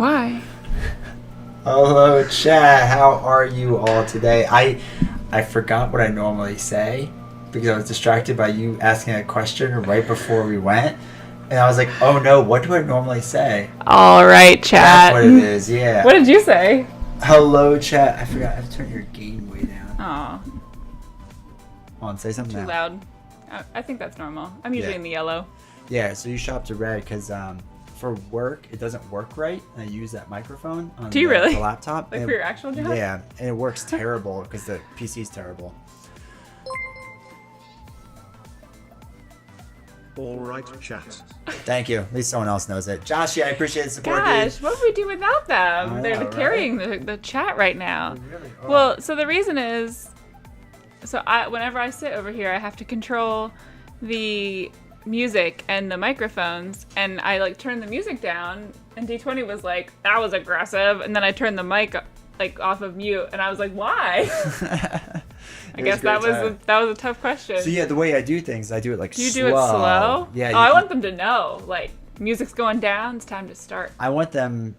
Why? Hello, chat. How are you all today? I forgot what I normally say because I was distracted by you asking a question right before we went. And I was like, oh no, what do I normally say? All right, chat. That's what it is, yeah. What did you say? Hello, chat. I forgot. I have to turn your gain way down. Aw, Hold on, say something too now. loud. I think that's normal. I'm usually in the yellow. Yeah, so you shop to red because for work, it doesn't work right. And I use that microphone on Do you really? the laptop. Like for your actual job? Yeah, and it works terrible because the PC's terrible. All right, chat. Thank you. At least someone else knows it. Josh, I appreciate the support, Gosh, dude. what would we do without them? I They're know, carrying the chat right now. They really are. Well, so the reason is, whenever I sit over here, I have to control the music and the microphones, and I like turn the music down, and D20 was like, that was aggressive, and then I turned the mic like off of mute, and I was like, why? I guess that was a tough question. So yeah, the way I do things, I do it like slow. You do it slow? Yeah. Oh, I want them to know, like, music's going down, it's time to start. I want them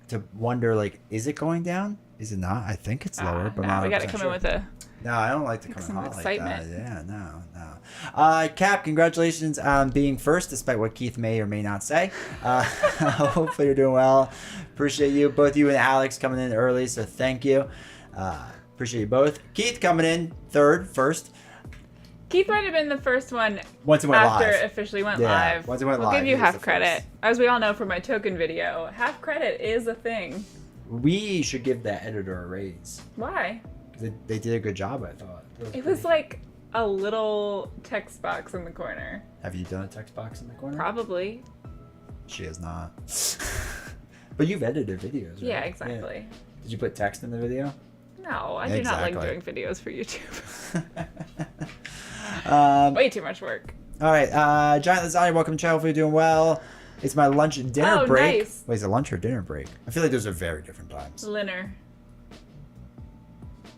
to wonder, like, is it going down? Is it not? I think it's lower, but no, not we gotta 100% come sure. in with a... No, I don't like to come in some hot excitement. like that. Yeah, no. Cap, congratulations on being first, despite what Keith may or may not say. Hopefully you're doing well. Appreciate you, both you and Alex coming in early, so thank you. Appreciate you both. Keith coming in first. Keith might have been the first one Once it went after live. it officially went Yeah, live. once it went we'll live, give you he was half the credit. first. As we all know from my token video, half credit is a thing. We should give that editor a raise. Why? Because they did a good job, I thought. It was like a little text box in the corner. Have you done a text box in the corner? Probably. She has not. But you've edited videos, right? Yeah, exactly. Yeah. Did you put text in the video? No, I do not like Exactly. doing videos for YouTube. Um, Way too much work. all right, Giant Lasagna, welcome to the channel. Hopefully you're doing well. It's my lunch and dinner Oh, break. nice. Wait, is it lunch or dinner break? I feel like those are very different times. Dinner.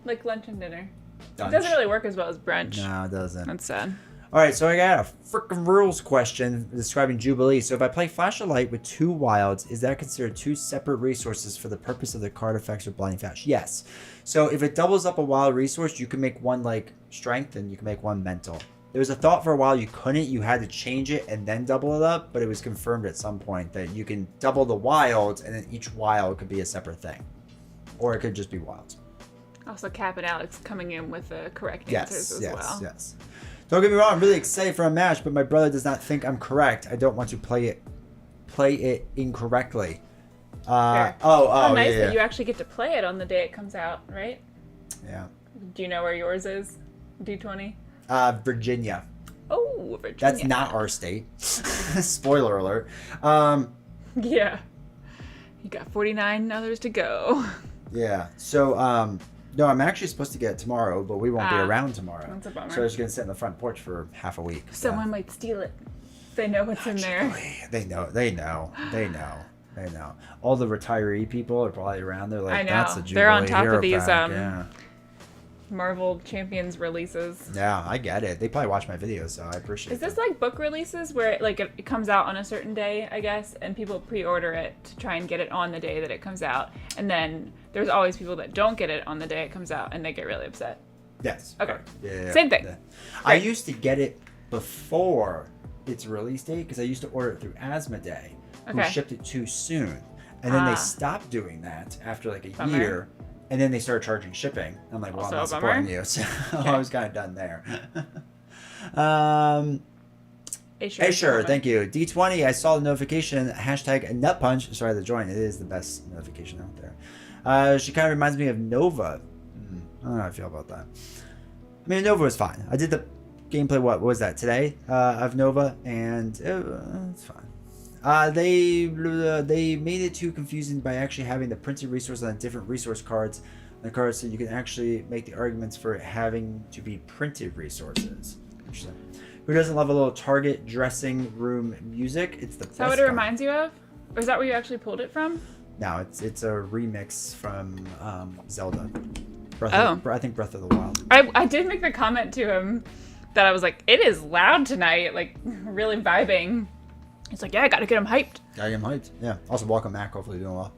Like lunch and dinner. Lunch. It doesn't really work as well as brunch. No, it doesn't. That's sad. All right, so I got a freaking rules question describing Jubilee. So if I play Flash of Light with 2 wilds, is that considered 2 separate resources for the purpose of the card effects or Blinding Flash? Yes. So if it doubles up a wild resource, you can make one like strength and you can make one mental. There was a thought for a while you couldn't. You had to change it and then double it up, but it was confirmed at some point that you can double the wilds and then each wild could be a separate thing. Or it could just be wilds. Also, Cap and Alex coming in with the correct answers as well. Yes. Don't get me wrong, I'm really excited for a match, but my brother does not think I'm correct. I don't want to play it incorrectly. Fair. Oh, nice yeah. that you actually get to play it on the day it comes out, right? Yeah. Do you know where yours is? D20? Virginia. Oh, Virginia. That's not our state. Spoiler alert. Yeah. You got 49 others to go. Yeah. So, no, I'm actually supposed to get it tomorrow, but we won't be around tomorrow. That's a bummer. So I'm just going to sit on the front porch for half a week. Someone might steal it. They know what's in there. They know. All the retiree people are probably around there like, I know. that's a Jubilee They're on top of hero these, pack. Yeah. Marvel Champions releases. Yeah, I get it. They probably watch my videos, so I appreciate it. Is this like book releases where it comes out on a certain day, I guess, and people pre-order it to try and get it on the day that it comes out, and then there's always people that don't get it on the day it comes out, and they get really upset. Yes. Okay. Correct. Yeah. Same thing. Yeah. I used to get it before its release date because I used to order it through Asmodee, who Okay. shipped it too soon. And then they stopped doing that after like a Bummer. year. And then they started charging shipping. I'm like, well, Also I'm not a bummer. supporting you. So I was kind of done there. Hey, sure. Thank you. D20, I saw the notification, hashtag nut punch. Sorry to join. It is the best notification out there. She kind of reminds me of Nova. I don't know how I feel about that. I mean, Nova was fine. I did the gameplay, what was that, today, of Nova, and it's fine. They made it too confusing by actually having the printed resource on different resource cards on the cards, so you can actually make the arguments for it having to be printed resources. Interesting. Who doesn't love a little Target dressing room music? It's the best. Is that what it reminds you of? Or is that where you actually pulled it from? No, it's a remix from Zelda. I think Breath of the Wild. I did make the comment to him that I was like, it is loud tonight, like really vibing. He's like, yeah, I gotta get him hyped. Gotta get him hyped. Yeah. Also, welcome Mac. Hopefully doing well.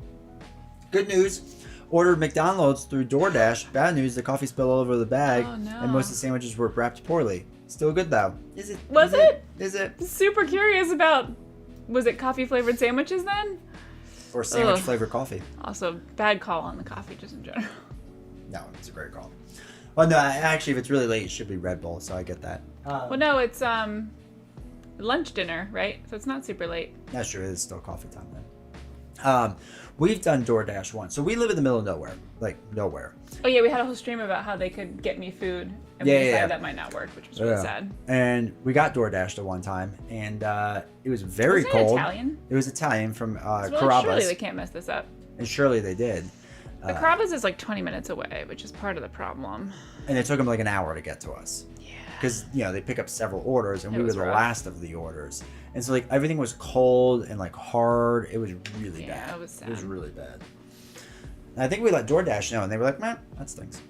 Good news. Ordered McDonald's through DoorDash. Bad news. The coffee spilled all over the bag. Oh, no. And most of the sandwiches were wrapped poorly. Still good, though. Is it? Was it? Is it? Super curious about, was it coffee flavored sandwiches then? Or sandwich Ugh. flavored coffee? Also, bad call on the coffee just in general. No, it's a great call. Well, no, actually, if it's really late, it should be Red Bull, so I get that. Well, no, it's lunch dinner, right? So it's not super late. That's true. It is still coffee time then. We've done DoorDash once. So we live in the middle of nowhere. Like, nowhere. Oh, yeah, we had a whole stream about how they could get me food. And we decided that might not work, which was really sad. And we got DoorDashed at one time, and it was very Wasn't cold. it Italian? It was Italian from Well, Carrabba's. surely they can't mess this up. And surely they did. But Carrabba's is like 20 minutes away, which is part of the problem. And it took them like an hour to get to us. Yeah. Because, they pick up several orders, and It we were was the rough. last of the orders. And so, like, everything was cold and, like, hard. It was really Yeah, bad. it was sad. It was really bad. And I think we let DoorDash know, and they were like, man, that stinks.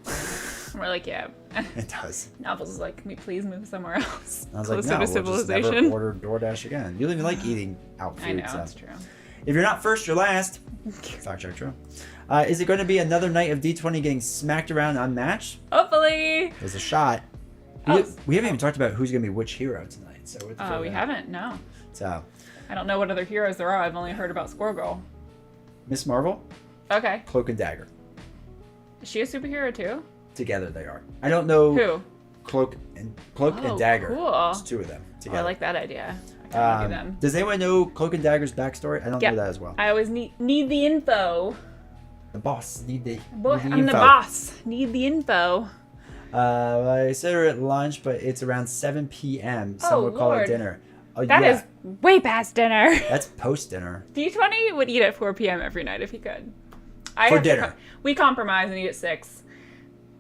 And we're like, yeah. It does. Novels is like, can we please move somewhere else? I was like, Closer no, to we'll just civilization. never order DoorDash again. You don't even like eating out food. I know, so. it's true. If you're not first, you're last. Fact check, true. Is it going to be another night of D20 getting smacked around Unmatched? Hopefully. There's a shot. Oh. We haven't even talked about who's going to be which hero tonight. So Oh, we haven't? No. So, I don't know what other heroes there are. I've only heard about Squirrel Girl. Miss Marvel, Okay. Cloak and Dagger. Is she a superhero too? Together they are. I don't know. Who? Cloak and Oh, Dagger. cool. It's two of them Oh, together. I like that idea. I kind of do them. Does anyone know Cloak and Dagger's backstory? I don't Yeah. know that as well. I always need the info. The boss need the Boy, need the I'm the info. boss. Need the info. I said we're at lunch, but it's around 7 p.m. Some Oh, would call it Lord. dinner. Oh, That yeah. is way past dinner. That's post dinner. D20 would eat at 4 p.m. every night if he could. For have to dinner. We compromise and eat at 6,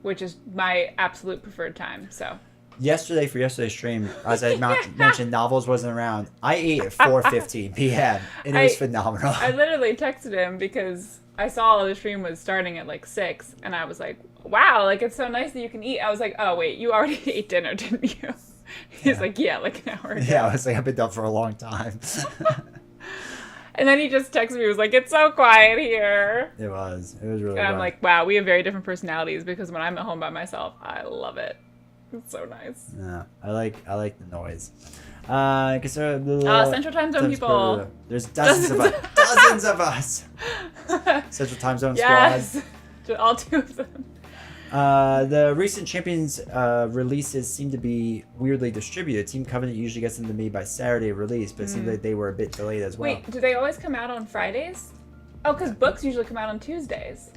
which is my absolute preferred time. So Yesterday, for yesterday's stream, as I mentioned, Novels wasn't around. I ate at 4:15 p.m. and it was phenomenal. I literally texted him because I saw the stream was starting at like 6, and I was like, wow, like it's so nice that you can eat. I was like, oh wait, you already ate dinner, didn't you? He's like, yeah, like an hour ago. Yeah, I was like, I've been done for a long time. And then he just texted me, he was like, it's so quiet here. It was really. And I'm rough. like, wow, we have very different personalities because when I'm at home by myself, I love it. It's so nice. Yeah, I like the noise. Central Time Zone people. There's dozens of us. Dozens of us. Central Time Zone Yes. All 2 of them. Squad. The recent Champions releases seem to be weirdly distributed. Team Covenant usually gets them to me by Saturday release, but it seems like they were a bit delayed as well. Wait, do they always come out on Fridays? Oh, because books usually come out on Tuesdays.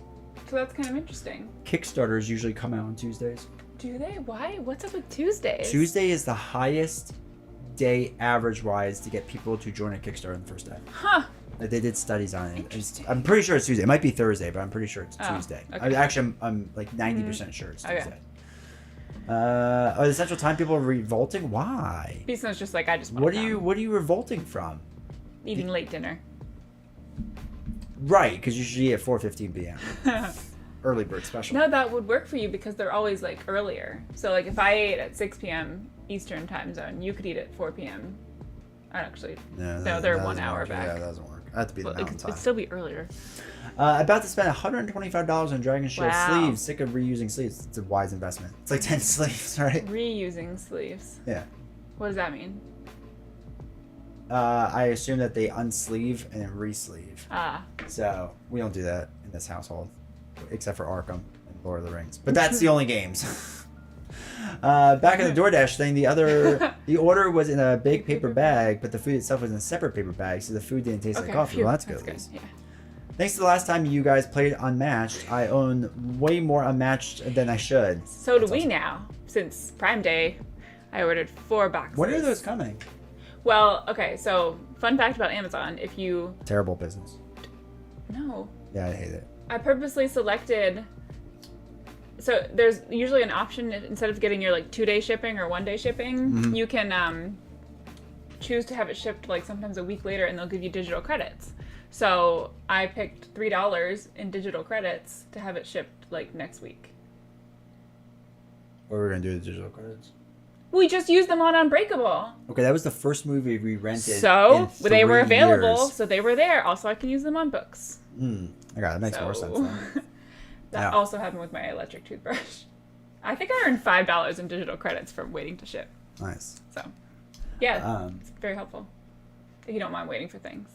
So that's kind of interesting. Kickstarters usually come out on Tuesdays. Do they? Why? What's up with Tuesdays? Tuesday is the highest day average-wise to get people to join a Kickstarter on the first day. Huh. Like, they did studies on it. Interesting. I'm pretty sure it's Tuesday. It might be Thursday, but I'm pretty sure it's Oh, Tuesday. okay. I'm like 90% sure it's Okay. Tuesday. Are the Central Time people revolting? Why? Beason's just like, I just want What to are you revolting from? eating late dinner. Right, because you should eat at 4:15 p.m. Early bird special. No, that would work for you because they're always like earlier. So like if I ate at 6 p.m. Eastern time zone, you could eat at 4 p.m. Actually, no, they're that 1 doesn't hour work. back. Yeah, that doesn't work. I have to be the Well, mountain it'd time. still be earlier. About to spend $125 on Dragon Shield Wow. sleeves. Sick of reusing sleeves. It's a wise investment. It's like 10 sleeves, right? Reusing sleeves. Yeah. What does that mean? I assume that they unsleeve and then re-sleeve. Ah. So we don't do that in this household, except for Arkham and Lord of the Rings. But that's the only games. Back in the DoorDash thing, the order was in a big paper bag, but the food itself was in a separate paper bag, so the food didn't taste like coffee. Phew, Well, that's good at least. Yeah. Thanks to the last time you guys played Unmatched, I own way more Unmatched than I should. So do That's we awesome. now. Since Prime Day, I ordered 4 boxes. When are those coming? Well, okay, so fun fact about Amazon, if you... Terrible business. No. Yeah, I hate it. I purposely selected... So there's usually an option, instead of getting your like 2-day shipping or 1-day shipping, you can choose to have it shipped like sometimes a week later and they'll give you digital credits. So I picked $3 in digital credits to have it shipped like next week. What are we going to do with the digital credits? We just used them on Unbreakable. Okay, that was the first movie we rented. So in they were 3 available, years. so they were there. Also, I can use them on books. Okay, that makes more sense. Then. That Yeah. also happened with my electric toothbrush. I think I earned $5 in digital credits from waiting to ship. Nice. So, yeah, it's very helpful if you don't mind waiting for things.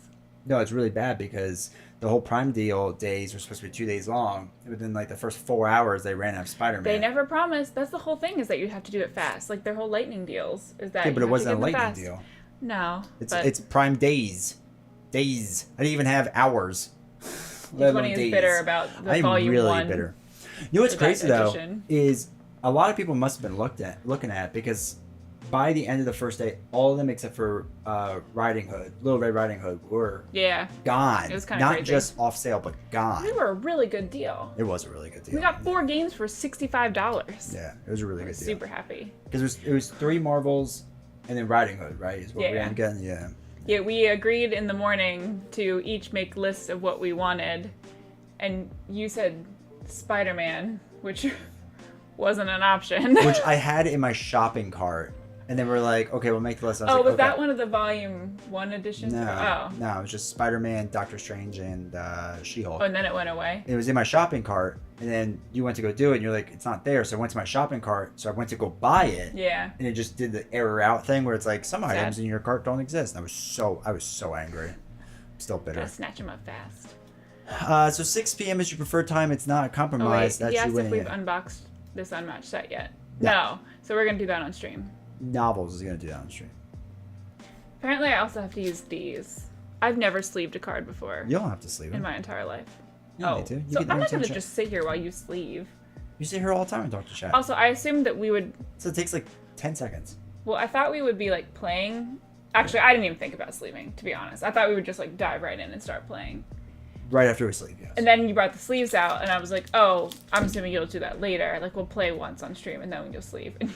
No, it's really bad because the whole Prime deal days were supposed to be 2 days long. Within like the first 4 hours, they ran out of Spider-Man. They never promised. That's the whole thing, is that you have to do it fast. Like their whole lightning deals is that. Yeah, but you it have to wasn't a give them lightning fast. deal. No, It's Prime days. Days. I didn't even have hours. Let alone 20 is days. bitter about the I'm volume really 1. bitter. You know what's for that crazy though edition. is a lot of people must have been looking at because by the end of the first day, all of them except for Riding Hood, Little Red Riding Hood, were Yeah, gone. It was kinda Not crazy. just off sale, but gone. they were a really good deal. It was a really good deal. We got 4 games for $65. Yeah, it was a really I good was deal. super happy. Because it was 3 Marvels and then Riding Hood, right? Is what we Yeah. ended up getting. Yeah. Yeah, we agreed in the morning to each make lists of what we wanted, and you said Spider-Man, which wasn't an option. Which I had in my shopping cart. And then we're like, okay, we'll make the list. I was Oh, like, was okay. that one of the Volume 1 editions? No, Oh. no, it was just Spider-Man, Doctor Strange, and She-Hulk. Oh, and then it went away. It was in my shopping cart, and then you went to go do it, and you're like, it's not there. So I went to my shopping cart, so I went to go buy it, Yeah. and it just did the error out thing where it's like some Sad. items in your cart don't exist. And I was so angry. I'm still bitter. Gotta snatch them up fast. So 6 p.m. is your preferred time. It's not a Oh, wait. compromise. He That's asked you if winning we've it. unboxed this Unmatched set yet. Yeah. No. So we're gonna do that on stream. Novels is gonna do that on stream. Apparently, I also have to use these. I've never sleeved a card before You don't have to sleeve in it. my entire life. You don't Oh, need to. You so can I'm not rotate gonna chat. just sit here while you sleeve. You sit here all the time and talk to chat. Also, I assumed that we would. So it takes like 10 seconds. Well, I thought we would be like playing. Actually, I didn't even think about sleeving, to be honest. I thought we would just like dive right in and start playing. Right after we sleep, yes. And then you brought the sleeves out, and I was like, oh, I'm assuming you'll do that later. Like, we'll play once on stream, and then you'll sleeve. And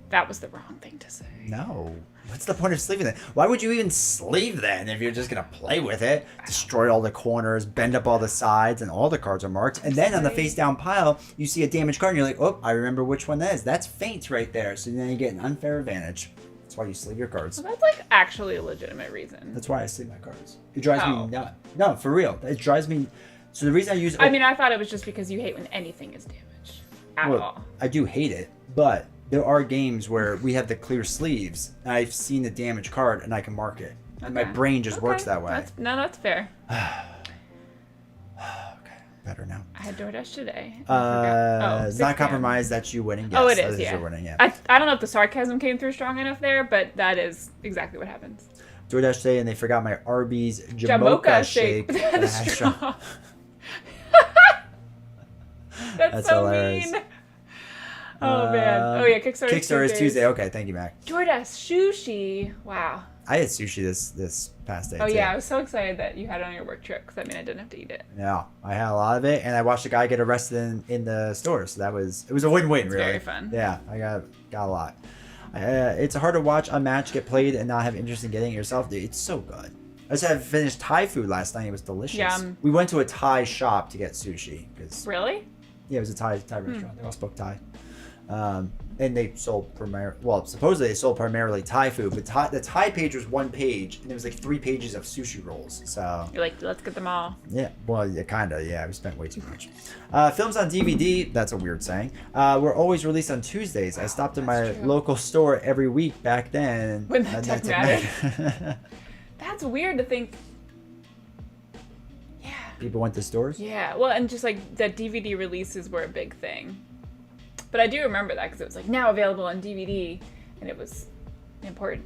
that was the wrong thing to say. No. What's the point of sleeving then? Why would you even sleeve then if you're just going to play with it? Destroy all the corners, bend up all the sides, and all the cards are marked. And then on the face down pile, you see a damaged card, and you're like, oh, I remember which one that is. That's faint right there. So then you get an unfair advantage. That's why you sleeve your cards. So that's like actually a legitimate reason. That's why I sleeve my cards. It drives Oh. me nuts. No, for real. It drives me... So the reason I use... I mean, I thought it was just because you hate when anything is damaged. At all. I do hate it, but there are games where we have the clear sleeves, and I've seen the damaged card, and I can mark it. And my Okay. brain just works Okay. that way. That's fair. Okay, better now. I had DoorDash today. I forgot. It's 6 not p.m. compromise. That's you winning. Yes, Oh, it that is, yeah. your winning, yeah. I don't know if the sarcasm came through strong enough there, but that is exactly what happens. DoorDash today, and they forgot my Arby's Jamocha Jamocha shake. shake. That is That's strong. That's That's so hilarious. mean. Oh, man. Oh, yeah, Kickstarter Kickstarter is Tuesday. Okay, thank you, Mac. DoorDash sushi. Wow. I had sushi this past day. Oh, too. yeah, I was so excited that you had it on your work trip, because that meant I didn't have to eat it. Yeah, I had a lot of it, and I watched a guy get arrested in the store. So it was a win-win, really. very fun. Yeah, I got a lot. It's hard to watch Unmatched get played and not have interest in getting it yourself. Dude, it's so good. I just had finished Thai food last night. It was delicious. Yum. We went to a Thai shop to get sushi because Really? yeah, it was a Thai restaurant. They all spoke Thai. And they sold supposedly they sold primarily Thai food, but the Thai page was one page, and there was like 3 pages of sushi rolls. So You're like, let's get them all. yeah, well, yeah, kind of. Yeah, we spent way too much. Films on DVD. That's a weird saying. Were always released on Tuesdays. I stopped in my that's true. local store every week back then. When that tech mattered. mattered. That's weird to think. Yeah. People went to stores. Yeah. Well, and just like the DVD releases were a big thing. But I do remember that because it was like now available on DVD, and it was important.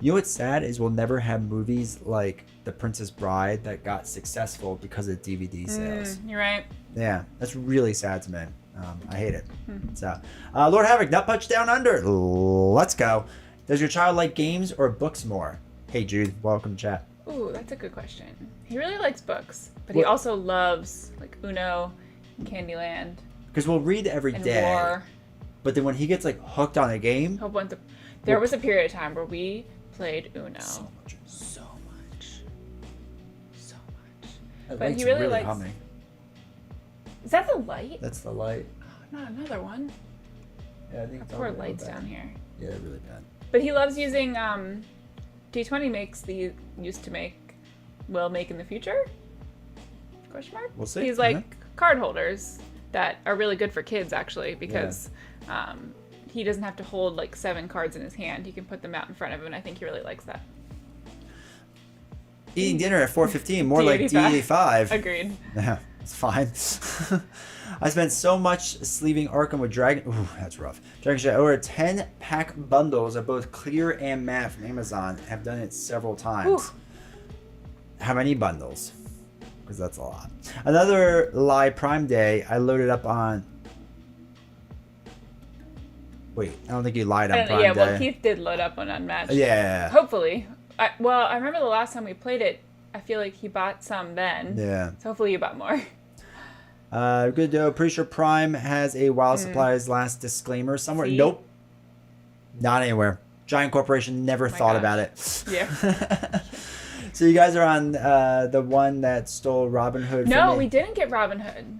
You know what's sad is we'll never have movies like The Princess Bride that got successful because of DVD sales. You're right. Yeah, that's really sad to me. I hate it. So, Lord Havoc, Nut Punch Down Under. Let's go. Does your child like games or books more? Hey, Jude. Welcome, chat. Ooh, that's a good question. He really likes books, but he What- also loves like Uno, and Candyland, Because we'll read every and day. War. But then when he gets like hooked on a game, Hope went to- There was a period of time where we played Uno. so much. So much. So much. That But he light's really likes- humming. Is that the light? That's the light. Not another one. Yeah, I think it's Poor all the way lights back. down here. Yeah, they're really bad. But he loves using D20 makes that he used to make, will make in the future? Question mark? We'll see. He's like card holders that are really good for kids, actually, because he doesn't have to hold like 7 cards in his hand. He can put them out in front of him, and I think he really likes that. Eating dinner at 4:15, more like D85. D85. Agreed. Yeah, it's fine. I spent so much sleeving Arkham with Dragon. Ooh, that's rough. Dragon Shot. I ordered 10 pack bundles of both clear and matte from Amazon. Have done it several times. Ooh. How many bundles? Because that's a lot. Another lie Prime Day. I loaded up on. Wait, I don't think you lied on Prime Day. Yeah, well, Keith did load up on Unmatched. Yeah. Hopefully. I remember the last time we played it, I feel like he bought some then. Yeah. So hopefully you bought more. Good though. Pretty sure Prime has a Wild Supplies last disclaimer somewhere. See? Nope. Not anywhere. Giant Corporation never thought about it. Yeah. So you guys are on the one that stole Robin Hood No, from me? we didn't get Robin Hood.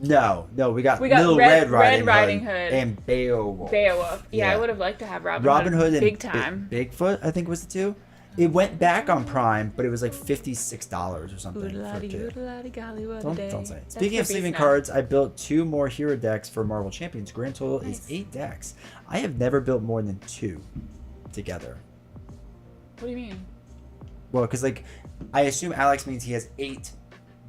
No, we got Little Red Red Riding Riding Hood Hood. and Beowulf. Beowulf. Yeah, Yeah. I would have liked to have Robin Hood and big time. Bigfoot, I think was the two. It went back on Prime, but it was like $56 or something. For two. Don't say it. Speaking of sleeving cards, I built 2 more hero decks for Marvel Champions. Grand total is 8 decks. I have never built more than 2 together. What do you mean? Well, because like, I assume Alex means he has 8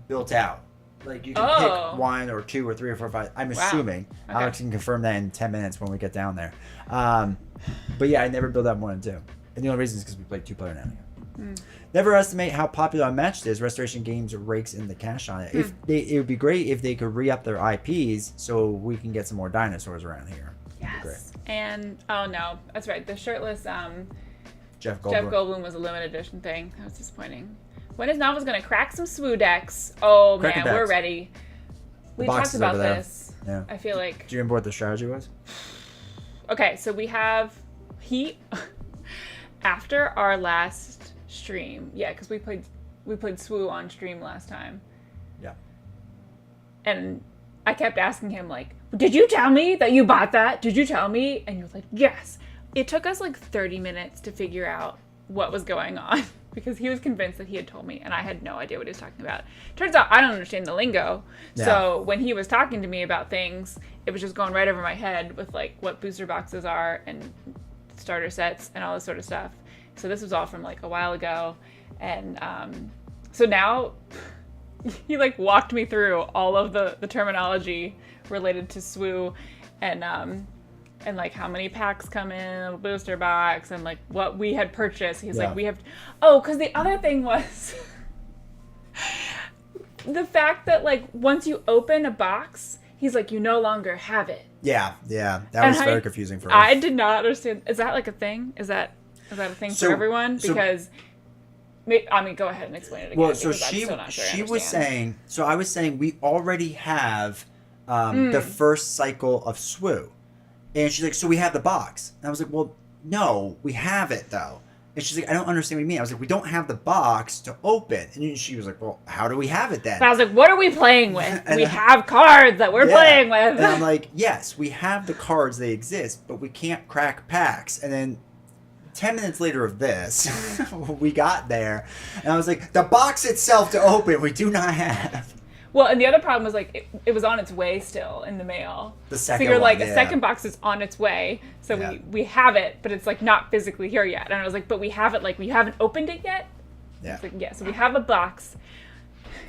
built out. Like you can pick 1 or 2 or 3 or 4 or 5. I'm assuming. Okay. Alex can confirm that in 10 minutes when we get down there. But yeah, I never built out more than 2. And the only reason is because we play 2-player now. Never estimate how popular Unmatched is. Restoration Games rakes in the cash on it. It would be great if they could re-up their IPs so we can get some more dinosaurs around here. Yes. And oh no, that's right. The shirtless Jeff Goldblum. Jeff Goldblum was a limited edition thing. That was disappointing. When is Novel's gonna crack some SWU decks? Oh Cracking man, we're decks. ready. We box talked is about over there. this. Yeah. I feel like. Do you remember what the strategy was? Okay, so we have after our last stream, yeah, because we played SWU on stream last time. Yeah. And I kept asking him like, "Did you tell me that you bought that? Did you tell me?" And he was like, "Yes." It took us like 30 minutes to figure out what was going on because he was convinced that he had told me and I had no idea what he was talking about. Turns out I don't understand the lingo. Yeah. So when he was talking to me about things, it was just going right over my head with like what booster boxes are and starter sets and all this sort of stuff. So this was all from like a while ago. And so now he like walked me through all of the terminology related to SWU and like how many packs come in a booster box and like what we had purchased. He's like, we have, because the other thing was the fact that like once you open a box, he's like, you no longer have it. Yeah. That was very confusing for us. I did not understand. Is that like a thing? Is that a thing for everyone? Because I mean, go ahead and explain it again. Well, so she was saying. So I was saying we already have the first cycle of SWU, and she's like, so we have the box. And I was like, well, no, we have it though. And she's like, I don't understand what you mean. I was like, we don't have the box to open. And she was like, well, how do we have it then? But I was like, what are we playing with? We have cards that we're playing with. And I'm like, yes, we have the cards, they exist, but we can't crack packs. And then 10 minutes later of this, we got there, and I was like, the box itself to open, we do not have. Well, and the other problem was like it was on its way still in the mail. The second so you're like one, a second box is on its way, so we have it, but it's like not physically here yet. And I was like, but we have it, like we haven't opened it yet. Yeah. Like, yeah. So we have a box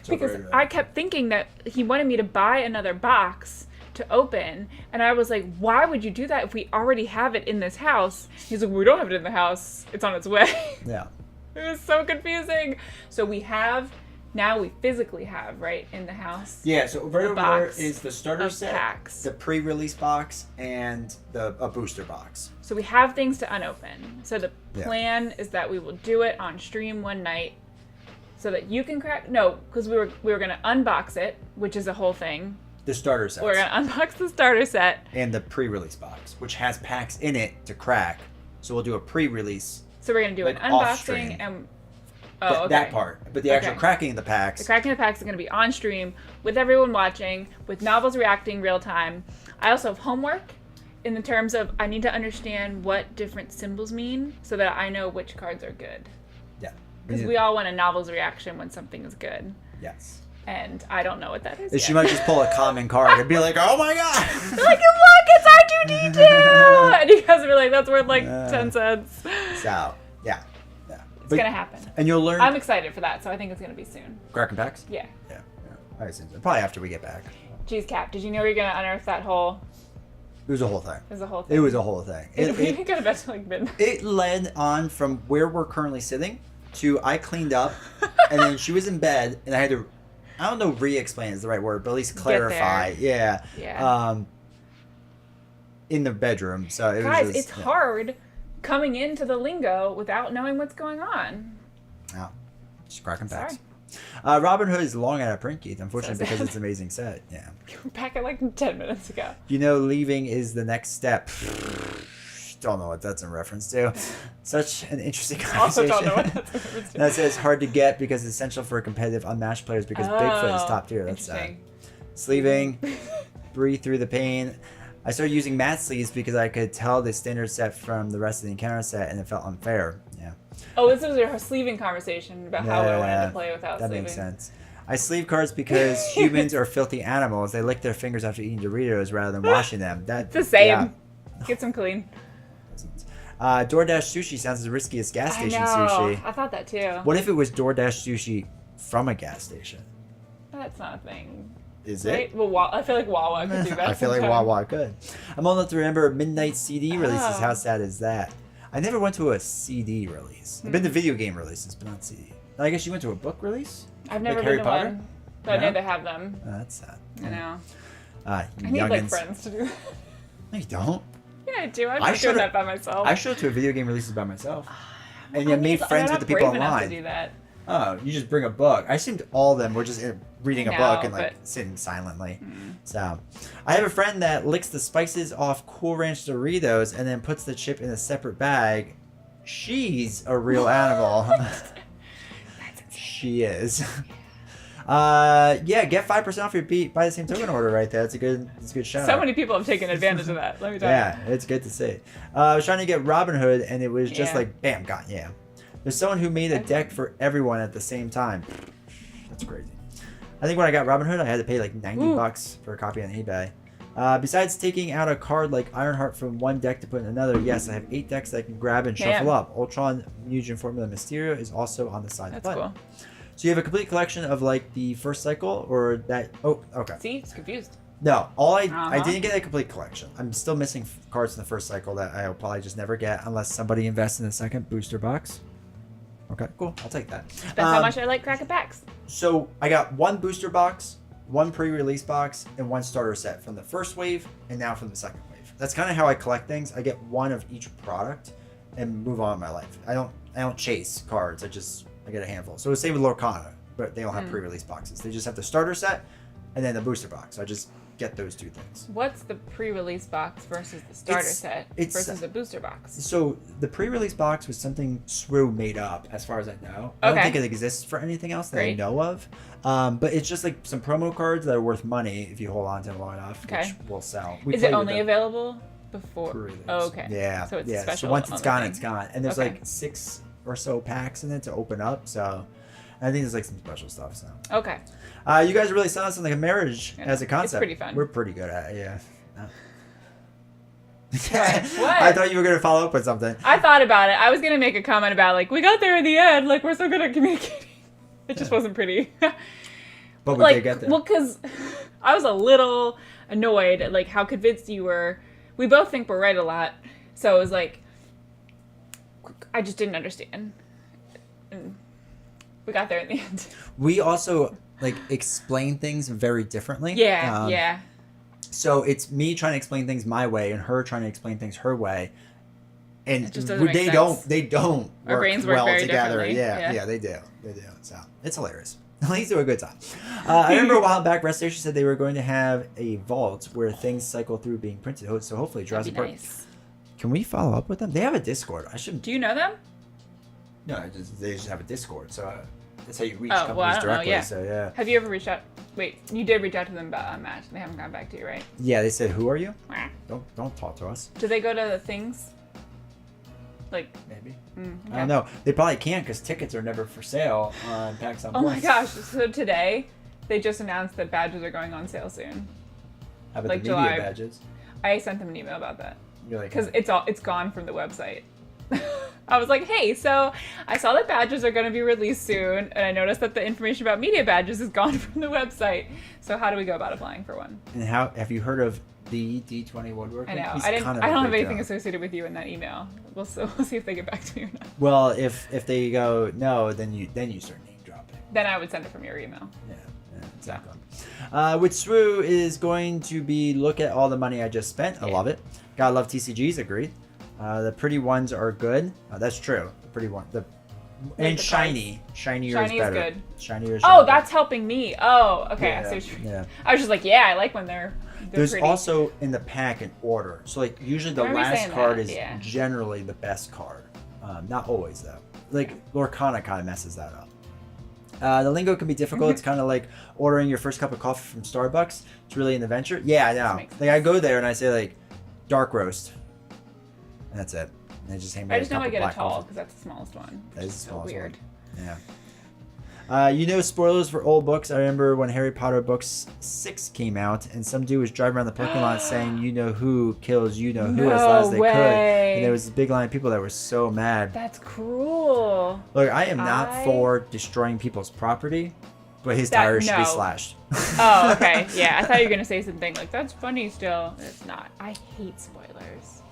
because I kept thinking that he wanted me to buy another box to open, and I was like, why would you do that if we already have it in this house? He's like, we don't have it in the house, it's on its way. Yeah. It was so confusing. So we physically have right in the house. Yeah, so right over there box is the starter of set, packs. the pre-release box, and a booster box. So we have things to unopen. So the plan is that we will do it on stream one night so that you can crack. No, because we were going to unbox it, which is a whole thing. The starter set. We're going to unbox the starter set. And the pre-release box, which has packs in it to crack. So we'll do a pre-release. So we're going to do an unboxing and... Oh, okay. That part. But the actual cracking of the packs. The cracking of the packs is going to be on stream with everyone watching, with Novels reacting real time. I also have homework in the terms of I need to understand what different symbols mean so that I know which cards are good. Yeah. Because we all want a novel's reaction when something is good. Yes. And I don't know what that is. And yet. she might just pull a common card and be like, "Oh my god!" Like, look, it's R2D2! And you guys will be like, that's worth like 10 cents. So, yeah. It's going to happen. And you'll learn. I'm excited for that, so I think it's going to be soon. Kraken packs? Yeah. Yeah. I assume so. Probably after we get back. Geez, Cap, did you know you're going to unearth that hole? It was a whole thing. It was a whole thing. It was a whole thing. We could have been like midnight. It led on from where we're currently sitting to I cleaned up, and then she was in bed, and I had to, I don't know, re-explain is the right word, but at least clarify. Yeah. Yeah. In the bedroom. So it Guys, was just, it's hard coming into the lingo without knowing what's going on. Yeah. Just cracking Sorry. packs. Robin Hood is long out of print, Keith, unfortunately, So sad. because it's an amazing set. Yeah. We're back at like 10 minutes ago. You know, leaving is the next step. Don't know what that's in reference to. Such an interesting Also conversation. don't know what that's in reference to. That says hard to get because it's essential for competitive unmatched players because Bigfoot is top tier. That's interesting. Sleeving, breathe through the pain. I started using matte sleeves because I could tell the standard set from the rest of the encounter set and it felt unfair. Yeah. Oh, this was your sleeving conversation about how I wanted to play without that sleeving. makes sense. I sleeve cards because humans are filthy animals. They lick their fingers after eating Doritos rather than washing them. It's the same. Yeah. Get some clean. DoorDash sushi sounds as risky as gas I station know. sushi. I thought that too. What if it was DoorDash sushi from a gas station? That's not a thing. Is Right? it? Well, I feel like Wawa could do that. I feel like sometime. Wawa could. I'm old enough to remember midnight CD releases. Oh. How sad is that? I never went to a CD release. I've been to video game releases, but not CD. I guess you went to a book release? I've never Like been Harry to Potter? one, but I No? know they have them. Oh, that's sad. I know. You I need like youngins. friends to do that. No, you don't. Yeah, I do. I'm I not doing should've- that by myself. I showed up to a video game releases by myself. And I you made need- friends I'm with the not people brave enough to online. do that. Oh, you just bring a book. I assumed all of them were just reading a No, book and like but- sitting silently. So, I have a friend that licks the spices off Cool Ranch Doritos and then puts the chip in a separate bag. She's a real animal. She is. Yeah, get 5% off your beat by the same token order right there. It's a good shout. So many people have taken advantage of that. Let me tell Yeah, it's good to see. I was trying to get Robin Hood and it was just Yeah. like bam, got yeah. There's someone who made a deck for everyone at the same time. That's crazy. I think when I got Robin Hood, I had to pay like $90 for a copy on eBay. Besides taking out a card like Ironheart from one deck to put in another, yes, I have 8 decks that I can grab and shuffle Damn. up. Ultron, Mugen Formula, Mysterio is also on the side. That's of the cool. button. So you have a complete collection of like the first cycle or that? Oh, okay. See, it's confused. No, I Uh-huh. didn't get a complete collection. I'm still missing cards in the first cycle that I'll probably just never get unless somebody invests in a second booster box. Okay, cool. I'll take that. That's how much I like Kraken packs. So I got one booster box, one pre-release box, and one starter set from the first wave, and now from the second wave. That's kind of how I collect things. I get one of each product, and move on in my life. I don't chase cards. I get a handful. So the same with Lorcana, but they don't have pre-release boxes. They just have the starter set, and then the booster box. I just get those two things. What's the pre-release box versus the starter set it's- versus the booster box? So the pre-release box was something SWU made up, as far as I know. I don't Okay. think it exists for anything else that I Great. know of. But it's just like some promo cards that are worth money if you hold on to them long enough, Okay. which will sell. We Is it played with only them available before? pre-release. Oh, okay. Yeah. So it's yeah. a special. So once it's on the gone, thing. it's gone. And there's Okay. like 6 or so packs in it to open up. So I think there's like some special stuff. So Okay. you guys are really selling us on like a marriage Yeah. as a concept. It's pretty fun. We're pretty good at it. Yeah. What? I thought you were gonna follow up with something. I thought about it. I was gonna make a comment about like we got there in the end. Like we're so good at communicating. It just wasn't pretty. But we like, did get there. well, because I was a little annoyed at like how convinced you were. We both think we're right a lot, so it was like I just didn't understand. And we got there in the end. We also like explain things very differently. Yeah, yeah. So it's me trying to explain things my way and her trying to explain things her way. And It just doesn't make they sense. don't Our work brains work well very together. differently. Yeah, Yeah. they do. So it's hilarious. At least do a good time. I remember a while back, Rest Station said they were going to have a vault where things cycle through being printed. So hopefully, That'd Jurassic be Park. nice. Can we follow up with them? They have a Discord. I shouldn't. Do you know them? No, they just have a Discord. So that's how you reach Oh, well, I companies don't know, directly. yeah. So yeah. Have you ever reached out? Wait, you did reach out to them about Unmatched. They haven't gotten back to you, right? Yeah, they said, "Who are you?" Wah. Don't talk to us. Did they go to the things? Like, Maybe. okay. I don't know. They probably can't because tickets are never for sale on PAX on Oh my Plus. gosh! So today, they just announced that badges are going on sale soon. How about Like the media July. badges? I sent them an email about that You're like, because it's gone from the website. I was like, hey, so I saw that badges are going to be released soon, and I noticed that the information about media badges is gone from the website. So how do we go about applying for one? And how have you heard of the D20 woodworking? I know. He's I didn't. kind of I a don't have big anything deal. associated with you in that email. We'll see if they get back to me or not. Well, if they go no, then you start name dropping. Then I would send it from your email. Yeah, exactly. Which SWU is going to be look at all the money I just spent. I Yeah. love it. Gotta love TCGs. Agreed. The pretty ones are good. That's true. The pretty one. And the shinier Shiny is is better. good. Shinier is Oh, better. that's helping me. Oh, okay. Yeah, I see what you mean. yeah. I was just like, yeah, I like when they're There's pretty. also in the pack an order. So like usually the I remember last saying card that, is yeah. generally the best card. Not always though. Like Lorcana kind of messes that up. The lingo can be difficult. It's kind of like ordering your first cup of coffee from Starbucks. It's really an adventure. Yeah, I know. makes Like I go there and I say like dark roast. And that's it. And they just hand me I a just know cup I of get a black tall coffee. because that's the smallest one. That is the So smallest weird. one. Yeah. Spoilers for old books. I remember when Harry Potter books 6 came out, and some dude was driving around the parking lot saying, "You know who kills you know who," as loud as they could. way. And there was this big line of people that were so mad. That's cruel. Look, I am not for destroying people's property, but his tires should be no. slashed. Oh, okay. Yeah, I thought you were gonna say something like that's funny. Still, it's not. I hate spoilers.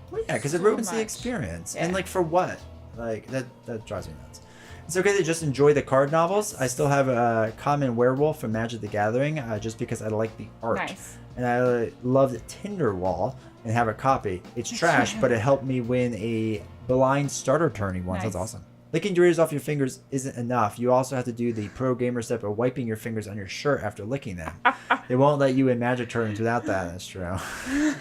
Well, yeah, because it So ruins the much. experience. Yeah. And like for what? Like that drives me nuts. It's okay to just enjoy the card novels. I still have a Common Werewolf from Magic the Gathering just because I like the art. Nice. And I loved Tinderwall and have a copy. It's trash, but it helped me win a blind starter tourney once. That's Nice. awesome. Licking Doritos off your fingers isn't enough. You also have to do the pro gamer step of wiping your fingers on your shirt after licking them. They won't let you in Magic tournaments without that. That's true.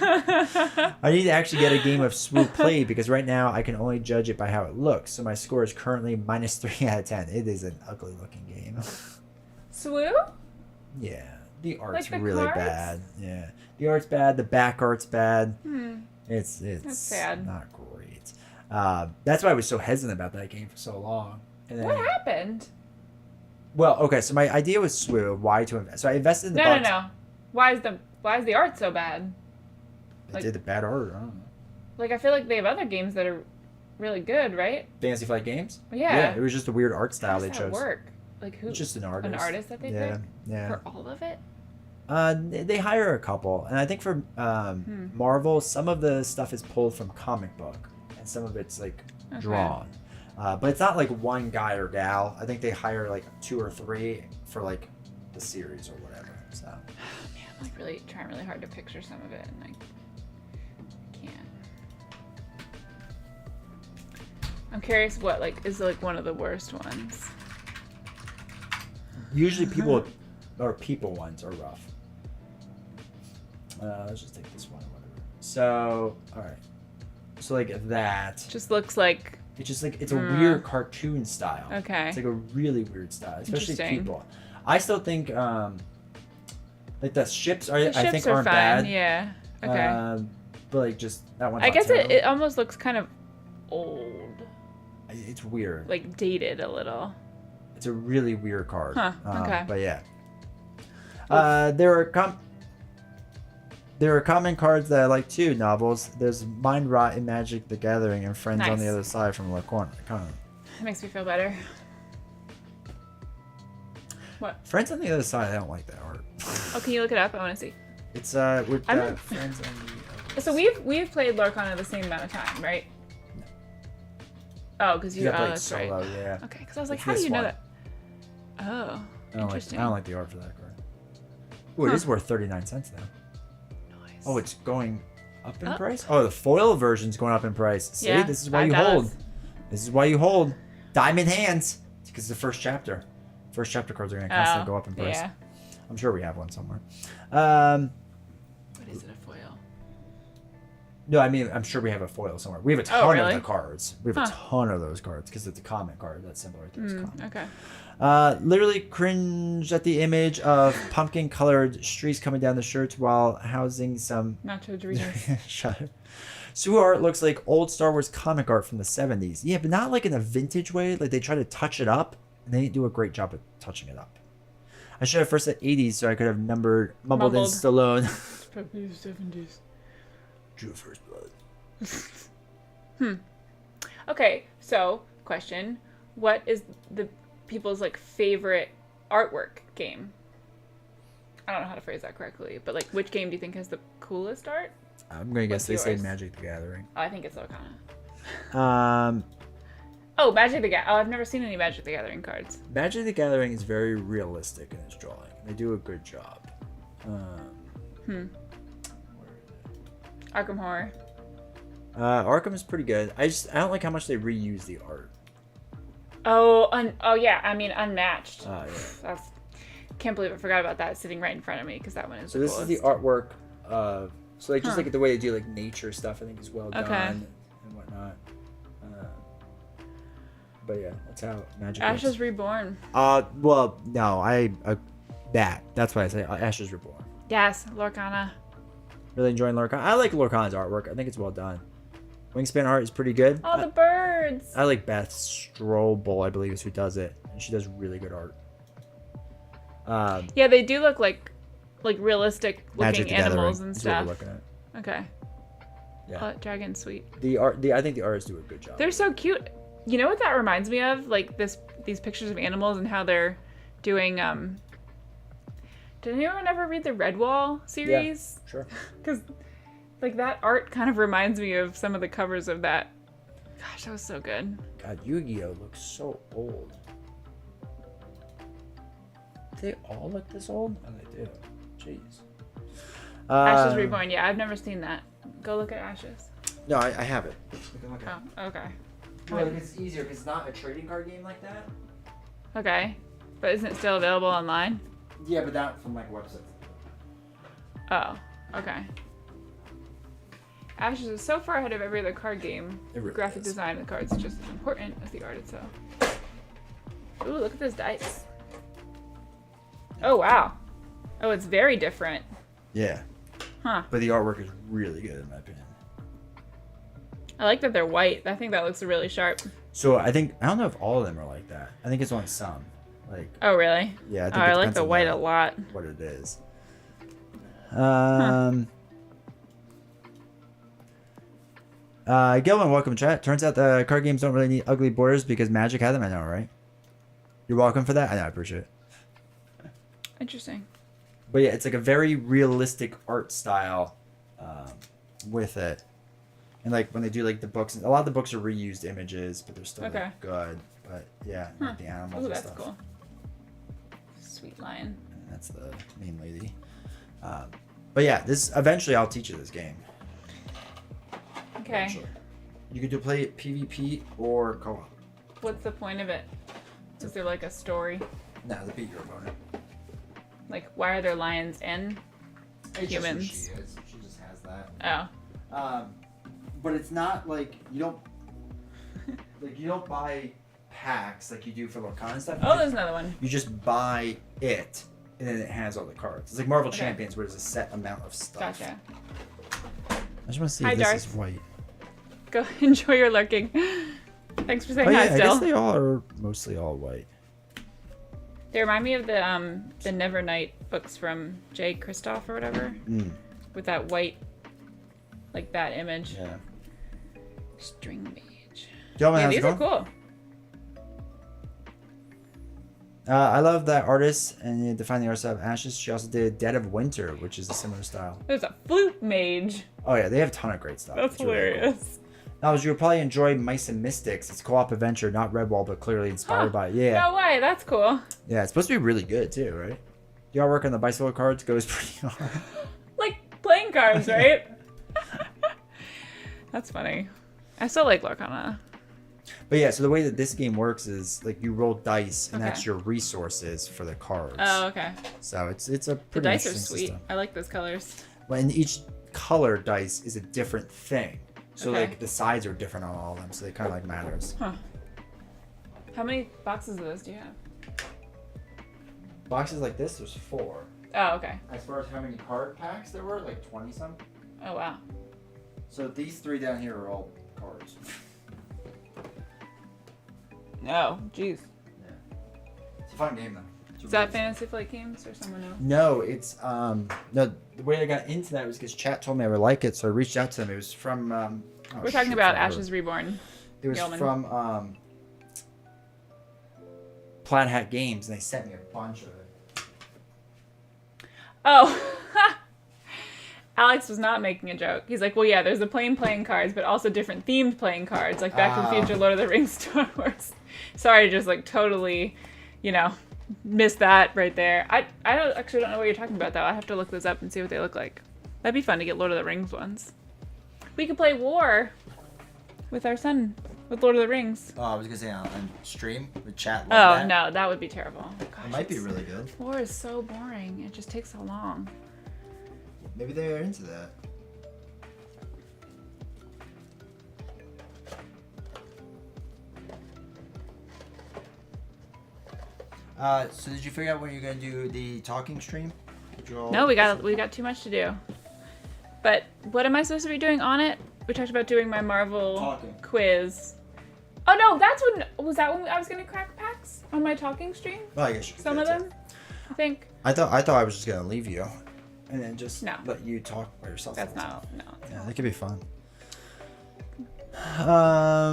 I need to actually get a game of Swoop played because right now I can only judge it by how it looks. So my score is currently -3 out of 10. It is an ugly looking game. Swoo? Yeah, the art's the really cards? bad. Yeah, the art's bad. The back art's bad. It's That's sad. not great. That's why I was so hesitant about that game for so long. And then, What happened? well, okay, so my idea was SWU. Why to invest? So I invested in the No, box. no. Why is the art so bad? I did the bad art. I don't know. Like I feel like they have other games that are really good, right? Fantasy Flight Games. Yeah. it was just a weird art style How they does that chose. work? Like who? It's just an artist. An artist that they Yeah, pick yeah. for all of it. They hire a couple, and I think for Marvel, some of the stuff is pulled from comic book, and some of it's like drawn. But it's not like one guy or gal. I think they hire like 2 or 3 for like the series or whatever. So Man, I'm like really trying really hard to picture some of it, and I can't. I'm curious what like is like one of the worst ones. usually people ones are rough. Let's just take this one or whatever. So all right. So like that. Just looks like It's just like it's a weird cartoon style. Okay. It's like a really weird style, especially Interesting. people. I still think like the ships are the I ships think are aren't fine. bad. Yeah. Okay. But like just that one. I guess it almost looks kind of old, It's weird. like dated a little. It's a really weird card. Huh, okay. But yeah. There are common cards that I like too. Novels. There's Mind Rot in Magic: The Gathering and Friends on the Nice. Other Side from Lacorn. That makes me feel better. What? Friends on the Other Side. I don't like that art. Oh, can you look it up? I want to see. It's with I'm not- Friends on the. So we've played Lorcana the same amount of time, right? Oh, because you. Yeah, Oh, played that's solo. right. Yeah. Okay, because I was like, It's how do this you know one. that? Oh, interesting. I don't like the art for that card. Oh, it is worth 39 cents now. Nice. Oh, it's going up in Up? price? Oh, the foil version's going up in price. See, Yeah, this is why that you does. hold. This is why you hold. Diamond hands. Because it's the first chapter. First chapter cards are going to constantly go up in price. Yeah. I'm sure we have one somewhere. What is it? A foil? No, I mean, I'm sure we have a foil somewhere. We have a Oh, ton really? of the cards. We have a Huh. ton of those cards because it's a common card. That symbol right there is common. Okay. Literally cringe at the image of pumpkin-colored streaks coming down the shirts while housing some Nacho Doritos. Shut up. Sue art looks like old Star Wars comic art from the 70s. Yeah, but not like in a vintage way. Like they try to touch it up, and they didn't do a great job of touching it up. I should have first said 80s so I could have mumbled in Mumbled. Stallone. It's probably the 70s. Drew First Blood. Okay, so question: what is the people's like favorite artwork game? I don't know how to phrase that correctly, but like, which game do you think has the coolest art? I'm gonna guess What's they say yours? Magic the Gathering. Oh, I think it's Lorcana. Oh, Magic the Gathering. Oh, I've never seen any Magic the Gathering cards. Magic the Gathering is very realistic in its drawing. They do a good job. Where is it? Arkham Horror. Arkham is pretty good. I don't like how much they reuse the art. Oh yeah. I mean, Unmatched. Yeah. That's. Can't believe I forgot about that sitting right in front of me because that one is. So the this is the coolest. artwork of like just like the way they do like nature stuff. I think is well Okay. done and whatnot. But yeah, that's how Magic. Ash works. is Reborn. Well, no, that's why I say Ashes Reborn. Yes, Lorcana. Really enjoying Lorcan. I like Lorcan's artwork. I think it's well done. Wingspan art is pretty good. Oh, the birds. I like Beth Strobel, I believe is who does it. And she does really good art. Yeah, they do look like realistic Magic looking the animals Gathering and is what we're stuff. looking at. Okay. Yeah. Oh, Dragon Sweet. I think the artists do a good job. They're so cute. You know what that reminds me of? Like these pictures of animals and how they're doing. Did anyone ever read the Redwall series? Sure. Because like that art kind of reminds me of some of the covers of that. Gosh, that was so good. God, Yu-Gi-Oh looks so old. Do they all look this old? Oh, they do. Jeez. Ashes Reborn. Yeah, I've never seen that. Go look at Ashes. No, I have it. Oh, okay. Well, it's easier because it's not a trading card game like that. Okay. But isn't it still available online? Yeah, but not from like websites. Oh, okay. Ashes is so far ahead of every other card game. It really Graphic is. design of the cards is just as important as the art itself. Ooh, look at this dice. Oh, wow. Oh, it's very different. Yeah. Huh. But the artwork is really good in my opinion. I like that they're white. I think that looks really sharp. So I don't know if all of them are like that. I think it's only some. Like, Oh, really? yeah, I think Oh, it I like depends the on white a lot. what it is. Gilman, welcome chat. Turns out the card games don't really need ugly borders because Magic had them. I know, right? You're welcome for that. I know, I appreciate it. Interesting. But yeah, it's like a very realistic art style with it. And like when they do like the books, a lot of the books are reused images, but they're still Okay. like, good. But yeah, like the animals Ooh, and that's stuff. cool. Sweet lion. And that's the main lady. But yeah, this eventually I'll teach you this game. Okay. Eventually. You could do play it PvP or co-op. What's the point of it? Is there like a story? No, to beat your opponent. Like, why are there lions and It's humans? just who she is. She just has that. Oh. But it's not like you don't buy packs like you do for Lorcan and stuff. Oh, there's another one. You just buy it, and then it has all the cards. It's like Marvel Okay. Champions, where there's a set amount of stuff. Gotcha. I just want to see Hi, if this Darth. is white. Go enjoy your lurking. Thanks for saying Oh yeah, hi, I guess still. they all are mostly all white. They remind me of the Nevernight books from Jay Kristoff or whatever, with that white, like that image. Yeah. String mage. Gentlemen, Yeah, how's it these are going? cool. I love that artist and defining the artist of Ashes. She also did Dead of Winter, which is a similar style. There's a flute mage. Oh yeah, they have a ton of great stuff. That's It's really cool. hilarious. Now, you would probably enjoy Mice and Mystics. It's a co-op adventure, not Redwall, but clearly inspired by it. Yeah. No way. That's cool. Yeah, it's supposed to be really good too, right? The artwork on the bicycle cards goes pretty hard. Like playing cards, right? That's funny. I still like Lorcana. But yeah, so the way that this game works is like you roll dice, and Okay. that's your resources for the cards. Oh, okay. So it's a The pretty dice are interesting sweet. system. I like those colors. Well, and each color dice is a different thing. So Okay. like the sides are different on all of them, so they kind of like matters. Huh. How many boxes of those do you have? Boxes like this, there's 4. Oh, okay. As far as how many card packs there were, like 20 some. Oh, wow. So these 3 down here are all cards. Oh, jeez. It's a fun game though. Is that Fantasy Flight Games or someone else? No, it's no. The way I got into that was because chat told me I would like it, so I reached out to them. It was from. We're talking about Ashes Reborn. It was Yeoman. from Plaid Hat Games, and they sent me a bunch of it. Oh. Alex was not making a joke. He's like, well, yeah, there's the plain playing cards, but also different themed playing cards, like Back to the Future, Lord of the Rings, Star Wars. Sorry to just like totally, miss that right there. I actually don't know what you're talking about, though. I have to look those up and see what they look like. That'd be fun to get Lord of the Rings ones. We could play War with our son, with Lord of the Rings. Oh, I was gonna say on stream with chat. Oh, no, that would be terrible. Gosh, It might be really good. War is so boring. It just takes so long. Maybe they are into that. So did you figure out when you're gonna do the talking stream? No, we got too much to do. But what am I supposed to be doing on it? We talked about doing my Marvel Talking. quiz. Oh no, that's when I was gonna crack packs on my talking stream? Well, I guess you could Some do of that, them, I think. I thought I was just gonna leave you, and then just No. let you talk by yourself. That's all the not. time. No. Yeah, that could be fun.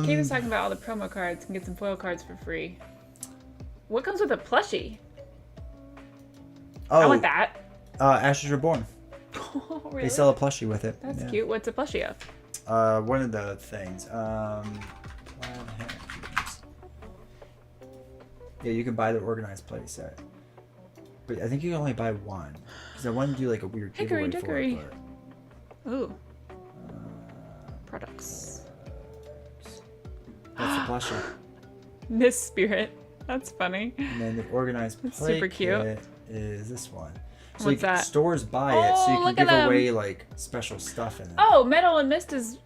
Kate was talking about all the promo cards and get some foil cards for free. What comes with a plushie? Oh, I want that. Ashes Reborn. Oh, really? They sell a plushie with it. That's Yeah. cute. What's a plushie of? One of the things. Plaid Hat Games. Yeah, you can buy the organized play set, but I think you can only buy one because I want to do like a weird Hickory giveaway for dickory. it. Ooh. Products. That's the plushie. Miss Spirit. That's funny. And then the organized That's play super cute. kit is this one. So What's that? stores buy it, so you Oh, can look give at them. away like special stuff in it. Oh, Metal and Mist is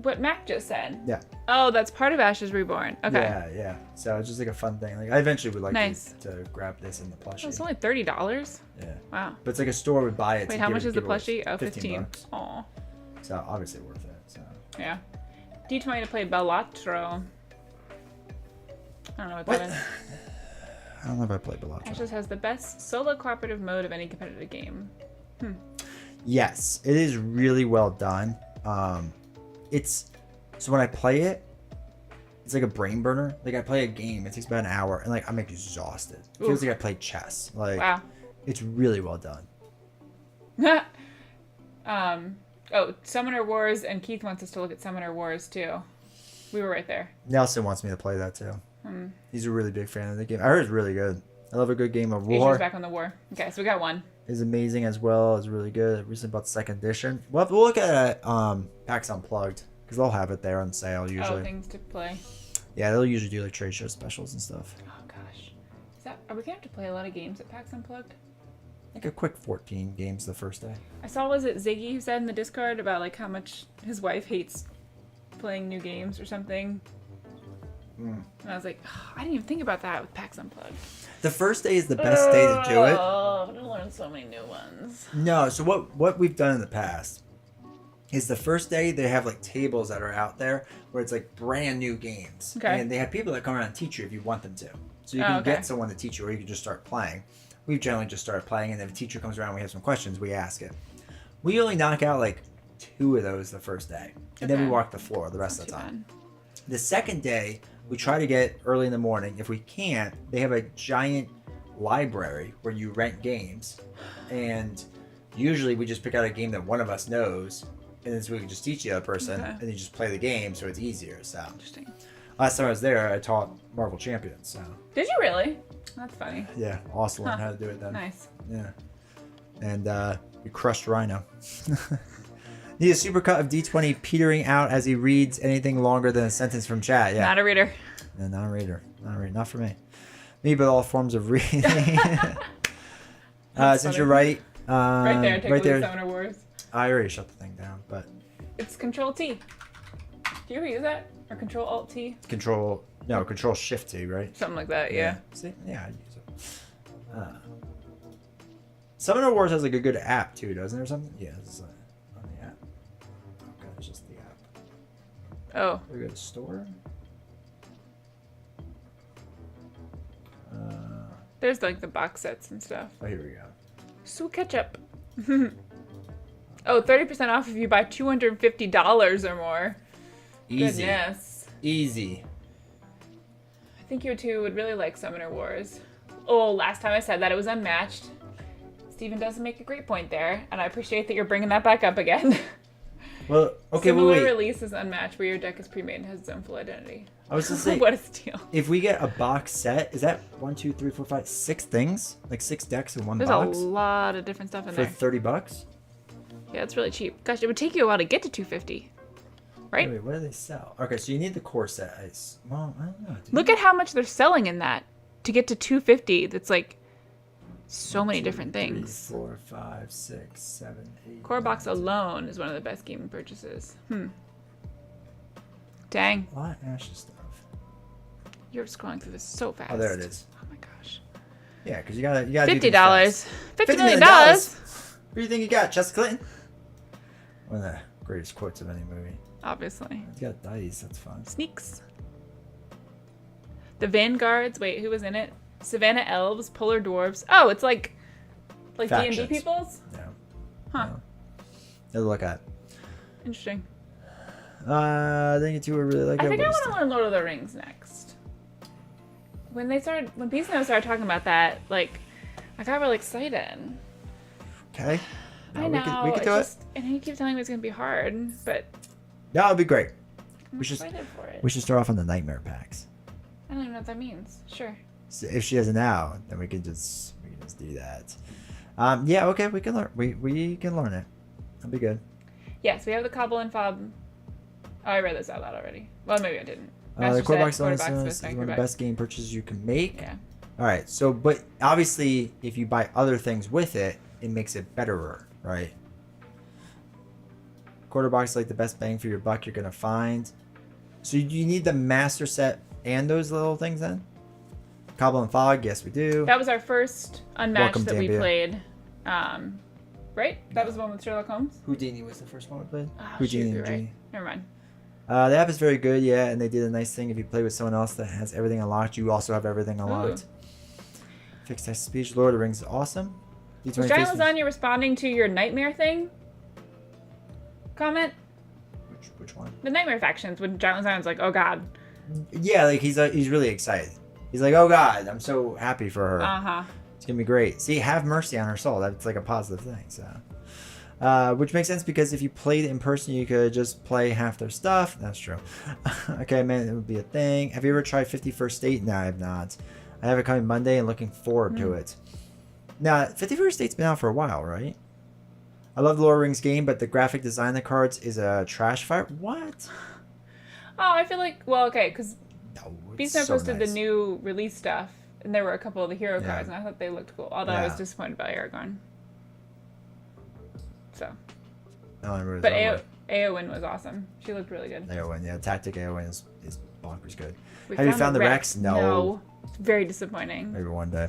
what Mac just said. Yeah. Oh, that's part of Ashes Reborn. Okay. Yeah, yeah. So it's just like a fun thing. Like I eventually would like Nice. to grab this in the plushie. Oh, it's only $30. Yeah. Wow. But it's like a store would buy it. Wait, to how give much it is the giveaways. plushie? Oh, 15. $15. Aw. So obviously worth it. So Yeah. D20 to play Bellatro. I don't know what that is. I don't know if I played Bellatrix. Ashes has the best solo cooperative mode of any competitive game. Yes, it is really well done. It's so when I play it, it's like a brain burner. Like I play a game, it takes about an hour, and like I'm exhausted. It feels Oof. like I played chess. Like Wow. it's really well done. Oh, Summoner Wars, and Keith wants us to look at Summoner Wars too. We were right there. Nelson wants me to play that too. He's a really big fan of the game. I heard it's really good. I love a good game of war. Asia's back on the war. Okay, so we got one. Is amazing as well. It's really good. I recently bought the second edition. We'll look at PAX Unplugged because they'll have it there on sale usually. Oh, things to play. Yeah, they'll usually do like trade show specials and stuff. Oh gosh. Are we gonna have to play a lot of games at PAX Unplugged? Like a quick 14 games the first day. I saw, was it Ziggy who said in the Discord about like how much his wife hates playing new games or something? And I was like, oh, I didn't even think about that with PAX Unplugged. The first day is the best day to do it. Oh, I'm gonna learn so many new ones. No, so what we've done in the past is the first day they have like tables that are out there where it's like brand new games. Okay. And they have people that come around and teach you if you want them to. So you Oh, can okay. get someone to teach you or you can just start playing. We've generally just started playing and if a teacher comes around and we have some questions, we ask it. We only knock out like 2 of those the first day. And then we Okay. walk the floor the rest Not of the too time. bad. The second day, we try to get early in the morning. If we can't, they have a giant library where you rent games. And usually we just pick out a game that one of us knows. And then so we can just teach the other person. Okay. And then you just play the game so it's easier. So Interesting. last time I was there, I taught Marvel Champions. So Did you really? That's funny. yeah, also learned Huh. how to do it then. Nice. Yeah. And we crushed Rhino. Need a supercut of D20 petering out as he reads anything longer than a sentence from chat. Yeah. Not a reader. No, not a reader. Not a reader. Not for me. Me, but all forms of reading. Since funny. you're right. Right there, take right a look there. at Summoner Wars. I already shut the thing down, but It's Control T. Do you ever use that? Or Control Alt T? Control Shift T, right? Something like that, yeah. See, yeah, I use it. Summoner Wars has like a good app too, doesn't it, or something? Yeah, it's on the app. Okay, it's just the app. Oh. We go to store. There's like the box sets and stuff. Oh, here we go. So ketchup. Oh, 30% off if you buy $250 or more. Easy. Goodness. Easy. I think you two would really like Summoner Wars. Oh, last time I said that it was Unmatched. Steven does make a great point there, and I appreciate that you're bringing that back up again. Well, okay, Similar wait. release is Unmatched, where your deck is pre-made and has its own full identity. I was just saying, What a steal. if we get a box set, is that 1, 2, 3, 4, 5, 6 things? Like 6 decks in one There's box? a lot of different stuff in For there. $30? Yeah, it's really cheap. Gosh, it would take you a while to get to 250, right? Wait, what do they sell? Okay, so you need the core set. Well, I don't know. Look at how much they're selling in that to get to 250. That's like so many different things. 3, 4, 5, 6, 7, 8. Core box alone is one of the best gaming purchases. Dang, A lot of Ashes stuff. you're scrolling through this so fast. Oh, there it is. Oh my gosh. Yeah, because you gotta do things $50. fast. $50 million. What do you think you got, Chester Clinton? One of the greatest quotes of any movie. Obviously. He's got dice. That's fun. Sneaks. The Vanguards. Wait, who was in it? Savannah Elves, Polar Dwarves. Oh, it's like D&D Factions. peoples? Yeah. Huh. Yeah. Look at. Interesting. I think you two would really like it. I think I What want to learn Lord of the Rings next. When Beast and I started talking about that, like, I got really excited. Okay. I know. We could do it. And you keep telling me it's gonna be hard, but Yeah, it'll be great. I'm We should excited for it. we should start off on the nightmare packs. I don't even know what that means. Sure. So if she doesn't now, then we can just do that. Yeah, okay, we can learn. We can learn it. That'll be good. Yes, we have the Cobble and Fob. Oh, I read this out loud already. Well, maybe I didn't. The Master core set, box quarter bonus box, is fifth one of the back. best game purchases you can make. Yeah. All right. So, but obviously, if you buy other things with it, it makes it betterer, right? Quarter box is like the best bang for your buck you're gonna find. So, do you need the master set and those little things then? Cobble and Fog, yes, we do. That was our first Unmatched Welcome, that we Zambia. played. Right? That was the one with Sherlock Holmes? Houdini was the first one we played. Oh, Houdini shoot, and you're right. Genie. Never mind. The app is very good, yeah, and they did a nice thing. If you play with someone else that has everything unlocked, you also have everything unlocked. Fixed text speech, Lord of the Rings is awesome. Was Giant Lasagna responding to your nightmare thing? Comment? Which one? The nightmare factions when Giant Lasagna's like, oh god. Yeah, like he's really excited. He's like, oh god, I'm so happy for her. Uh-huh. It's gonna be great. See, have mercy on her soul. That's like a positive thing. So, which makes sense because if you played in person, you could just play half their stuff. That's true. Okay, man, it would be a thing. Have you ever tried 51st Date? No, I have not. I have it coming Monday and looking forward to it. Now, 51st Date's been out for a while, right? I love the Lord of the Rings game, but the graphic design of the cards is a trash fire. What? Oh, I feel like, well, okay, because No, Beast it's posted nice. the new release stuff, and there were a couple of the hero Yeah. cards, and I thought they looked cool. Although I was Yeah. disappointed about Aragorn. So, No, I really but don't like Eowyn was awesome. She looked really good. Eowyn. Yeah, Tactic Eowyn is bonkers good. We Have you found the Rex? No. It's very disappointing. Maybe one day.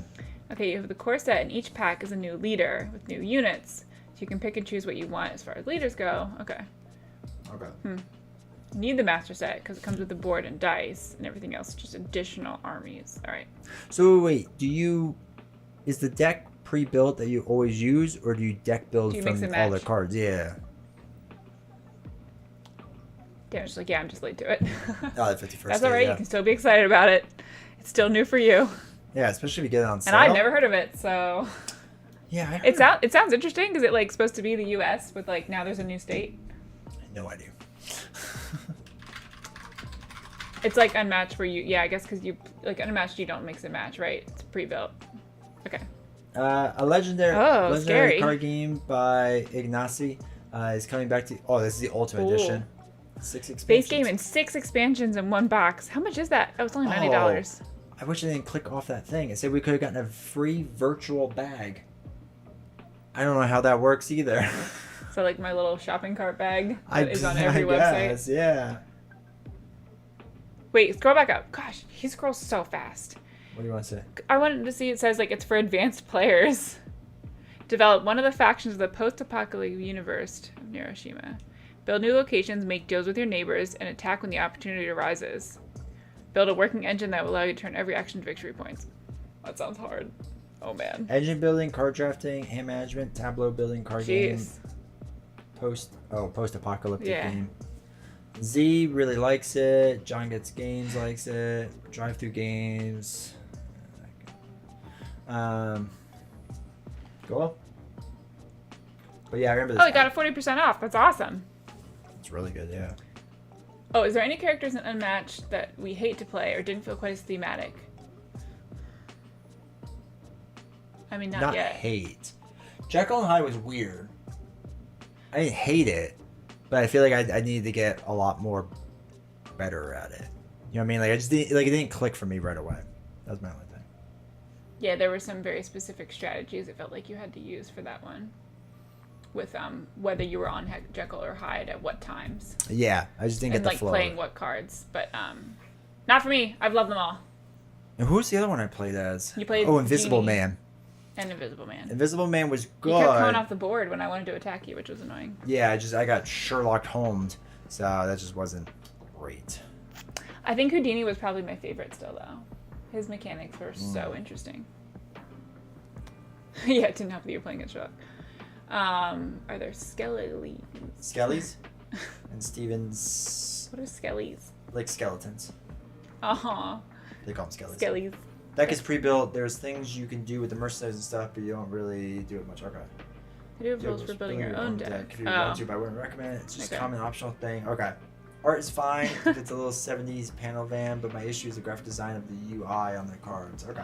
Okay, you have the core set, and each pack is a new leader with new units. So you can pick and choose what you want as far as leaders go. Okay. Okay. You need the master set because it comes with the board and dice, and everything else is just additional armies. All right. So wait, is the deck pre-built that you always use, or do you deck build Do you mix from and all the match? cards? Yeah. Damn, she's like, yeah, I'm just late to it. Oh, the 51st. That's all Day, right. Yeah. You can still be excited about it. It's still new for you, Yeah, especially if you get it on sale. and I've never heard of it. So Yeah, I heard. it sounds interesting because it like supposed to be the U.S. with like now there's a new state. No idea. It's like Unmatched where I guess because you like Unmatched you don't mix and match, right? It's pre-built. Okay. A legendary Oh, scary. card game by Ignacy is coming back to. Oh, this is the Ultimate Ooh. Edition. 6 expansions. Base game and 6 expansions in one box. How much is that? Oh, it's only $90. I wish I didn't click off that thing. It said we could have gotten a free virtual bag. I don't know how that works either. So like my little shopping cart bag I that is on every website. guess, yeah. Wait, scroll back up. Gosh, he scrolls so fast. What do you want to say? I wanted to see, it says like it's for advanced players. Develop one of the factions of the post-apocalyptic universe of Hiroshima. Build new locations, make deals with your neighbors, and attack when the opportunity arises. Build a working engine that will allow you to turn every action to victory points. That sounds hard. Oh man. Engine building, card drafting, hand management, tableau building, card game. Jeez. Post-apocalyptic Yeah. game. Z really likes it. John Gets Games likes it. Drive Through Games. Cool. But yeah, I remember this. Oh, you got a 40% off. That's awesome. It's really good, yeah. Oh, is there any characters in Unmatched that we hate to play or didn't feel quite as thematic? I mean, not yet. hate. Jekyll and Hyde was weird. I didn't hate it, but I feel like I needed to get a lot more better at it. You know what I mean? Like I just didn't, like it didn't click for me right away. That was my only thing. Yeah, there were some very specific strategies it felt like you had to use for that one. With whether you were on Jekyll or Hyde at what times. Yeah, I just didn't And get the like flow. playing what cards. But not for me. I've loved them all. And who was the other one I played as? You played Invisible Genie. Man. And Invisible Man. Invisible Man was good. You kept coming off the board when I wanted to attack you, which was annoying. Yeah, I got Sherlock Holmes, so that just wasn't great. I think Houdini was probably my favorite still, though. His mechanics were so interesting. Yeah, it didn't have to be playing at Sherlock. Are there skellies? Skellies and Stevens, What are skellies? like skeletons. Uh-huh. They call them skellies. Skellies. That gets pre-built. There's things you can do with the mercenaries and stuff, but you don't really do it much. Okay. I do have rules for building your own deck. If you want to, but I wouldn't recommend it. It's just Okay. common optional thing. Okay. Art is fine if it's a little 70s panel van, but my issue is the graphic design of the UI on the cards. Okay.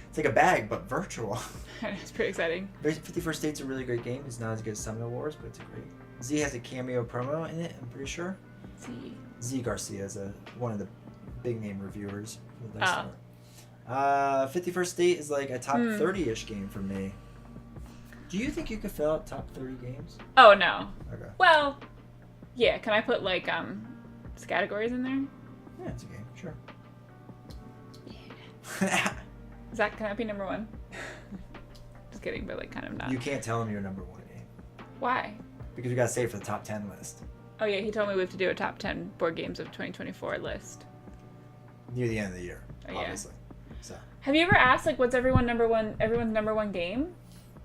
It's like a bag, but virtual. It's pretty exciting. 51st State's a really great game. It's not as good as Seminole Wars, but it's a great. Z has a cameo promo in it, I'm pretty sure. See. Z Garcia is one of the big name reviewers. For the Oh. 51st State is like a top 30-ish game for me. Do you think you could fill out top 30 games? Oh, no. Okay. Well, yeah. Can I put, like, categories in there? Yeah, it's a game, sure. Can that be number one? Just kidding, but, like, kind of not. You can't tell him your number one game. Why? Because we got to save for the top 10 list. Oh, yeah, he told me we have to do a top 10 board games of 2024 list. Near the end of the year, Oh, yeah. obviously. So. Have you ever asked, like, what's everyone's number one game?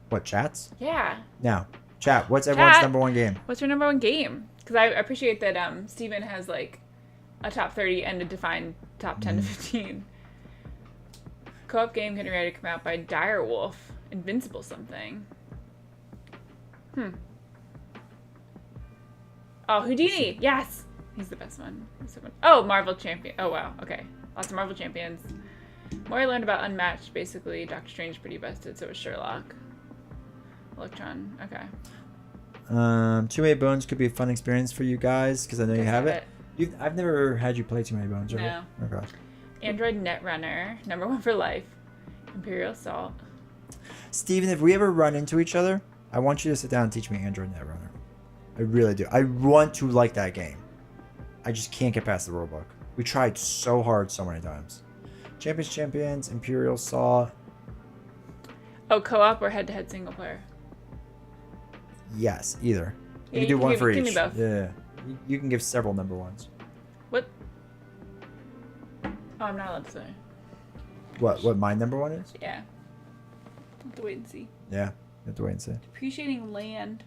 What, chats? Yeah. No. Chat, what's everyone's Chat. number one game? What's your number one game? Because I appreciate that Steven has, like, a top 30 and a defined top 10 to 15. Co-op game getting ready to come out by Direwolf. Invincible something. Oh, Houdini! Yes! He's the best one. Oh, Marvel Champion. Oh, wow. Okay. Lots of Marvel Champions. More I learned about Unmatched, basically. Doctor Strange pretty busted, so was Sherlock. Electron. Okay. 2A Bones could be a fun experience for you guys, because I know you Guys have have it. I've never had you play 2A Bones, right? No. Okay. Android Netrunner. Number one for life. Imperial Assault. Steven, if we ever run into each other, I want you to sit down and teach me Android Netrunner. I really do. I want to like that game. I just can't get past the rulebook. We tried so hard so many times. Champions, Imperial Saw. Oh, co-op or head-to-head single player? Yes, either. Yeah, You can you do can one give- for give me each. both. Yeah. You can give several number ones. What? Oh, I'm not allowed to say. What my number one is? Yeah. Have to wait and see. Yeah. You have to wait and see. Depreciating land.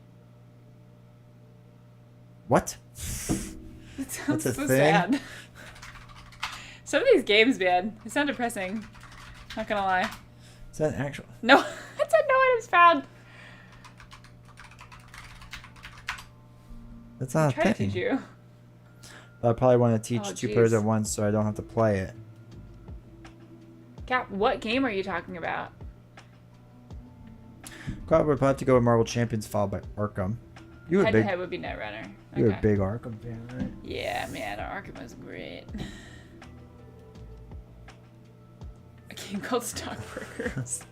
What? That sounds That's a so thing? sad. Some of these games, man, they sound depressing. Not gonna lie. Is that an actual? No, it said no items found. That's not Try a to thing. teach you. I probably want to teach Oh, two players jeez. at once so I don't have to play it. Cap, what game are you talking about? Probably would have to go with Marvel Champions followed by Arkham. You were a big, Head-to-head would be Netrunner. you were Okay. a big Arkham fan, right? Yeah, man, Arkham was great. A game called Stockbrokers.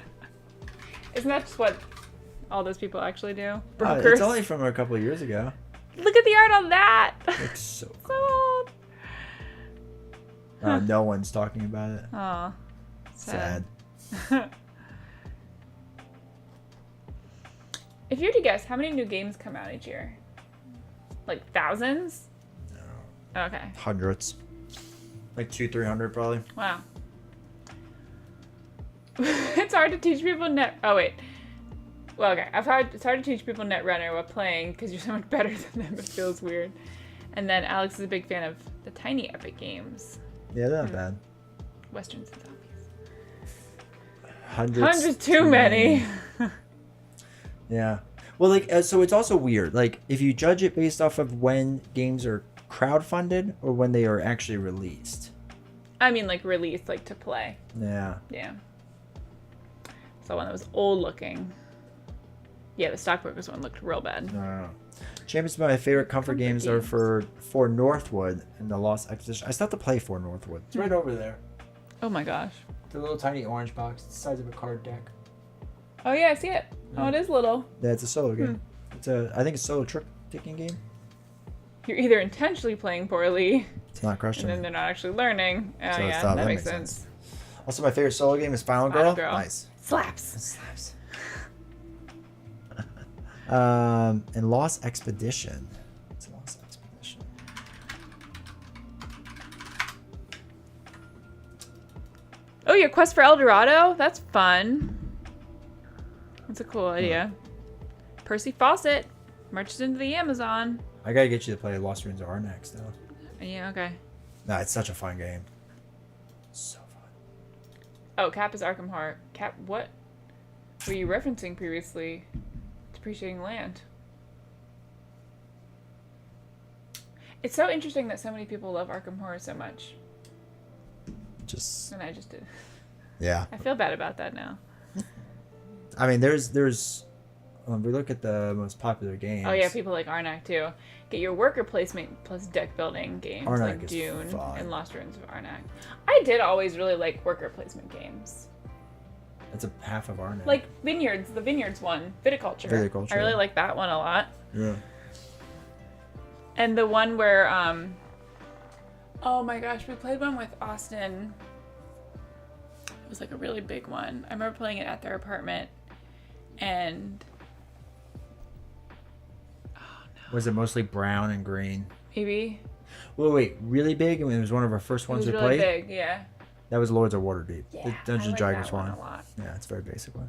Isn't that just what all those people actually do. Oh, Brokers. it's only from a couple of years ago. Look at the art on that. Looks so So cool. old. No one's talking about it. Aw. Sad. If you were to guess, how many new games come out each year? Like thousands? No. Okay. Hundreds. Like 200-300 probably. Wow. It's hard to teach people net. Oh wait. Well, okay. It's hard to teach people Netrunner while playing because you're so much better than them. It feels weird. And then Alex is a big fan of the tiny epic games. Yeah, they're not bad. Westerns and zombies. Hundreds Too many. Yeah. Well, like, so it's also weird. Like, if you judge it based off of when games are crowdfunded or when they are actually released. I mean, like released, like to play. Yeah. Yeah. Saw one that was old looking. Yeah, the Stockbrokers one looked real bad. No. Champions of my favorite comfort games are for Northwood and the Lost Expedition. I still have to play for Northwood. It's right over there. Oh my gosh. The little tiny orange box, the size of a card deck. Oh yeah, I see it. Yeah. Oh, it is little. Yeah, it's a solo game. I think it's a solo trick taking game. You're either intentionally playing poorly, It's not and crushing. then they're not actually learning. Oh So it's yeah, not- that makes sense. Also, my favorite solo game is Final Final Girl. Girl. Nice. Slaps. It slaps. And Lost Expedition. It's Lost Expedition. Oh, your quest for El Dorado? That's fun. That's a cool idea. Percy Fawcett marches into the Amazon. I gotta get you to play Lost Ruins of Arnak though. Yeah, okay. Nah, it's such a fun game. So fun. Oh, Cap is Arkham Horror. Cap, what were you referencing previously? Depreciating land. It's so interesting that so many people love Arkham Horror so much. Just And I just did. yeah. I feel bad about that now. I mean, there's we look at the most popular games. Oh yeah, people like Arnak too. Get your worker placement plus deck building games Arnak like is Dune fun. and Lost Ruins of Arnak. I did always really like worker placement games. That's a half of Arnak. Like Vineyards, the Vineyards one, Viticulture. Viticulture. I really like that one a lot. yeah. And the one where oh my gosh, we played one with Austin. It was like a really big one. I remember playing it at their apartment and Was it mostly brown and green? maybe Wait, really big? I mean, it was one of our first it ones was we really played. big, yeah. That was Lords of Waterdeep. Yeah, the Dungeons I and like Dragons that one one. a lot. Yeah, it's a very basic one.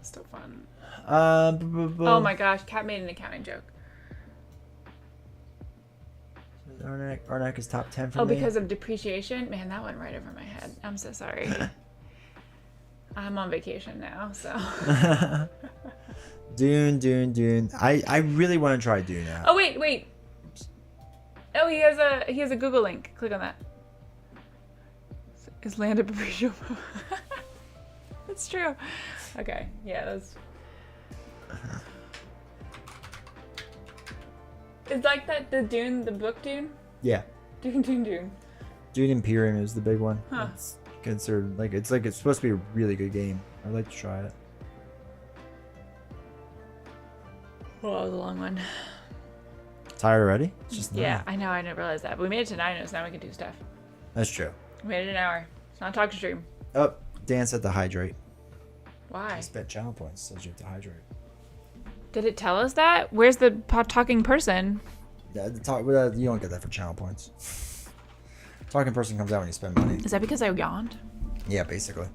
It's still fun. Oh Oh my gosh, Cat made an accounting joke. Arnak is top 10 for Oh, me. because of depreciation? Man, that went right over my head. I'm so sorry. I'm on vacation now, so. Dune. I really want to try Dune now. Oh wait. Oh, he has a Google link. Click on that. Is land a depreciable? That's true. Okay, yeah, that's. It's like that the book Dune. Yeah. Dune. Dune Imperium is the big one. Huh. It's considered it's supposed to be a really good game. I'd like to try it. Well, that was a long one. Tired already? It's just Yeah, not. I know. I didn't realize that, but we made it to 9, so now we can do stuff. That's true. We made it an hour. It's not a talk stream. Oh, Dan said to hydrate. Why? I spent channel points, says you have to hydrate. Did it tell us that? Where's the talking person? Yeah, you don't get that for channel points. Talking person comes out when you spend money. Is that because I yawned? Yeah, basically.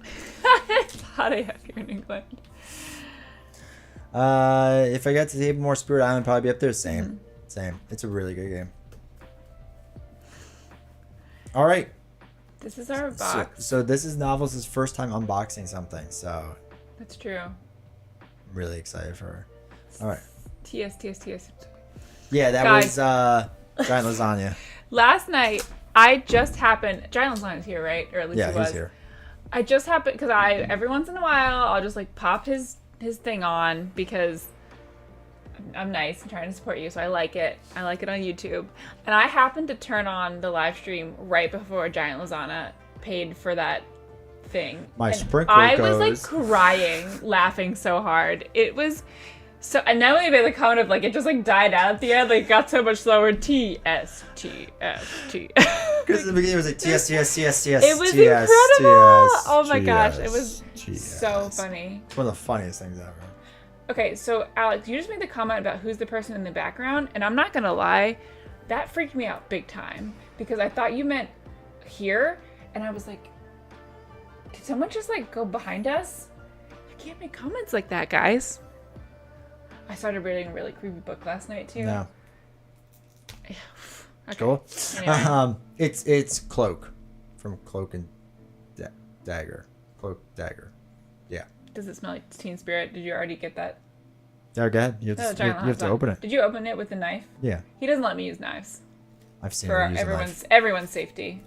It's hot AF here in England. If I got to Table More Spirit Island, probably be up there. Same. It's a really good game. All right. This is our box. So this is Novels' first time unboxing something. So That's true. I'm really excited for her. All right. TS. Yeah, that Guys. was giant lasagna. Last night, I just happened. Giant Lasagna's here, right? Or at least Yeah, he was. he's here. I just happened because every once in a while I'll just like pop his thing on because I'm nice and trying to support you, so I like it. I like it on YouTube, and I happened to turn on the live stream right before Giant Lasagna paid for that thing. My And sprinkler I was like goes. crying, laughing so hard. It was so, and then we made the comment of like it just like died out at the end, like got so much slower. T-S-T-S-T. Because in the beginning it was like TS, TS, TS, TS, It was TS, incredible. TS, Oh my gosh, it TS, was TS. so funny. It's one of the funniest things ever. Okay, so Alex, you just made the comment about who's the person in the background, and I'm not gonna lie, that freaked me out big time because I thought you meant here, and I was like, did someone just like go behind us? I can't make comments like that, guys. I started reading a really creepy book last night too. No. Yeah. Okay. Cool. Anyway. It's Cloak from Cloak and Dagger. Cloak Dagger. Yeah. Does it smell like Teen Spirit? Did you already get that? Yeah, go ahead. You No, have try to, it on you have to hot open dog. it. Did you open it with a knife? Yeah. He doesn't let me use knives I've seen for him use a knife. everyone's safety.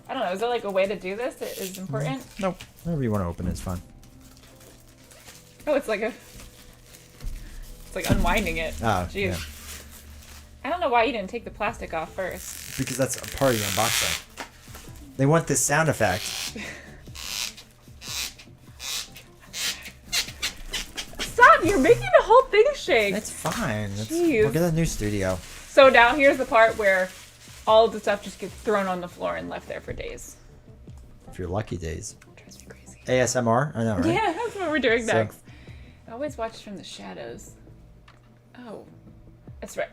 I don't know. Is there like a way to do this that is important? Nope. Whatever you want to open, it's fine. Oh, it's like unwinding it. Oh, Jeez. yeah. I don't know why you didn't take the plastic off first. Because that's a part of the unboxing. They want this sound effect. Stop! You're making the whole thing shake. It's fine. Jeez. We'll get a new studio. So now here's the part where all of the stuff just gets thrown on the floor and left there for days. For your lucky days. It drives me crazy. ASMR? I know, right? Yeah, that's what we're doing So- next. I always watch from the shadows. Oh, that's right.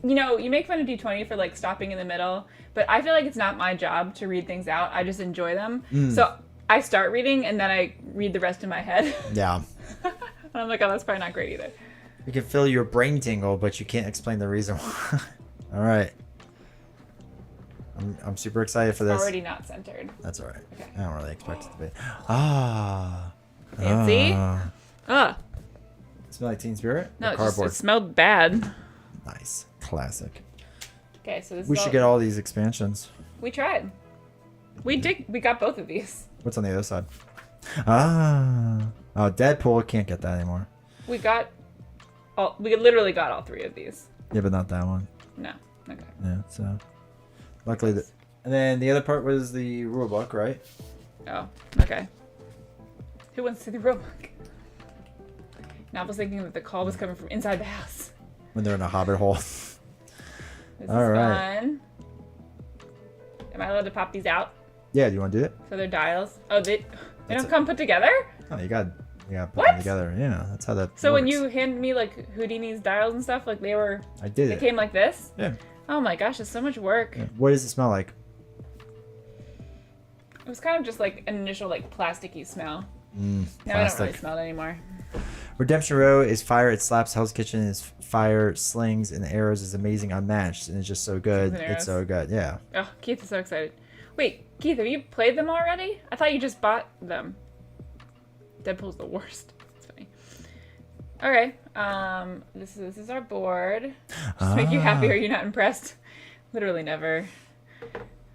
You make fun of D20 for like stopping in the middle, but I feel like it's not my job to read things out. I just enjoy them. So I start reading and then I read the rest in my head. Yeah. And I'm like, oh, that's probably not great either. You can feel your brain tingle, but you can't explain the reason why. All right. I'm super excited for this. Already not centered. That's all right. Okay. I don't really expect it to be. Ah. Fancy? Ah. Ugh. Smell like Teen Spirit? No, Or it, just, cardboard? it smelled bad. Nice. Classic. Okay, so this We is should get all these expansions. We tried. We got both of these. What's on the other side? Ah. Oh, Deadpool can't get that anymore. We literally got all three of these. Yeah, but not that one. No. Okay. Yeah, so luckily and then the other part was the rule book, right? Oh, okay. Who wants to see the rule book? Now I was thinking that the call was coming from inside the house. When they're in a hobbit hole. This All is right. fun. Am I allowed to pop these out? Yeah, do you want to do it? So they're dials. Oh, they That's don't it. come put together? Oh, you got put What? them together. Yeah, that's how that So when works. you handed me like Houdini's dials and stuff, like I did they it. came like this? Yeah. Oh my gosh, it's so much work. Yeah. What does it smell like? It was kind of just like an initial like plasticky smell. Now I don't Plastic. really smell it anymore. Redemption Row is fire, it slaps. Hell's Kitchen is fire, slings, and arrows is amazing, unmatched, and it's just so good. Slings and It's so good. Yeah. Oh, Keith is so excited. Wait, Keith, have you played them already? I thought you just bought them. Deadpool's the worst. It's funny. Okay, this is our board. Just to make you happy, are you not impressed? Literally never.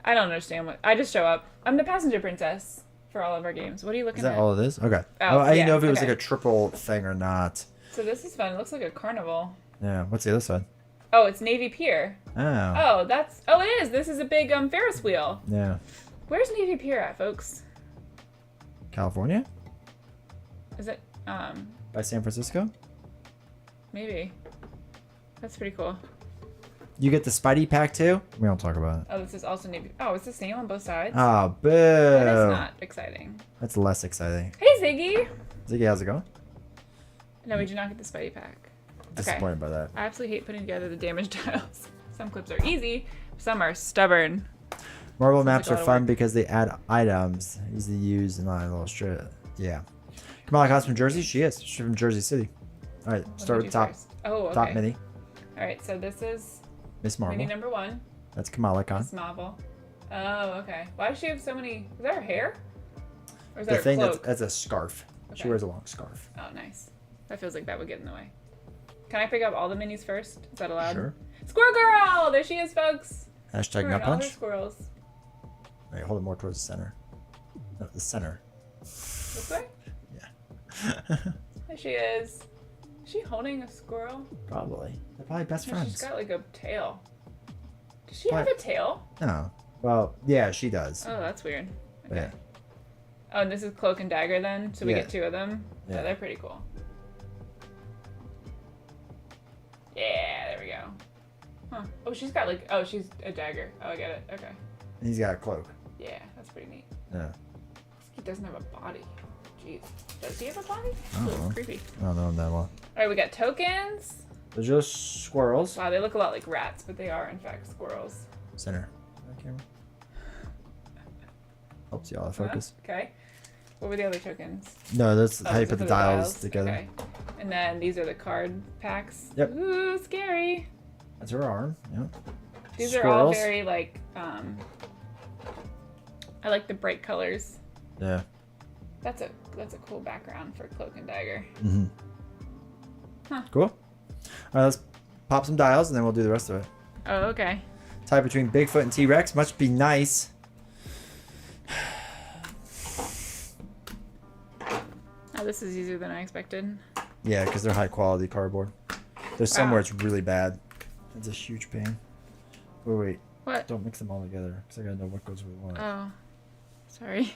I don't understand what. I just show up. I'm the passenger princess for all of our games. What are you looking Is that at? all it is? Okay. Oh, I didn't yeah, know if it was okay. like a triple thing or not. So this is fun. It looks like a carnival. Yeah. What's the other side? Oh, it's Navy Pier. Oh. Oh, that's. Oh, it is. This is a big Ferris wheel. Yeah. Where's Navy Pier at, folks? California? Is it? By San Francisco? Maybe. That's pretty cool. You get the Spidey pack too? We don't talk about it. Oh, this is also Navy. Oh, it's the same on both sides. Oh, boo. That is not exciting. That's less exciting. Hey, Ziggy. Ziggy, how's it going? No, we do not get the Spidey pack. Okay. Disappointed by that. I absolutely hate putting together the damage tiles. Some clips are easy, some are stubborn. Marble Sounds maps like a are lot of fun work. because they add items. Easy to use and not a little straight. Yeah. Kamala Khan's from Jersey? She is. She's from Jersey City. All right, What start did with you top. first? Oh, okay. Top mini. All right, so this is Miss mini Marvel. number 1. That's Kamala Khan. It's Marvel. Oh, okay. Why does she have so many? Is that her hair? Or is that The her thing cloak? that's a scarf. She Okay. wears a long scarf. Oh, nice. That feels like that would get in the way. Can I pick up all the minis first? Is that allowed? Sure. Squirrel Girl! There she is, folks. Hashtag Her nut and all her punch. squirrels. Wait, hold it more towards the center. No, the center. This way? Yeah. There she is. Is she holding a squirrel? Probably. They're probably best No, friends. she's got like a tail. Does she What? have a tail? No. Well, yeah, she does. Oh, that's weird. Yeah. Okay. Oh, and this is Cloak and Dagger then? So we Yeah. get 2 of them? Yeah. Oh, they're pretty cool. Yeah, there we go. Huh. Oh, she's got like... Oh, she's a dagger. Oh, I get it. Okay. And he's got a cloak. Yeah, that's pretty neat. Yeah. He doesn't have a body. Jeez. Does he have a body? I don't Ooh, know. creepy. I don't know that one. Alright, we got tokens. They're just squirrels. Wow, they look a lot like rats, but they are, in fact, squirrels. Center. That camera. Helps you all focus. Okay. What were the other tokens? No, that's Oh, how you those put are the dials dials. together. Okay. And then these are the card packs. Yep. Ooh, scary. That's her arm. Yep. These are all Squirrels. very like I like the bright colors. Yeah. That's a cool background for Cloak and Dagger. Mm-hmm. Huh. Cool. All right, let's pop some dials and then we'll do the rest of it. Oh, okay. Tie between Bigfoot and T-Rex must be nice. Oh, this is easier than I expected. Yeah, because they're high quality cardboard. There's some where it's really bad. It's a huge pain. Wait. What? Don't mix them all together because I gotta know what goes with what. Oh, sorry.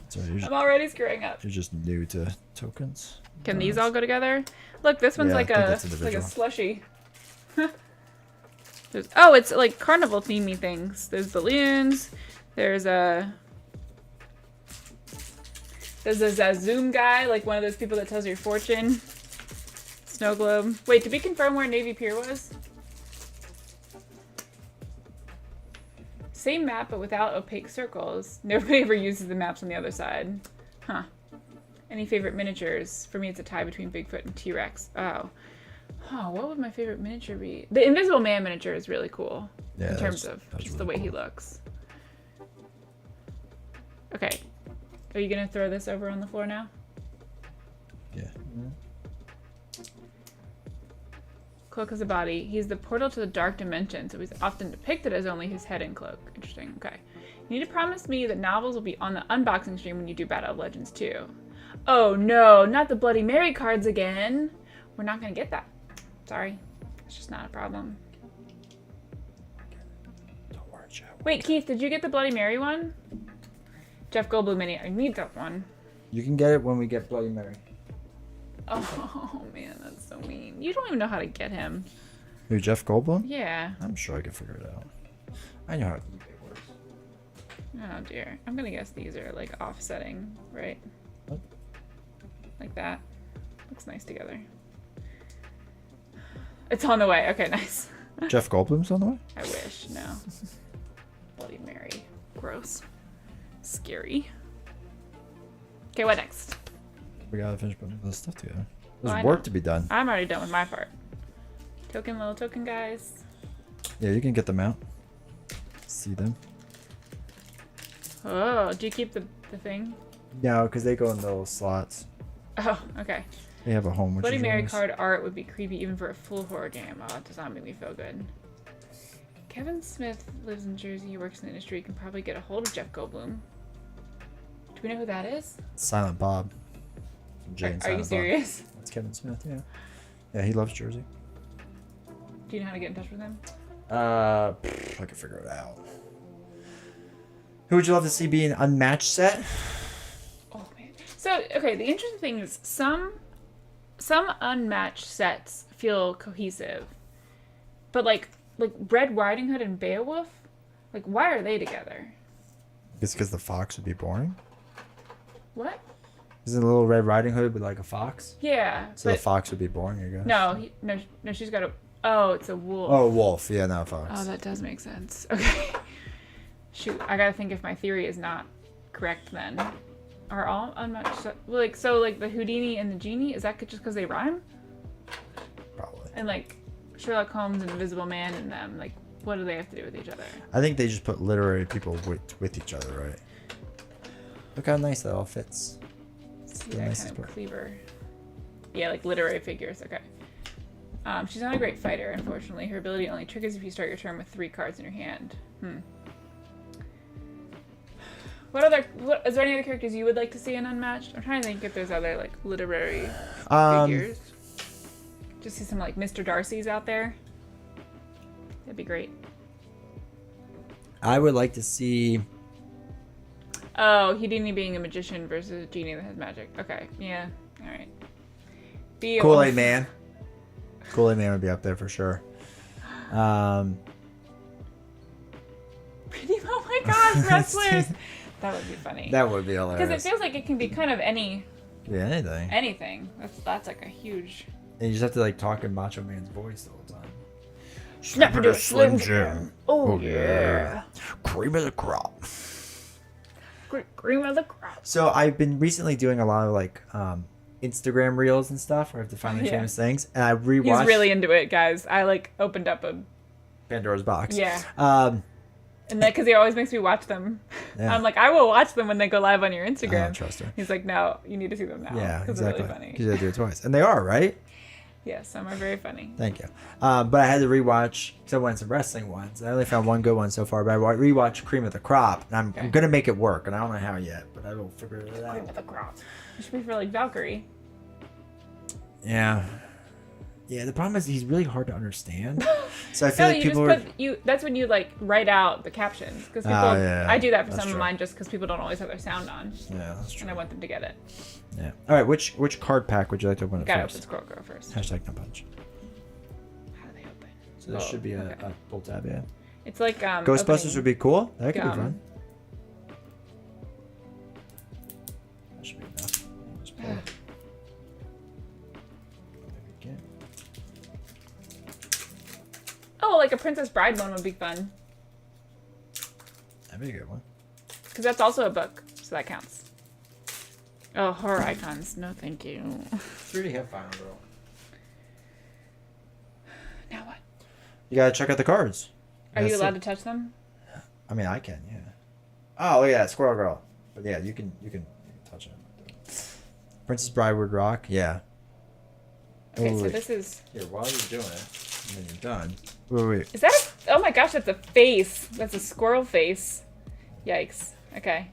Sorry, I'm already screwing up. you're just new to tokens. Can these all go together? Look, this one's Yeah, like I think a that's like a individual. slushy. Oh, it's like carnival themey things. There's balloons. There's a Zazoom guy, like one of those people that tells your fortune. Snow globe. Wait, did we confirm where Navy Pier was? Same map, but without opaque circles. Nobody ever uses the maps on the other side. Huh. Any favorite miniatures? For me, it's a tie between Bigfoot and T-Rex. Oh. Huh, what would my favorite miniature be? The Invisible Man miniature is really cool. Yeah, in terms that's of just really the way he cool. looks. Okay. Are you going to throw this over on the floor now? Yeah. Cloak has a body. He's the portal to the dark dimension, so he's often depicted as only his head and cloak. Interesting. Okay. You need to promise me that novels will be on the unboxing stream when you do Battle of Legends 2. Oh no, not the Bloody Mary cards again. We're not going to get that. Sorry. It's just not a problem. Don't worry, Joe. Wait, Keith, did you get the Bloody Mary one? Jeff Goldblum mini. I need that one. You can get it when we get Bloody Mary. Oh man, that's so mean. You don't even know how to get him. Who, Jeff Goldblum? Yeah. I'm sure I can figure it out. I know how eBay works. Oh dear. I'm gonna guess these are like offsetting, right? What? Like that. Looks nice together. It's on the way. Okay, nice. Jeff Goldblum's on the way? I wish. No. Bloody Mary. Gross. Scary. Okay, what next? We gotta finish putting this stuff together. Well, There's I work know. to be done. I'm already done with my part. Token, little token guys. Yeah, you can get them out. See them. Oh, do you keep the thing? No, because they go in those slots. Oh, okay. They have a home. Which Bloody is Mary nice. card art would be creepy even for a full horror game. Oh, it does not make me feel good. Kevin Smith lives in Jersey. He works in the industry. You can probably get a hold of Jeff Goldblum. Do we know who that is? Silent Bob. From Jay and Are you Silent Bob. serious? That's Kevin Smith, yeah. Yeah, he loves Jersey. Do you know how to get in touch with him? I can figure it out. Who would you love to see be an Unmatched set? Oh man. So okay, the interesting thing is some Unmatched sets feel cohesive, but like Red Riding Hood and Beowulf, like why are they together? It's because the fox would be boring. What? Isn't a little Red Riding Hood with like a fox? Yeah. So the fox would be boring, I guess. No, she's got a. Oh, it's a wolf. Oh, wolf. Yeah, not a fox. Oh, that does make sense. Okay. Shoot, I gotta think if my theory is not correct then. Are all Unmatched like the Houdini and the Genie, is that just because they rhyme? Probably. And like Sherlock Holmes and Invisible Man and them, like what do they have to do with each other? I think they just put literary people with each other, right? Look how nice that all fits. See the that nicest kind of part. cleaver. Yeah, like literary figures. Okay. She's not a great fighter, unfortunately. Her ability only triggers if you start your turn with 3 cards in your hand. Is there any other characters you would like to see in Unmatched? I'm trying to think if there's other like literary figures. Just see some like Mr. Darcy's out there. That'd be great. I would like to see Oh, Houdini being a magician versus a genie that has magic. Okay, yeah, all right. Kool-Aid Man. Kool-Aid Man would be up there for sure. Oh my gosh, wrestlers! That would be funny. That would be hilarious. Because it feels like it can be kind of yeah, anything. anything. That's like a huge. And you just have to like talk in Macho Man's voice the whole time. Snap into Slim Jim. Oh yeah. Cream of the crop. Cream of the crop. So I've been recently doing a lot of like Instagram reels and stuff where I have to find the famous things, and I rewatched. He's really into it, guys. I like opened up a Pandora's box. Yeah. And then because he always makes me watch them. Yeah. I'm like, I will watch them when they go live on your Instagram. I don't trust her. He's like, no, you need to see them now. Yeah, because exactly. they're really funny. Because you had to do it twice, and they are right. Yes, some are very funny. Thank you. But I had to rewatch because I went some wrestling ones. I only found one good one so far, but I rewatched Cream of the Crop, and I'm gonna make it work, and I don't know how yet, but I will figure it out. Cream of the crop. It should be for like Valkyrie. Yeah. Yeah, the problem is he's really hard to understand. So I feel No, like you people just put that's when you like write out the captions because people. yeah, I do that for that's some of true. mine just because people don't always have their sound on, Yeah, that's true. and I want them to get it. Yeah. All right, which card pack would you like to open up Gotta first? open Squirrel Girl first. Hashtag no punch. How do they open? So this should be okay. a full tab, yeah. It's like Ghostbusters opening would be cool. That could be gum. fun. That should be enough. Just pull it. Maybe again. Oh, like a Princess Bride one would be fun That'd be a good one. because that's also a book, so that counts. Oh, horror icons. No, thank you. 3D have Final Girl. Now what? You gotta check out the cards. Are you That's allowed it. to touch them? I mean, I can, yeah. Oh, look at that, Squirrel Girl. But yeah, you can touch it. Princess Bride would rock, yeah. Okay, Ooh, so wait. this is. Here, while you're doing it, and then you're done. Wait. Is that a? Oh my gosh, that's a face. That's a squirrel face. Yikes. Okay.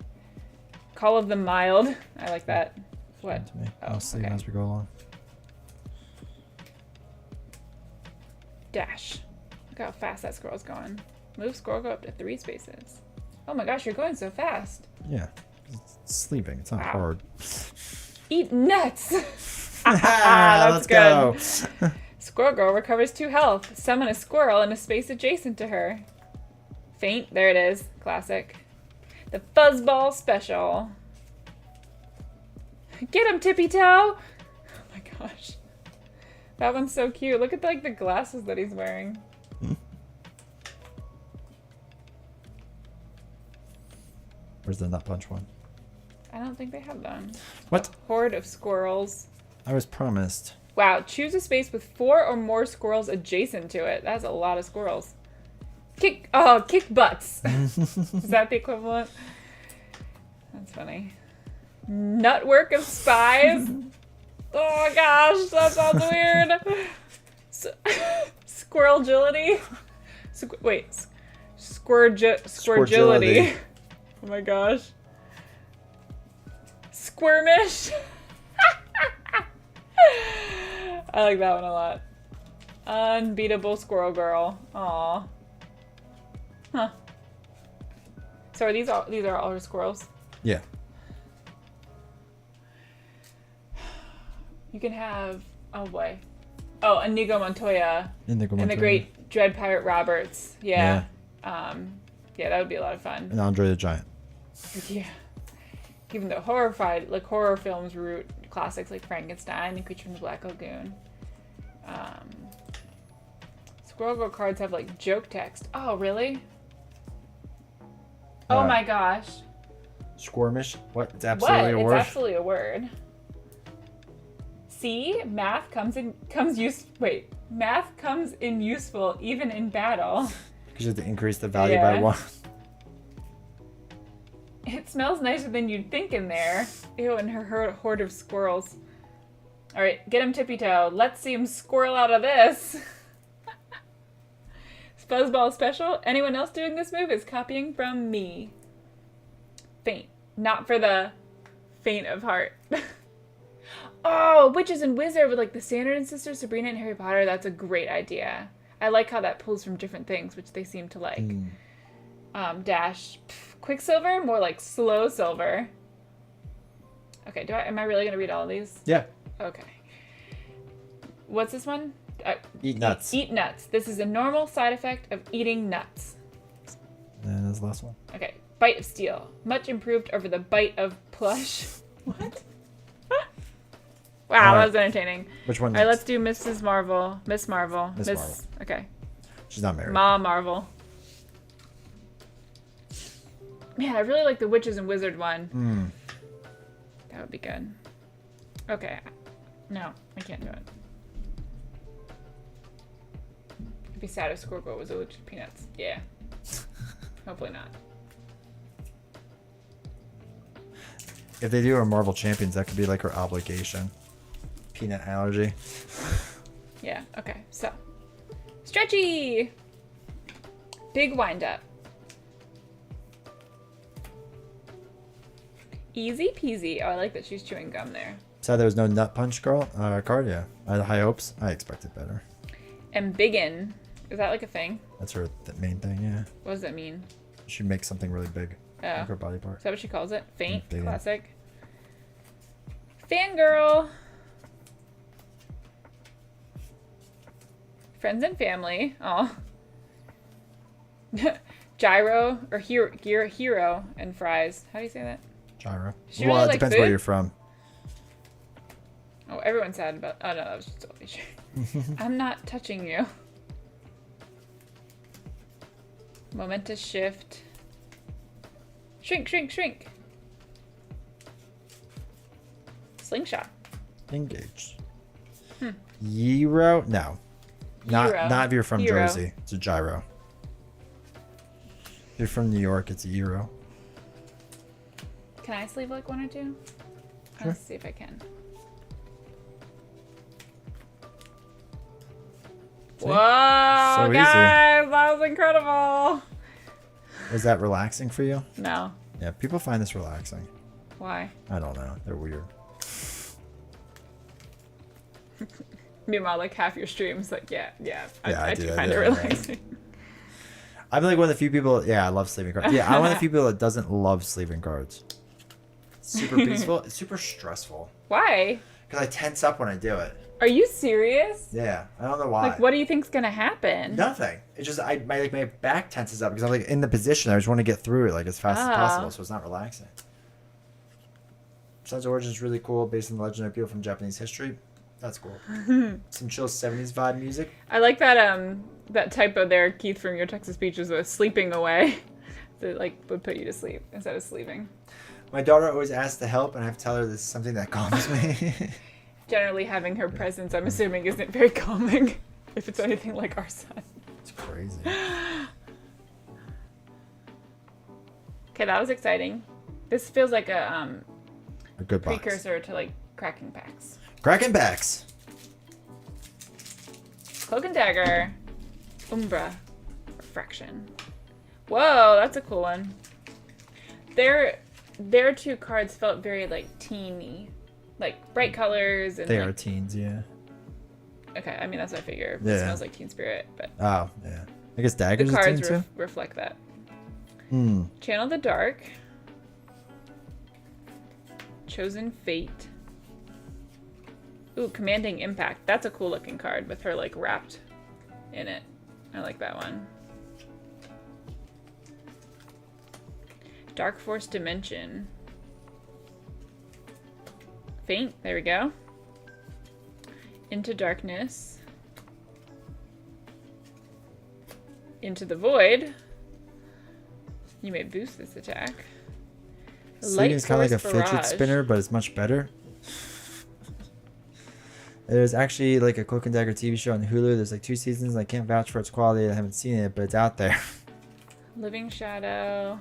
Call of the Mild. I like that. What? To me. Oh, I'll see okay. as we go along. Dash. Look how fast that squirrel's going. Move squirrel go up to 3 spaces. Oh my gosh, you're going so fast. Yeah. It's sleeping. It's not Wow. hard. Eat nuts. Let's go. Squirrel Girl recovers 2 health. Summon a squirrel in a space adjacent to her. Faint. There it is. Classic. The Fuzzball Special. Get him, Tippy Toe! Oh my gosh. That one's so cute. Look at like the glasses that he's wearing. Where's the nut punch one? I don't think they have them. What? Horde of squirrels. I was promised. Wow, choose a space with 4 or more squirrels adjacent to it. That's a lot of squirrels. Kick butts. Is that the equivalent? That's funny. Nutwork of spies. Oh my gosh, that sounds weird. Squirrel agility. Squirgility. Oh my gosh. Squirmish. I like that one a lot. Unbeatable Squirrel Girl. Aw. Huh. So are these are all her squirrels? Yeah. You can have Inigo Montoya And and the great Dread Pirate Roberts. Yeah. Yeah, that would be a lot of fun. And Andre the Giant. Yeah. Even though horror films root classics like Frankenstein and Creature from the Black Lagoon. Squirrel Girl cards have like joke text. Oh, really? Oh my gosh. Squirmish? What? It's absolutely a word? It's absolutely a word. See, math comes in useful even in battle. Because you have to increase the value by 1. It smells nicer than you'd think in there. Ew, and her horde of squirrels. All right, get him, Tippy Toe. Let's see him squirrel out of this. Fuzzball Special. Anyone else doing this move is copying from me. Faint. Not for the faint of heart. Oh, Witches and Wizard with like the Sanderson sisters, Sabrina and Harry Potter. That's a great idea. I like how that pulls from different things, which they seem to like. Dash Quicksilver, more like slow silver. Okay, am I really gonna read all of these? Yeah. Okay. What's this one? Eat nuts. Eat nuts. This is a normal side effect of eating nuts. And that's the last one. Okay. Bite of steel. Much improved over the bite of plush. What? Wow, that was entertaining. Which one? All right, let's do Mrs. Marvel. Miss Marvel. Miss Marvel. Okay. She's not married. Ma Marvel. Man, I really like the Witches and Wizard one. That would be good. Okay. No, I can't do it. I'd be sad if Squircle was allergic to peanuts. Yeah. Hopefully not. If they do a Marvel Champions, that could be like her obligation. Peanut allergy. Yeah, okay. So. Stretchy! Big wind up. Easy peasy. Oh, I like that she's chewing gum there. Sad there was no Nut Punch card, yeah. I had high hopes. I expected better. Embiggen. Is that like a thing? That's her main thing, yeah. What does that mean? She makes something really big. Oh. Like her body part. Is that what she calls it? Faint? Embiggen. Classic. Fangirl. Friends and family. Oh. Gyro or hero and fries. How do you say that? Gyro. She Well, really it like depends food? where you're from. Oh, everyone's sad about. Oh no, that was just Alicia. I'm not touching you. Momentous shift. Shrink, shrink, shrink. Slingshot. Engaged. Gyro? No. Not if you're from Hero. Jersey. It's a gyro. If you're from New York, it's a gyro. Can I sleeve like one or two? Sure. Let's see if I can. See? Whoa, So easy. guys, that was incredible. Was that relaxing for you? No. Yeah, people find this relaxing. Why? I don't know. They're weird. Meanwhile, like half your streams, like, yeah, I I do do that, find it yeah. relaxing. I'm like one of the few people. Yeah, I love sleeving cards. Yeah, I'm one of the few people that doesn't love sleeving cards. It's super peaceful. It's super stressful Why? because I tense up when I do it. Are you serious? Yeah, I don't know why. Like, what do you think's gonna happen? Nothing. It's just my back tenses up because I'm like in the position. I just want to get through it like as fast as possible, so it's not relaxing. Sun's Origin is really cool, based on the legendary people from Japanese history. That's cool. Some chill 70s vibe music. I like that that typo there, Keith, from your Texas Beaches was sleeping away. That like would put you to sleep instead of sleeping. My daughter always asks to help, and I have to tell her this is something that calms me. Generally, having her presence, I'm assuming, isn't very calming. If it's anything like our son. It's crazy. Okay, that was exciting. This feels like a good box. precursor to like cracking packs. Kraken backs. Cloak and Dagger. Umbra. Refraction. Whoa, that's a cool one. Their two cards felt very like teeny. Like bright colors and They like, are teens, yeah. Okay, I mean that's what I figure. It Yeah. smells like Teen Spirit, but Oh, yeah. I guess the Daggers is teen cards too? reflect that. Hmm. Channel the Dark. Chosen Fate. Ooh, Commanding Impact. That's a cool looking card with her like wrapped in it. I like that one. Dark Force Dimension. Faint. There we go. Into Darkness. Into the Void. You may boost this attack. Sleeving is kind of like a Force fidget Barrage. spinner, but it's much better. There's actually like a Cloak and Dagger TV show on Hulu. There's like 2 seasons. I can't vouch for its quality. I haven't seen it, but it's out there. Living Shadow.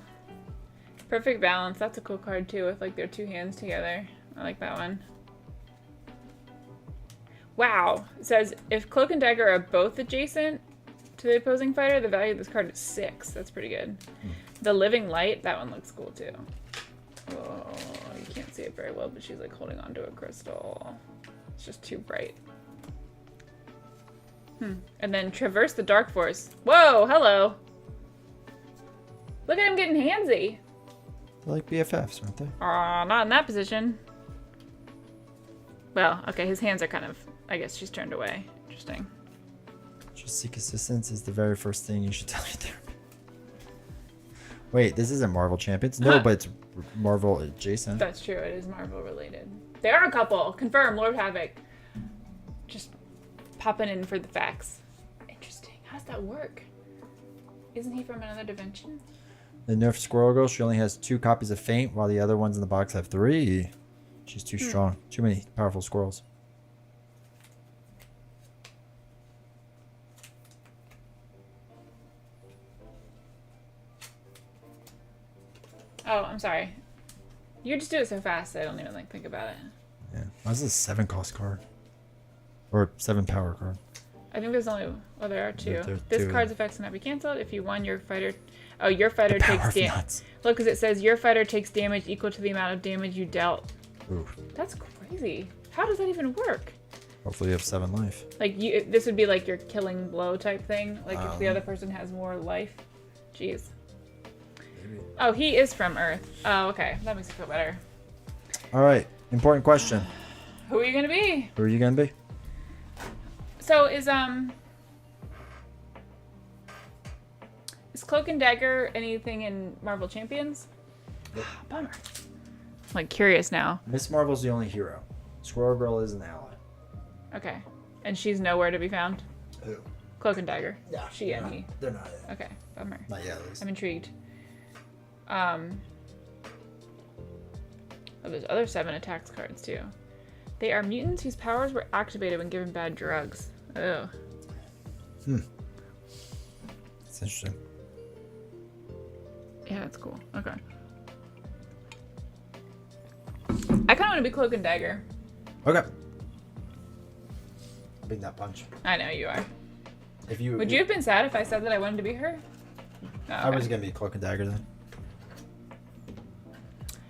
Perfect Balance. That's a cool card too with like their 2 hands together. I like that one. Wow. It says if Cloak and Dagger are both adjacent to the opposing fighter, the value of this card is 6. That's pretty good. The Living Light. That one looks cool too. Oh, you can't see it very well, but she's like holding onto a crystal. It's just too bright. And then Traverse the Dark Force. Whoa, hello. Look at him getting handsy. They're like BFFs, aren't they? Aw, not in that position. Well, okay, his hands are kind of... I guess she's turned away. Interesting. Just seek assistance is the very first thing you should tell your therapist. Wait, this isn't Marvel Champions? No, but it's Marvel adjacent. That's true. It is Marvel related. They are a couple. Confirm. Lord Havoc. Just popping in for the facts. Interesting. How does that work? Isn't he from another dimension? The nerfed Squirrel Girl, she only has 2 copies of Faint, while the other ones in the box have 3. She's too strong. Too many powerful squirrels. Oh, I'm sorry. You just do it so fast I don't even like think about it. Yeah. Why is this a 7 cost card? Or 7 power card? I think there's only... Oh, there are 2. There's This 2. card's effects cannot be canceled. If you won, your fighter... Oh, your fighter The power takes of damage. nuts. Look, because it says your fighter takes damage equal to the amount of damage you dealt. Oof. That's crazy. How does that even work? Hopefully you have 7 life. Like, this would be like your killing blow type thing? Like, if the other person has more life? Jeez. Maybe. Oh, he is from Earth. Oh, okay. That makes me feel better. Alright, important question. Who are you gonna be? Who are you going to be? So, is Cloak and Dagger anything in Marvel Champions? Bummer. I'm, like, curious now. Miss Marvel's the only hero. Squirrel Girl is an ally. Okay. And she's nowhere to be found? Who? Cloak and Dagger. Yeah. She and he. They're not it. Okay. Bummer. Not yet, at least. I'm intrigued. Oh, there's other 7 attacks cards too. They are mutants whose powers were activated when given bad drugs. Oh. It's interesting. Yeah, that's cool. Okay. I kind of want to be Cloak and Dagger. Okay. Big nut punch. I know you are. If you Would you have been sad if I said that I wanted to be her? Oh, I okay. was gonna be Cloak and Dagger then.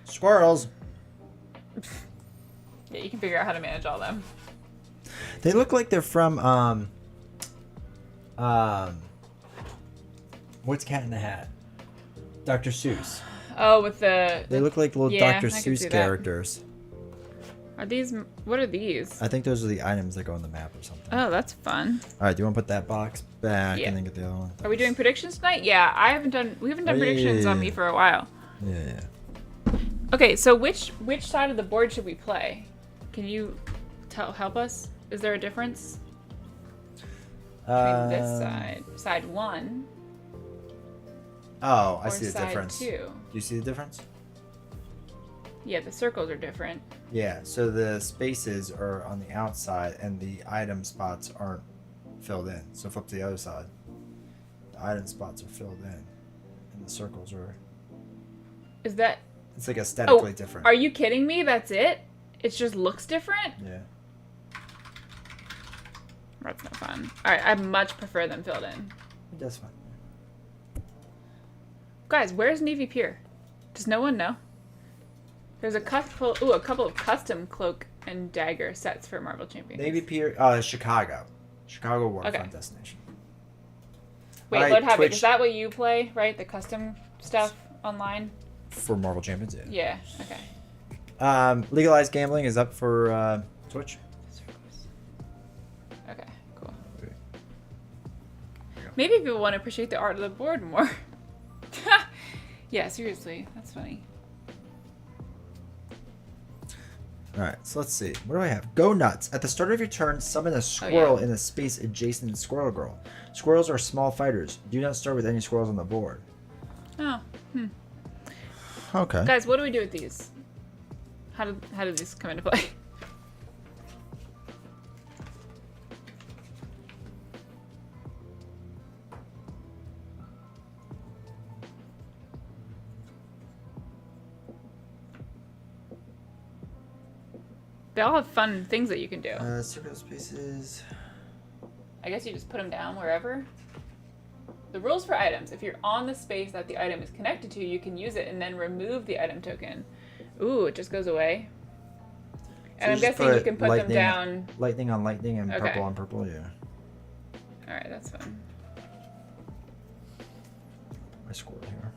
Squirrels. Yeah, you can figure out how to manage all them. They look like they're from what's Cat in the Hat? Dr. Seuss. Oh, with the... They look like little Yeah, Dr. I can see Seuss that. characters. Are these... What are these? I think those are the items that go on the map or something. Oh, that's fun. All right, do you want to put that box back Yeah. and then get the other one? Are we doing predictions tonight? Yeah, we haven't done Oh, yeah, predictions yeah, on yeah. me for a while. Yeah. Okay, so which side of the board should we play? Can you help us? Is there a difference between this side, side 1, Oh, I or see the side difference. 2? Do you see the difference? Yeah, the circles are different. Yeah, so the spaces are on the outside and the item spots aren't filled in. So flip to the other side. The item spots are filled in and the circles are... Is that... It's like aesthetically different. Are you kidding me? That's it? It just looks different? Yeah. That's no fun. Alright, I much prefer them filled in. That's fine. Guys, where's Navy Pier? Does no one know? There's a couple of custom Cloak and Dagger sets for Marvel Champions. Navy Pier, Chicago. Chicago waterfront Okay. destination. Wait, Alright, Lord Havoc, Twitch. is that what you play, right? The custom stuff online? For Marvel Champions, yeah. Yeah, okay. Legalized gambling is up for Twitch. Okay, cool. Maybe people want to appreciate the art of the board more. Yeah, seriously. That's funny. Alright, so let's see. What do I have? Go nuts. At the start of your turn, summon a squirrel in a space adjacent to Squirrel Girl. Squirrels are small fighters. Do not start with any squirrels on the board. Oh, Okay. guys, what do we do with these? How do these come into play? They all have fun things that you can do. Circle spaces. I guess you just put them down wherever. The rules for items. If you're on the space that the item is connected to, you can use it and then remove the item token. Ooh, it just goes away. And So I'm just guessing you put can put them lightning- down. Lightning on lightning and Okay. purple on purple, yeah. Alright, that's fun. My squirrel here.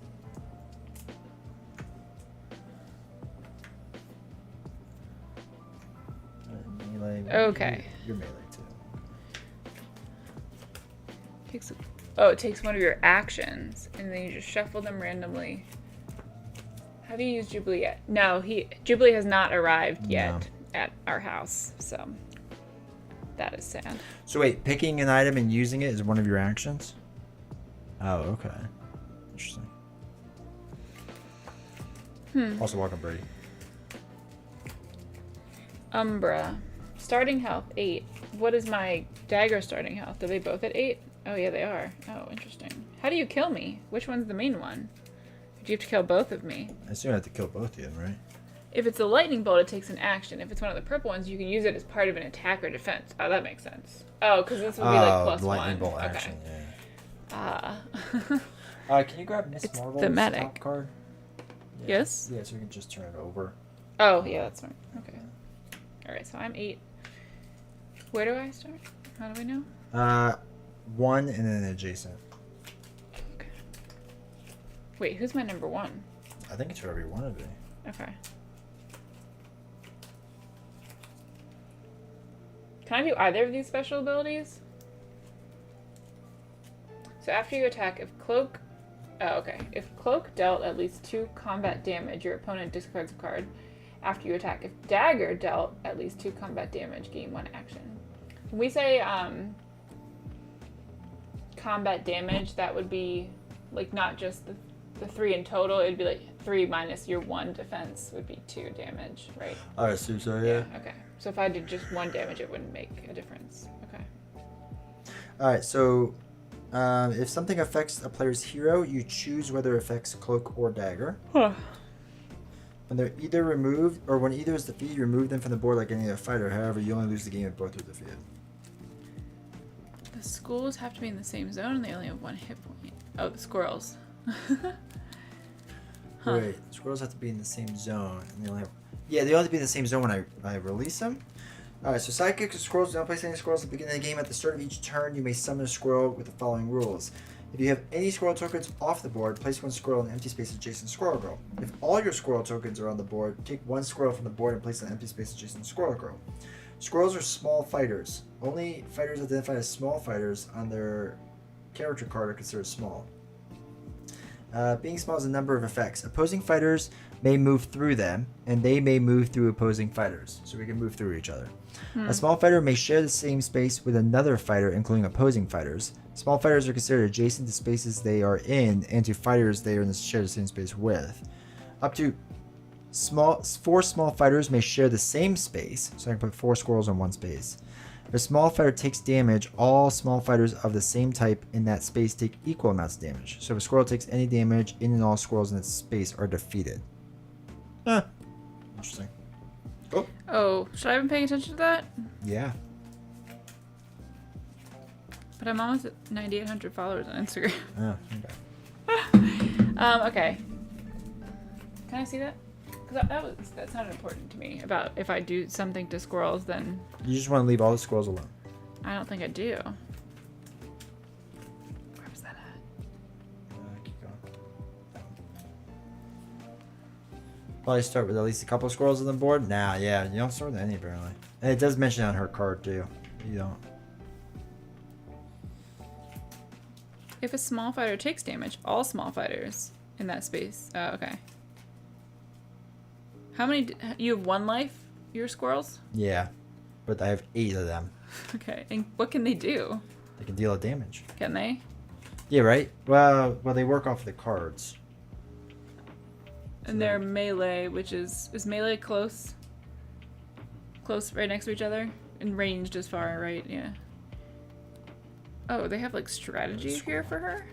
melee. Okay. You're melee too. It takes one of your actions, and then you just shuffle them randomly. Have you used Jubilee yet? No, Jubilee has not arrived yet at our house, so that is sad. So wait, picking an item and using it is one of your actions? Oh, okay. Interesting. Also, welcome, Brady. Umbra. Starting health, 8. What is my dagger starting health? Are they both at 8? Oh, yeah, they are. Oh, interesting. How do you kill me? Which one's the main one? Do you have to kill both of me? I assume I have to kill both of them, right? If it's a lightning bolt, it takes an action. If it's one of the purple ones, you can use it as part of an attack or defense. Oh, that makes sense. Oh, because this would be like plus lightning 1. bolt action, Ah. Can you grab Miss It's Marvel's thematic. top card? Yeah. Yes? Yeah, so we can just turn it over. Oh, yeah, that's fine. Okay. Alright, so I'm 8. Where do I start? How do we know? 1 and then adjacent. Okay. Wait, who's my number 1? I think it's wherever you want to be. Okay. Can I do either of these special abilities? So after you attack, if Cloak... Oh, okay. If Cloak dealt at least 2 combat damage, your opponent discards a card. After you attack, if Dagger dealt at least 2 combat damage, gain 1 action. When we say combat damage, that would be like not just the 3 in total. It'd be like 3 minus your 1 defense would be 2 damage, right? I assume so, yeah. Okay. So if I did just 1 damage, it wouldn't make a difference. Okay. Alright, so if something affects a player's hero, you choose whether it affects Cloak or Dagger. Huh. When they're either removed, or when either is defeated, you remove them from the board like any other fighter. However, you only lose the game if both are defeated. The schools have to be in the same zone and they only have 1 hit point. Oh, the squirrels. Huh. Wait, squirrels have to be in the same zone, and they only have... Yeah, they only have to be in the same zone when I release them. Alright, so sidekick squirrels don't place any squirrels at the beginning of the game. At the start of each turn, you may summon a squirrel with the following rules. If you have any squirrel tokens off the board, place 1 squirrel in an empty space adjacent to Squirrel Girl. If all your squirrel tokens are on the board, take 1 squirrel from the board and place it in an empty space adjacent to Squirrel Girl. Squirrels are small fighters. Only fighters identified as small fighters on their character card are considered small. Being small has a number of effects. Opposing fighters may move through them, and they may move through opposing fighters. So we can move through each other. A small fighter may share the same space with another fighter, including opposing fighters. Small fighters are considered adjacent to spaces they are in, and to fighters they are share the same space with. Up to 4 small fighters may share the same space, so I can put 4 squirrels in 1 space. If a small fighter takes damage, all small fighters of the same type in that space take equal amounts of damage. So if a squirrel takes any damage, in and all squirrels in its space are defeated. Interesting. Oh, should I have been paying attention to that? Yeah. But I'm almost at 9,800 followers on Instagram. Oh, okay. Okay. Can I see that? Because that's not important to me. About if I do something to squirrels, then You just want to leave all the squirrels alone. I don't think I do. Where was that at? Keep going. Probably start with at least a couple of squirrels on the board. Nah, yeah, you don't start with any apparently. And it does mention on her card too. You don't. If a small fighter takes damage, all small fighters in that space. Oh, okay. How many? You have 1 life, your squirrels? Yeah, but I have 8 of them. Okay. And what can they do? They can deal damage. Can they? Yeah, right. Well, they work off the cards. And they're melee, which is melee close? Close, right next to each other? And ranged as far, right? Yeah. Oh, they have like strategy here for her?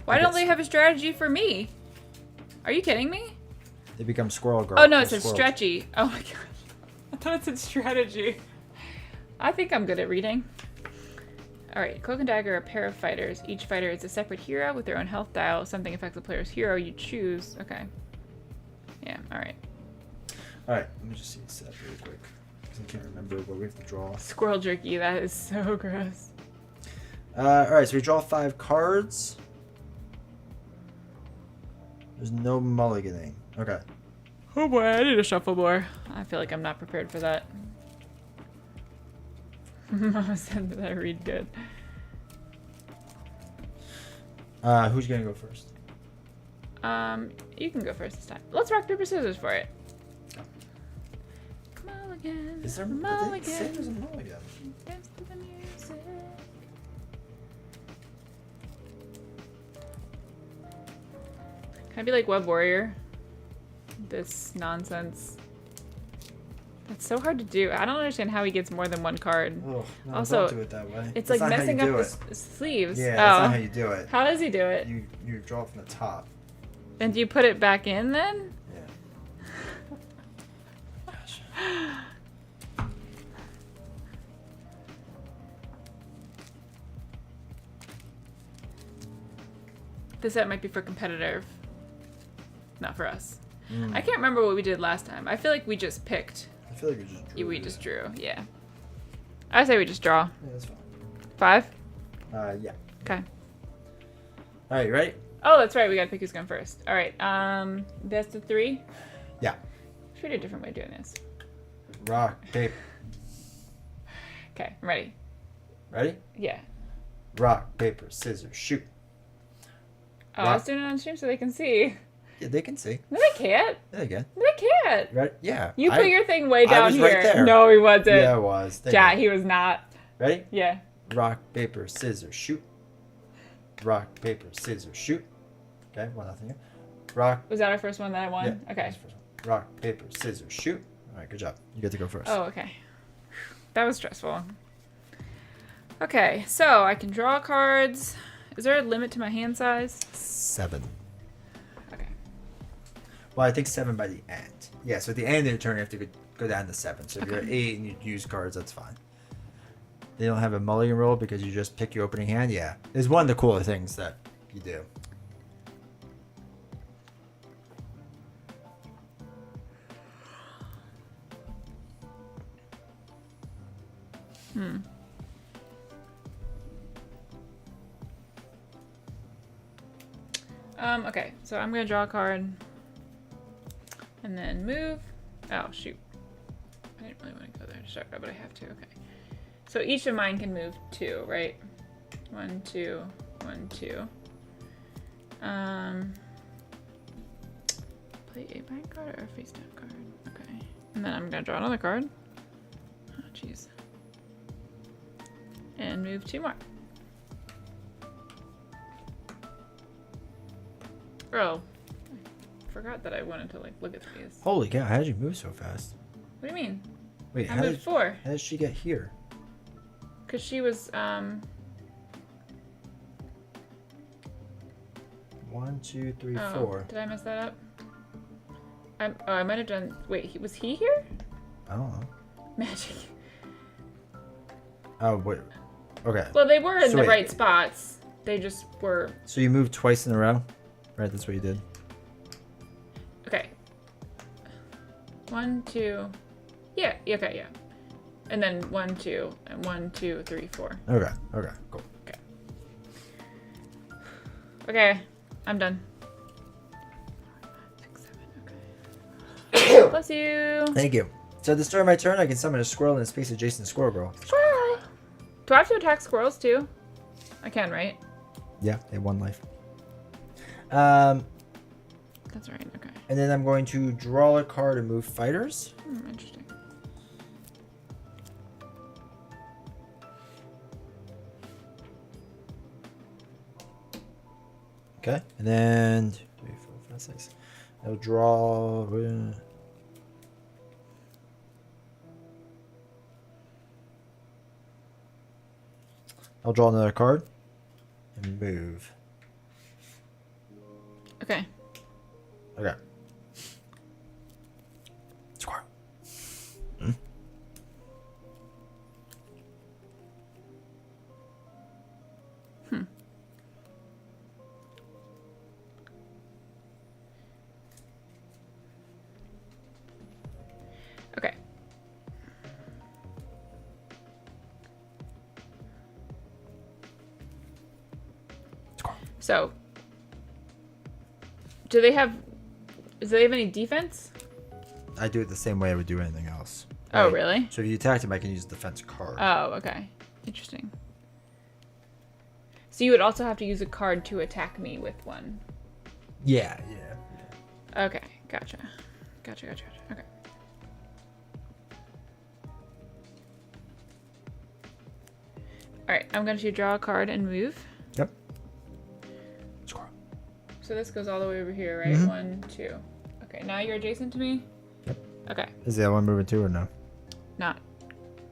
Why don't they have a strategy for me? Are you kidding me? They become Squirrel Girl. Oh no, it says squirrels. stretchy. Oh my god. I thought it said strategy. I think I'm good at reading. Alright, Cloak and Dagger are a pair of fighters. Each fighter is a separate hero with their own health dial. If something affects the player's hero, you choose. Okay. Yeah, alright. Alright, let me just see this up really quick. Because I can't remember what we have to draw. Squirrel jerky, that is so gross. Alright, so we draw 5 cards. There's no mulliganing. Okay. Oh boy, I need a shuffle more. I feel like I'm not prepared for that. Mama said that I read good. Who's gonna go first? You can go first this time. Let's rock, paper, scissors for it. Mulligan. Is there mulligan? there's a mulligan? Dance to the music. Can I be like Web Warrior? This nonsense. That's so hard to do. I don't understand how he gets more than one card. Oh, no, Also, don't do it that way. It's That's like not how messing you up do the it. sleeves. Yeah, Oh. that's not how you do it. How does he do it? You draw it from the top. And do you put it back in then? Yeah. Gosh. This set might be for competitive. Not for us. Mm. I can't remember what we did last time. I feel like we just picked. I feel like we just drew. We just drew, yeah. I say we just draw. Yeah, that's fine. 5? Yeah. Okay. All right, you ready? Oh, that's right. We gotta pick who's going first. All right. Best of 3. Yeah. Should we do a different way of doing this? Rock, paper. Okay, I'm ready. Ready? Yeah. Rock, paper, scissors, shoot. Oh, I was doing it on stream so they can see. Yeah, they can see. No, they can't. Yeah, they can. No, they can't. Right? Yeah. You put your thing way I down was here. right there. No, he wasn't. Yeah, it was. They Yeah, did. he was not. Ready? Yeah. Rock, paper, scissors, shoot. Rock, paper, scissors, shoot. Okay, 1-0 here. Rock. Was that our first one that I won? Yeah, Okay. that's the first one. Rock, paper, scissors, shoot. All right, good job. You get to go first. Oh, okay. That was stressful. Okay, so I can draw cards. Is there a limit to my hand size? 7. Okay. Well, I think 7 by the end. Yeah, so at the end of your turn, you have to go down to 7. So if you're at Okay. 8 and you use cards, that's fine. They don't have a mulligan roll because you just pick your opening hand. Yeah, it's one of the cooler things that you do. Okay, so I'm gonna draw a card. And then move. Oh, shoot. I didn't really want to go there to start, but I have to, okay. So each of mine can move 2, right? 1, 2, 1, 2. Play a bank card or a face down card? Okay. And then I'm gonna draw another card. Oh, jeez. And move 2 more. Oh, I forgot that I wanted to like look at these. Holy cow! How did you move so fast? What do you mean? Wait, I moved 4 how did she get here? because she was 1, 2, 3, Oh, 4. did I mess that up? I might have done. Wait, was he here? I don't know. Magic. Oh wait. Okay. Well, they were in So the wait. right spots. They just were. So you moved twice in a row, right? That's what you did. Okay. 1, 2. Yeah. Okay. Yeah. And then 1, 2, and 1, 2, 3, 4. Okay. Okay. Cool. Okay, I'm done. 6, 7. Okay. Bless you. Thank you. So at the start of my turn, I can summon a squirrel in a space adjacent to Squirrel Girl. Squirrel. Do I have to attack squirrels too? I can, right? Yeah, they have 1 life. That's right. Okay. And then I'm going to draw a card and move fighters. Interesting. Okay. And then 3, 4, 5, 6. I'll draw. I'll draw another card and move. Okay. Okay. Squirrel. Okay. Squirrel. So, do they have any defense? I do it the same way I would do anything else. Oh, Right? really? So if you attacked him, I can use the defense card. Oh, okay. Interesting. So you would also have to use a card to attack me with one. Yeah. Okay, gotcha. Gotcha. Okay. Alright, I'm going to draw a card and move. Yep. Squirrel. So this goes all the way over here, right? Mhm. 1, 2. Okay, now you're adjacent to me? Yep. Okay, Is the other one moving too or no? not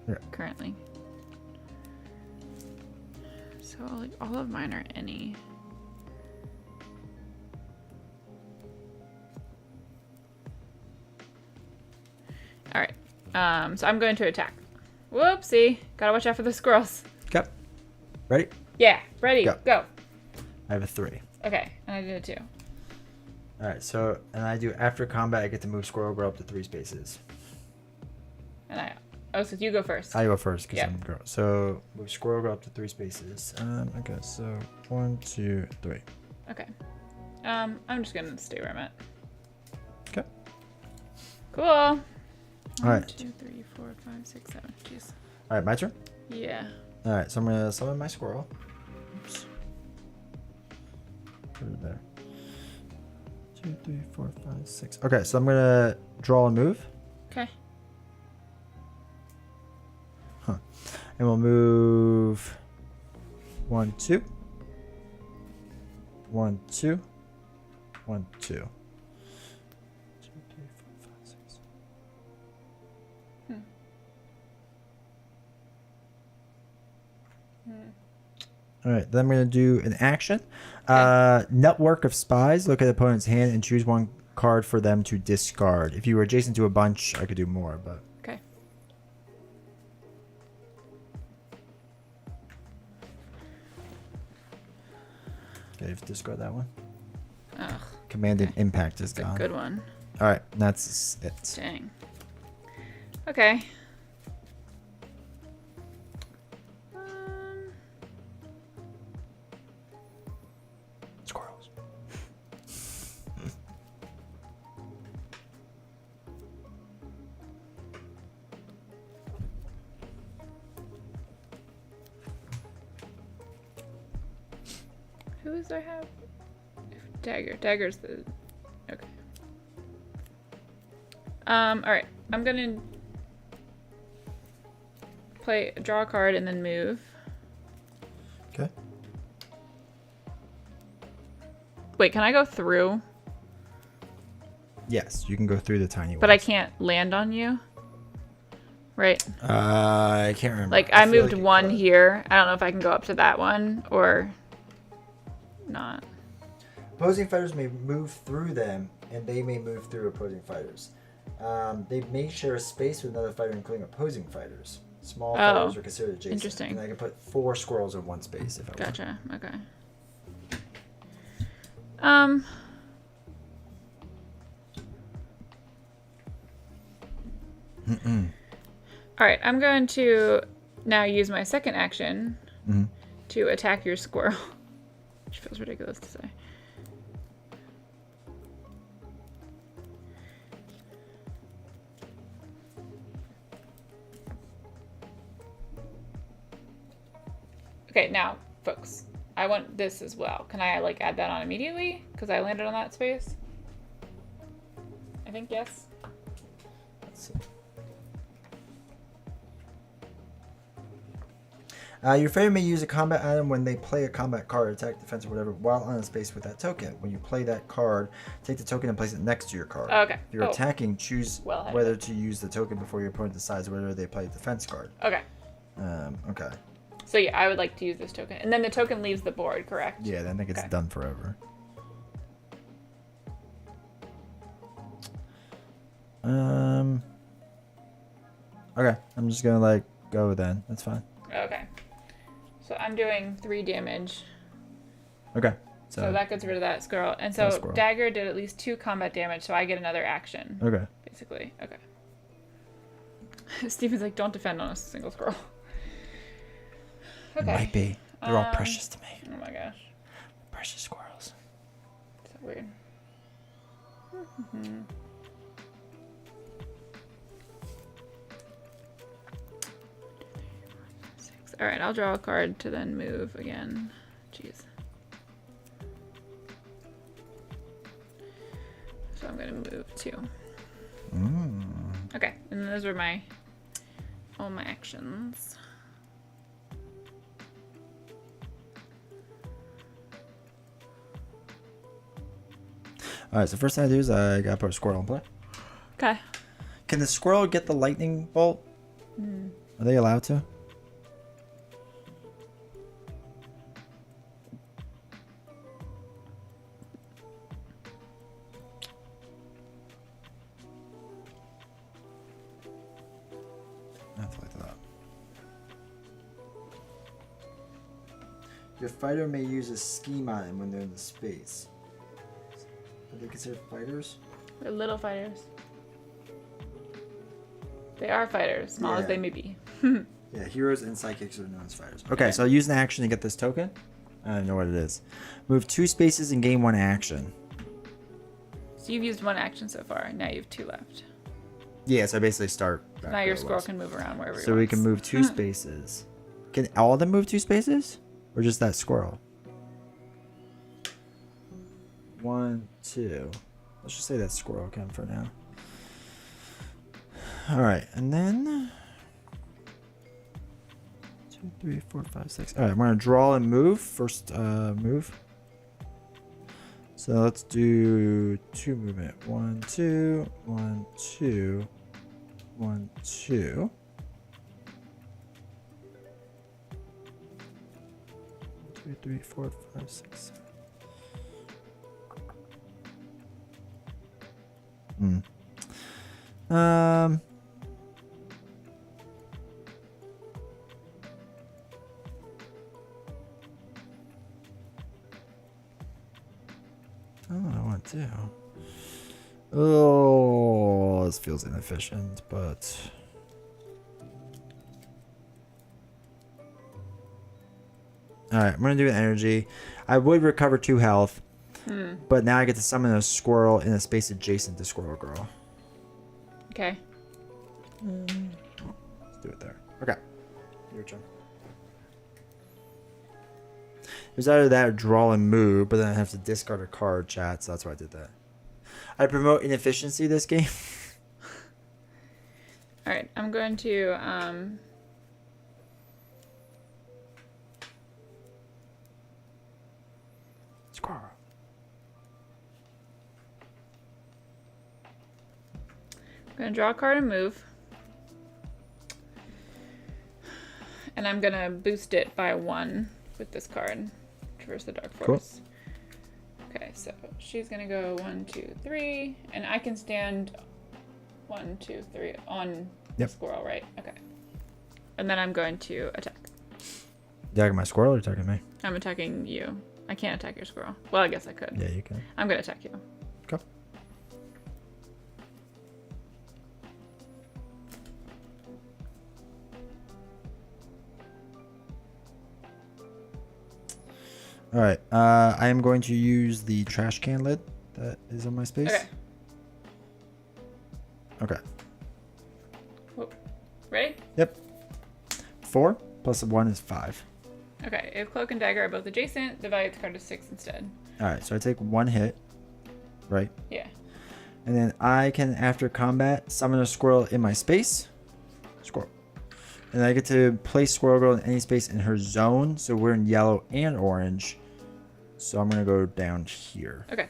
Yeah. currently. So like all of mine are any. Alright, so I'm going to attack. Whoopsie. Gotta watch out for the squirrels. Okay. Ready? Yeah, ready, Go. go. I have a 3. Okay, and I did it too. All right. So and I do after combat, I get to move squirrel girl up to 3 spaces. And oh, so you go first. I go first because Yeah. I'm girl. So move squirrel girl up to 3 spaces. Okay. So 1, 2, 3. Okay. I'm just gonna stay where I'm at. Okay. Cool. All right. 2, 3, 4, 5, 6, 7. Jeez. All right. My turn. Yeah. All right. So I'm gonna summon my squirrel. Oops. Put it there. 2, 3, 4, 5, 6. Okay. So I'm gonna draw and move. Okay. And we'll move 1, 2. 1, 2. 1, 2. 2, 3, 4, 5, 6. All right, then I'm going to do an action. Network of spies. Look at the opponent's hand and choose one card for them to discard. If you were adjacent to a bunch, I could do more, but... Okay. Okay, you have to discard that one. Ugh, Command and Okay. impact is it's a gone. good one. All right, that's it. Dang. Okay. Squirrels. Who is I have? Dagger. Dagger's the. Okay. Alright. I'm gonna draw a card and then move. Okay. Wait, can I go through? Yes, you can go through the tiny But I ones. can't land on you? Right? I can't remember. Like, I feel moved like you one could. here. I don't know if I can go up to that one or not. Opposing fighters may move through them, and they may move through opposing fighters. They may share a space with another fighter, including opposing fighters. Small fighters are considered adjacent. Interesting. And I can put 4 squirrels in one space if I want. Gotcha. Okay. All right, I'm going to now use my second action Mhm. to attack your squirrel, which feels ridiculous to say. Okay, now, folks, I want this as well. Can I, like, add that on immediately? Because I landed on that space? I think yes. Let's see. Your fighter may use a combat item when they play a combat card, attack, defense, or whatever, while on a space with that token. When you play that card, take the token and place it next to your card. Okay. If you're Oh. attacking, choose Well ahead of whether it. to use the token before your opponent decides whether they play a defense card. Okay. Okay. So yeah, I would like to use this token. And then the token leaves the board, correct? Yeah, then it gets Okay. done forever. Okay, I'm just gonna like go then. That's fine. Okay. So I'm doing 3 damage. Okay. So that gets rid of that squirrel. And That so squirrel. dagger did at least 2 combat damage, so I get another action. Okay. Basically. Okay. Steven's like, don't defend on a single squirrel. Okay. Might be. They're all Um, precious to me. Oh my gosh. Precious squirrels. So weird. All right, I'll draw a card to then move again. Jeez. So I'm gonna move 2. Okay, and those were all my actions. All right, so first thing I do is I gotta put a squirrel in play. Okay. Can the squirrel get the lightning bolt? Are they allowed to? Nothing like that. Your fighter may use a scheme on him when they're in the space. Are they considered fighters? They're little fighters. They are fighters, small as they may be. Yeah, heroes and psychics are known as fighters. Okay, so I'll use an action to get this token. I don't know what it is. Move 2 spaces and gain 1 action. So you've used 1 action so far. Now you have 2 left. Yeah, so I basically start. Now your squirrel can move around wherever he So we wants. can move 2 spaces. Can all of them move 2 spaces? Or just that squirrel? 1, 2. Let's just say that squirrel can for now. Alright, and then 2, 3, 4, 5, 6. Alright, I'm gonna draw and move. First move. So let's do 2 movement. 1, 2, 1, 2, 1, 2. 2, 3, 4, 5, 6, 7. I don't know what I want to do. Oh, this feels inefficient, but alright, I'm gonna do an energy. I would recover 2 health, but now I get to summon a squirrel in a space adjacent to Squirrel Girl. Okay. Let's do it there. Okay. Your turn. It was either that or draw and move, but then I have to discard a card, chat, so that's why I did that. I promote inefficiency this game. Alright, I'm going to Squirrel. I'm gonna draw a card and move. And I'm gonna boost it by 1 with this card. Traverse the Dark Forest. Cool. Okay, so she's gonna go 1, 2, 3, and I can stand 1, 2, 3 on the squirrel, right? Okay. And then I'm going to attack. You attacking my squirrel or attacking me? I'm attacking you. I can't attack your squirrel. Well, I guess I could. Yeah, you can. I'm gonna attack you. Go. All right. I am going to use the trash can lid that is on my space. Okay. Okay. Whoa. Ready? Yep. 4 plus 1 is 5. Okay. If Cloak and Dagger are both adjacent, the value of the card is 6 instead. All right. So I take 1 hit, right? Yeah. And then I can, after combat, summon a squirrel in my space. Squirrel. And I get to place Squirrel Girl in any space in her zone. So we're in yellow and orange. So I'm going to go down here. Okay.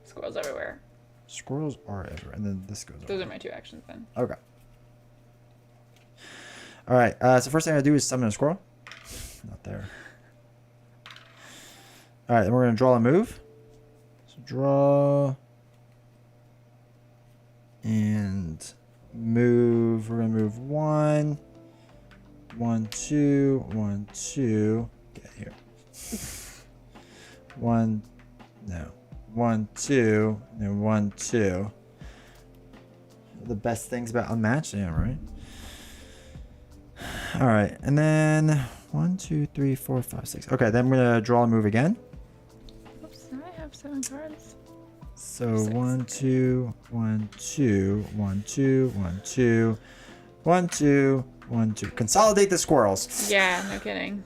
Squirrels everywhere. Squirrels are everywhere. And then this goes Those over. are my 2 actions then. Okay. All right. So first thing I do is summon a squirrel. Not there. All right. Then we're going to draw a move. So draw. And move. We're going to move 1. 1, 2. 1, 2. Get here. 1. No. 1, 2. And 1, 2. The best things about Unmatched, yeah, right? All right, and then 1, 2, 3, 4, 5, 6. Okay, then I'm gonna draw a move again. Oops, I have 7 cards. So 6. 1, 2, 1, 2, 1, 2, 1, 2. 1, 2, 1, 2. Consolidate the squirrels. Yeah, no kidding.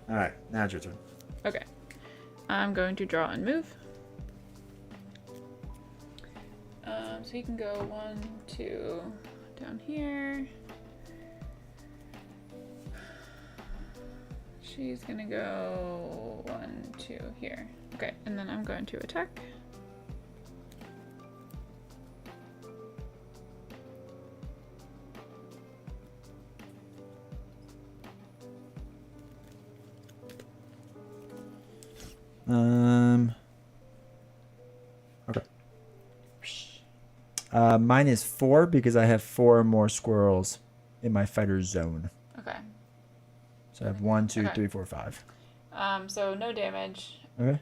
All right, now it's your turn. Okay. I'm going to draw and move. So you can go 1, 2 down here. She's gonna go 1, 2 here. Okay, and then I'm going to attack. Okay. Mine is 4 because I have 4 more squirrels in my fighter zone. Okay. So I have 1, 2, Okay. 3, 4, 5. So no damage. Okay.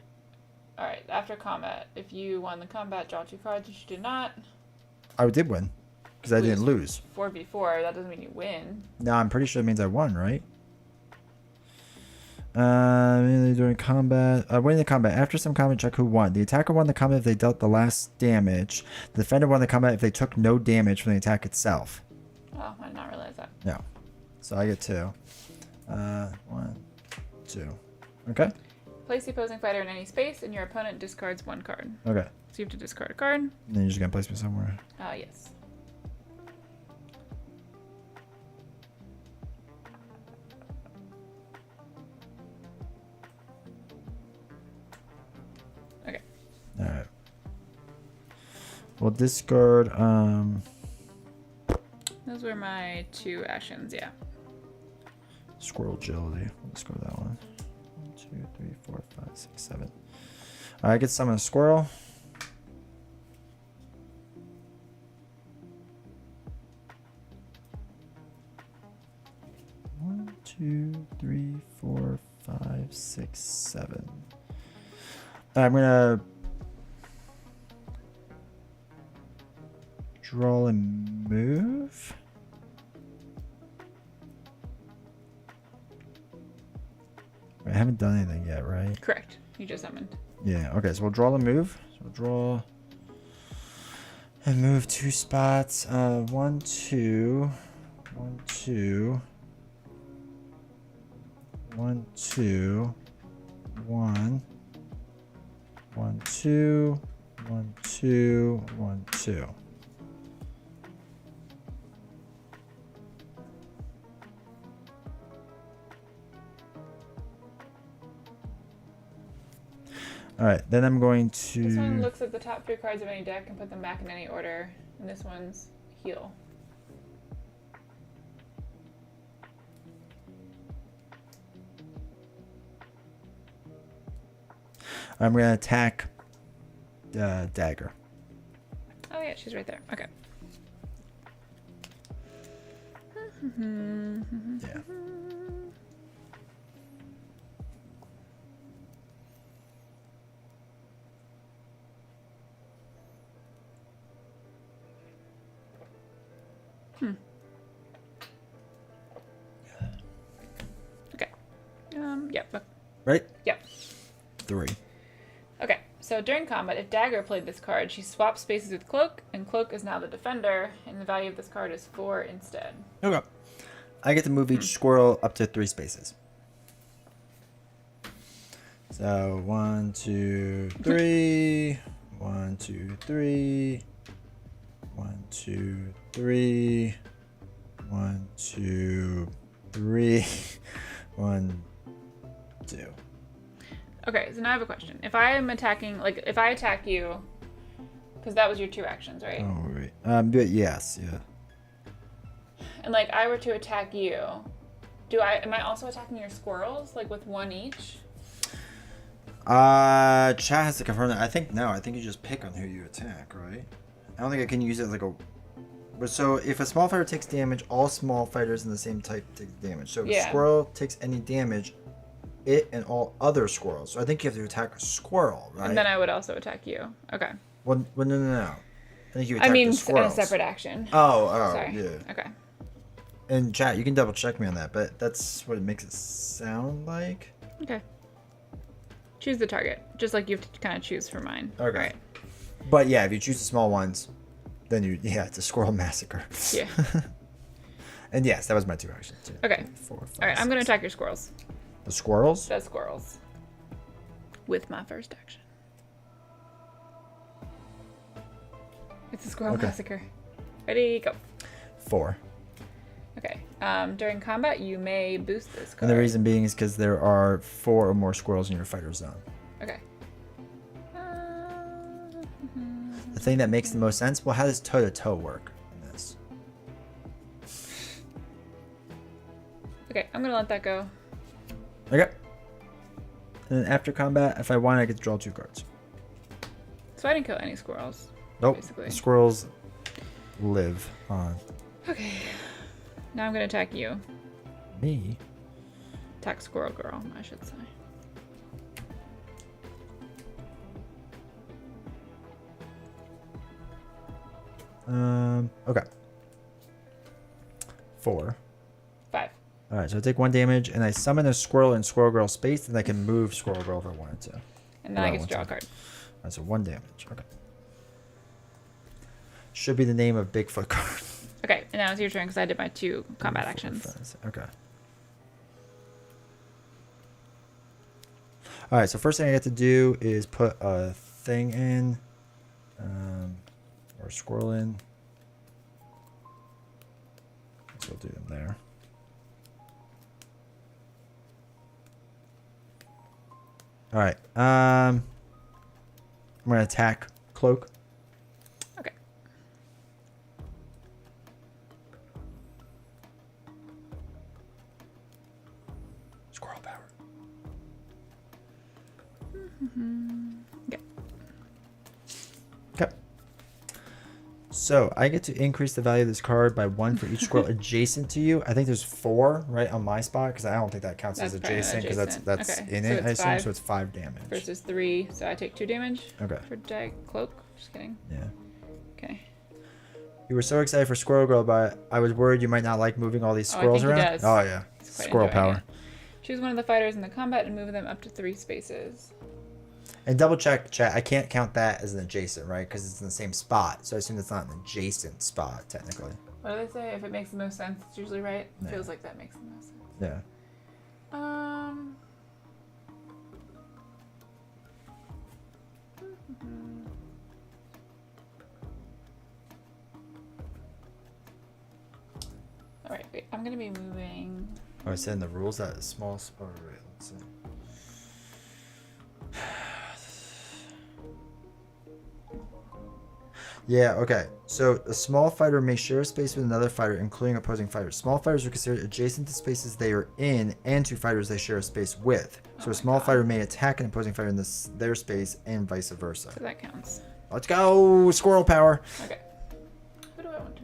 Alright, after combat, if you won the combat, draw 2 cards, which you did not. I did win because I didn't lose. 4v4, that doesn't mean you win. No, I'm pretty sure it means I won, right? Immediately during combat. Winning the combat. After some combat, check who won. The attacker won the combat if they dealt the last damage. The defender won the combat if they took no damage from the attack itself. Oh, I did not realize that. No. So I get 2. 1, 2. Okay. Place the opposing fighter in any space, and your opponent discards 1 card. Okay. So you have to discard a card. And then you're just gonna place me somewhere. Yes. Okay. All right. We'll discard. Those were my 2 actions, yeah. Squirrel agility. We'll discard that one. 1, 2, 3, 4, 5, 6, 7. All right. Get summon a squirrel. One, 2, 3, 4, 5, 6, 7. I'm gonna draw and move. I haven't done anything yet, right? Correct. You just summoned. Yeah. Okay. So we'll draw and move. So we'll draw and move 2 spots. 1, 2, 1, 2, 1, 2, 1, 1, 2, 1, 2, 1, 2. All right, then I'm going to. This one looks at the top 3 cards of any deck and put them back in any order. And this one's heal. I'm going to attack Dagger. Oh yeah, she's right there. Okay. Yeah. Okay. Yep. Right? Yep. 3. Okay. So during combat, if Dagger played this card, she swaps spaces with Cloak, and Cloak is now the defender, and the value of this card is 4 instead. Okay. I get to move each squirrel up to 3 spaces. So 1, 2, 3. 1, 2, 3. 1, 2, 3. 1, 2, 3. 1, 2. Okay, so now I have a question. If I am attacking, like, if I attack you, because that was your 2 actions, right? Oh wait. But yes, yeah. And like, I were to attack you, am I also attacking your squirrels, like with 1 each? Chat has to confirm that. I think no. I think you just pick on who you attack, right? I don't think I can use it like a. But so if a small fighter takes damage, all small fighters in the same type take damage. So if a squirrel takes any damage, it and all other squirrels. So I think you have to attack a squirrel, right? And then I would also attack you. Okay. Well, no. I think you attack I mean, the in a squirrels. separate action. Oh, Sorry. yeah. Okay. And chat, you can double check me on that, but that's what it makes it sound like. Okay. Choose the target, just like you have to kind of choose for mine. Okay. Right. But yeah, if you choose the small ones, Then yeah, it's a squirrel massacre. Yeah. And yes, that was my 2 actions. 2, Okay. 3, 4, 5, All right, I'm gonna 6. attack your squirrels. The squirrels? The squirrels. With my first action. It's a squirrel massacre. Ready, go. 4. Okay. During combat, you may boost this card. And the reason being is because there are 4 or more squirrels in your fighter zone. Okay. The thing that makes the most sense, well, how does toe-to-toe work in this? Okay, I'm gonna let that go. Okay. And then after combat, if I want, I get to draw 2 cards. So I didn't kill any squirrels. Nope. Basically. The squirrels live on. Okay. Now I'm gonna attack you. Me? Attack Squirrel Girl, I should say. Okay. 4. 5. All right, so I take 1 damage, and I summon a squirrel in Squirrel Girl space, and I can move Squirrel Girl if I wanted to. And then I get to draw a card. All right, so 1 damage. Okay. Should be the name of Bigfoot card. Okay, and now it's your turn because I did my 2 combat actions. Okay. All right, so first thing I get to do is put a thing in, or a squirrel in. So we'll do them there. All right. I'm gonna attack Cloak. Okay. Squirrel power. Okay. Okay. So I get to increase the value of this card by 1 for each squirrel adjacent to you. I think there's 4 right on my spot because I don't think that counts as That's probably adjacent because that's Okay, in so it. I it's assume 5 so. It's 5 damage. Versus 3, so I take 2 damage. Okay. For Cloak. Just kidding. Yeah. Okay. You were so excited for Squirrel Girl, but I was worried you might not like moving all these Oh, I squirrels think he around. does. Oh yeah. He's quite Squirrel enjoying power. it. Choose one of the fighters in the combat and move them up to 3 spaces. And double check, chat. I can't count that as an adjacent, right? Because it's in the same spot. So I assume it's not an adjacent spot, technically. What do they say? If it makes the most sense, it's usually right. Yeah. Feels like that makes the most sense. Yeah. All right, wait. I'm gonna be moving. Oh, I said in the rules that a small. Oh, wait. Let's see. Yeah, okay. So a small fighter may share a space with another fighter, including opposing fighters. Small fighters are considered adjacent to spaces they are in and to fighters they share a space with. So a small fighter may attack an opposing fighter in their space and vice versa. So that counts. Let's go! Squirrel power! Okay. Who do I want to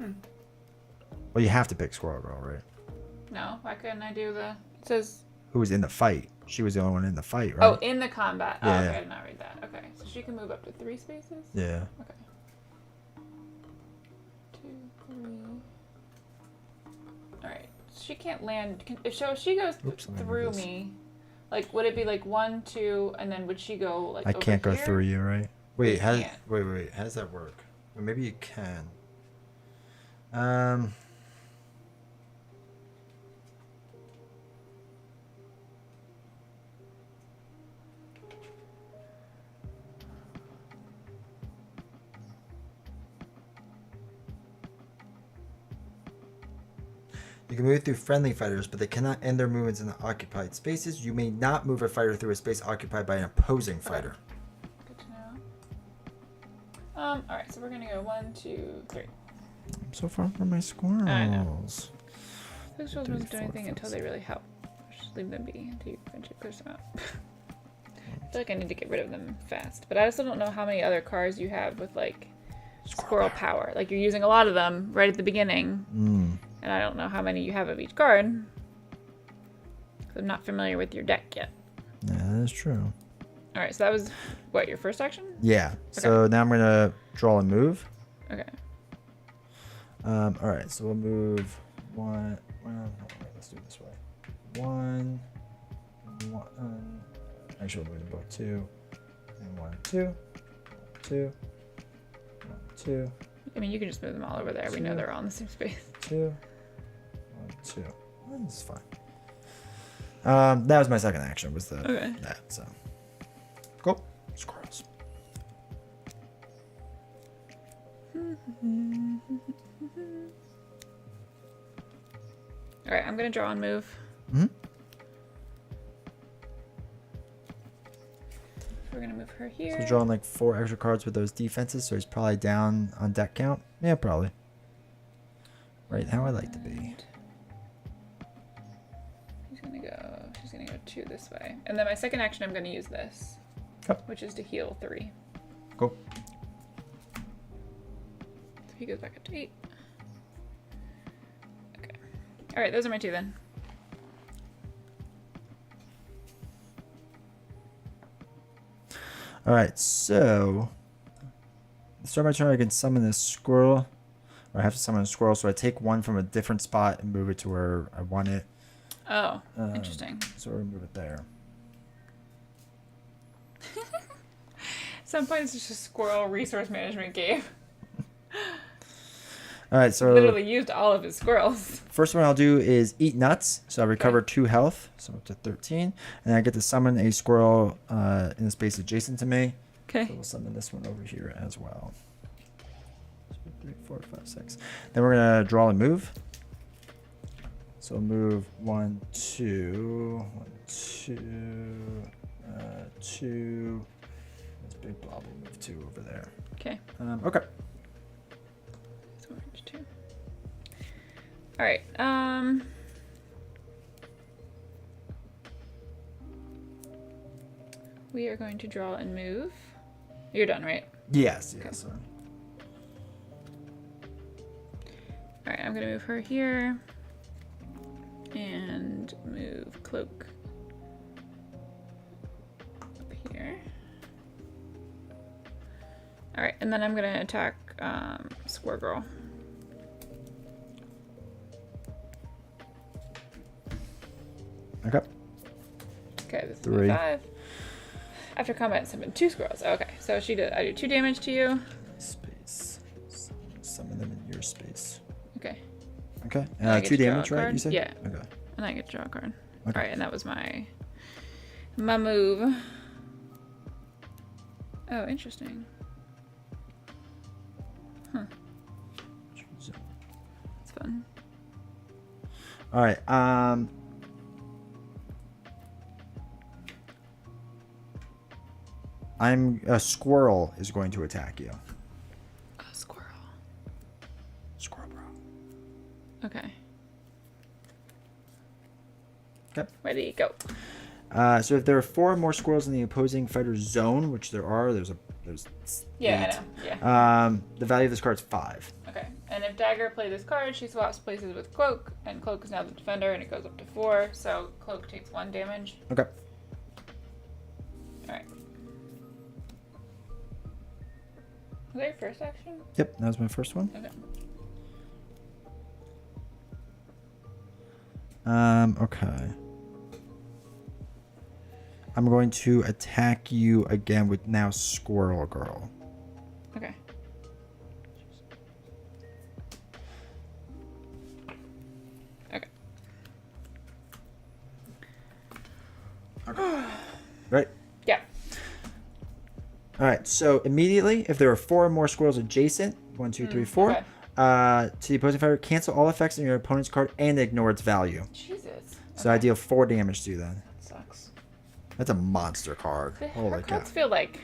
move? Well, you have to pick Squirrel Girl, right? No, why couldn't I do the... It says... Who was in the fight? She was the only one in the fight, right? Oh, in the combat. Oh, Yeah. okay, I did not read that. Okay, so she can move up to 3 spaces? Yeah. Okay. 2, 3... Alright, she can't land... if she goes Oops, let me through move this. me, like, would it be like 1, 2, and then would she go, like, I over can't go here? through you, right? Wait, You how? can't. Wait. How does that work? Or maybe you can. You can move through friendly fighters, but they cannot end their movements in the occupied spaces. You may not move a fighter through a space occupied by an opposing fighter. Good to know. Alright, so we're gonna go 1, 2, 3. I'm so far from my squirrels. I know. Those girls 3, don't do 4, anything 5, until they really help. Just leave them be until you eventually push them out. I feel like I need to get rid of them fast. But I also don't know how many other cars you have with, like, squirrel power. Like, you're using a lot of them right at the beginning. And I don't know how many you have of each card. I'm not familiar with your deck yet. Yeah, that is true. Alright, so that was, what, your first action? Yeah. So now I'm going to draw and move. Okay. Alright, so we'll move 1. Well, let's do it this way. 1. Actually, we'll move them both 2. And 1, 2. 2. 2, I mean, you can just move them all over there. We know they're all in the same space. 2, 1, 2. This is fine. That was my second action. Was that? So cool. Squirrels. All right, I'm gonna draw and move. Mm-hmm. We're gonna move her here. So drawing like 4 extra cards with those defenses, so he's probably down on deck count. Yeah, probably. Right how I like to be. She's gonna go 2 this way. And then my second action, I'm gonna use this. Yep. Which is to heal 3. Cool. So he goes back up to 8. Okay. Alright, those are my 2 then. Alright, so start my turn. I can summon this squirrel. Or I have to summon a squirrel, so I take one from a different spot and move it to where I want it. Oh, interesting. So we'll move it there. At some point, it's just a squirrel resource management game. Alright, so Literally used all of his squirrels. first one I'll do is eat nuts. So I recover 2 health, so up to 13. And I get to summon a squirrel in the space adjacent to me. Okay. So we'll summon this one over here as well. 2, 3, 4, 5, 6. Then we're gonna draw and move. So we'll move 1, 2, 1, 2, 2. This big blob will move 2 over there. Okay. Okay. So orange 2. All right. We are going to draw and move. You're done, right? Yes. Yes. All right. I'm gonna move her here. And move Cloak up here. Alright, and then I'm gonna attack Square Girl. Okay. Okay, this is 3. 5. After combat, summon 2 squirrels. Okay, so I do 2 damage to you. Space. Summon them in your space. Okay. Okay. And I get 2 to draw damage, a right? card? You said? Yeah. Okay. And I get to draw a card. Okay. Alright, and that was my move. Oh, interesting. Huh. That's fun. All right. A squirrel is going to attack you. A squirrel. Squirrel, bro. Okay. Okay. Ready, go. So if there are 4 more squirrels in the opposing fighter's zone, which there are, there's Yeah, 8. I know. Yeah. The value of this card is 5. Okay. And if Dagger played this card, she swaps places with Cloak, and Cloak is now the defender, and it goes up to 4. So Cloak takes 1 damage. Okay. All right. Was that your first action? Yep, that was my first one. Okay. Okay. I'm going to attack you again with now Squirrel Girl. Okay. Okay. Right? Yeah. All right. So immediately, if there are 4 more squirrels adjacent, 1, 2, 3, 4, okay. to the opposing fighter, cancel all effects on your opponent's card and ignore its value. Jesus. So I deal 4 damage to you then. Sucks. That's a monster card. Her Holy cow. cards feel like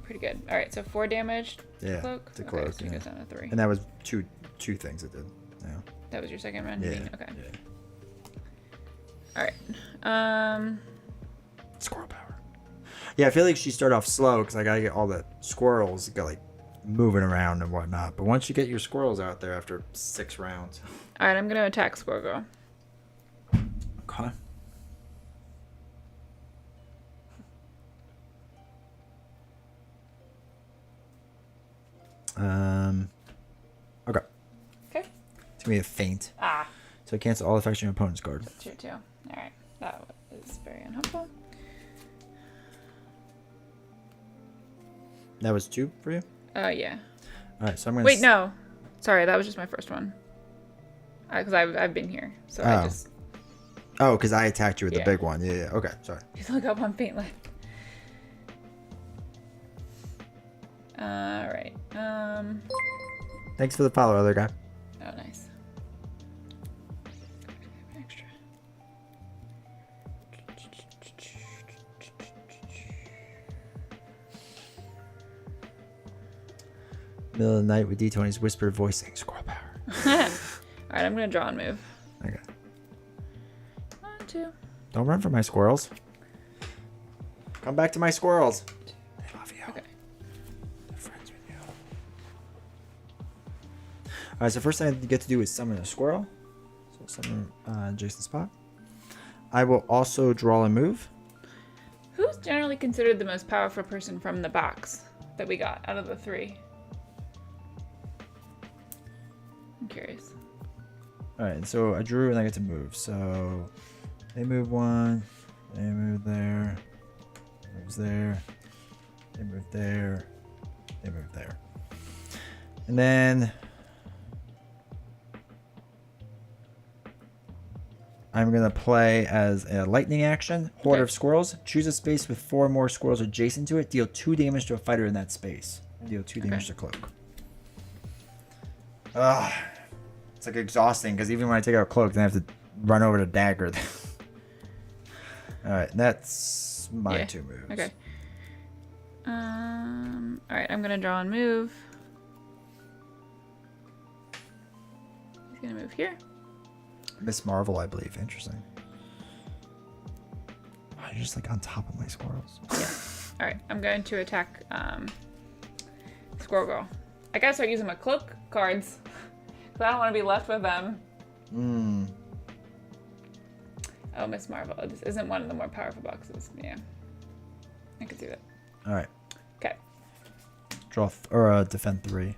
pretty good. All right, so 4 damage. Yeah, Cloak. to Okay, Cloak, so it yeah. goes down to 3. And that was two things it did. Yeah. That was your second run. Yeah. Okay. Yeah. All right. Squirrel power. Yeah, I feel like she started off slow because I gotta get all the squirrels like moving around and whatnot. But once you get your squirrels out there after 6 rounds. All right, I'm gonna attack Squirrel Girl. Okay. Okay. Okay. It's gonna be a feint. Ah, So cancel all effects on your opponent's card. tier 2. All right, that is very unhelpful. That was 2 for you? Yeah. All right, so I'm gonna. Wait, no. Sorry, that was just my first one. Because I've been here, so I just. Oh, because I attacked you with the Yeah. big one. Yeah. Okay. Sorry. Just look up on Paint Life. All right. Thanks for the follow, other guy. Oh, nice. Extra. Middle of the night with D20's whispered voicing. Squirrel power. All right, I'm gonna draw and move. Okay. 1, 2. Don't run for my squirrels. Come back to my squirrels. They love you. Okay. They're friends with you. All right, so first thing I get to do is summon a squirrel. So summon Jason's spot. I will also draw and move. Who's generally considered the most powerful person from the box that we got out of the 3? I'm curious. All right, so I drew and I get to move. So they move 1, they move there, moves there, they move there, they move there. And then I'm going to play as a lightning action, Horde Okay. of Squirrels. Choose a space with 4 more squirrels adjacent to it. Deal 2 damage to a fighter in that space. Deal 2 damage to Cloak. Ugh. It's like exhausting because even when I take out Cloak, then I have to run over to Dagger. Alright, that's my 2 moves. Okay. All right, I'm gonna draw and move. He's gonna move here. Miss Marvel, I believe. Interesting. Oh, you're just like on top of my squirrels. All right, I'm going to attack Squirrel Girl. I gotta start using my cloak cards because I don't want to be left with them. Oh, Miss Marvel. This isn't one of the more powerful boxes. Yeah, I can see that. All right. Okay. Draw defend 3.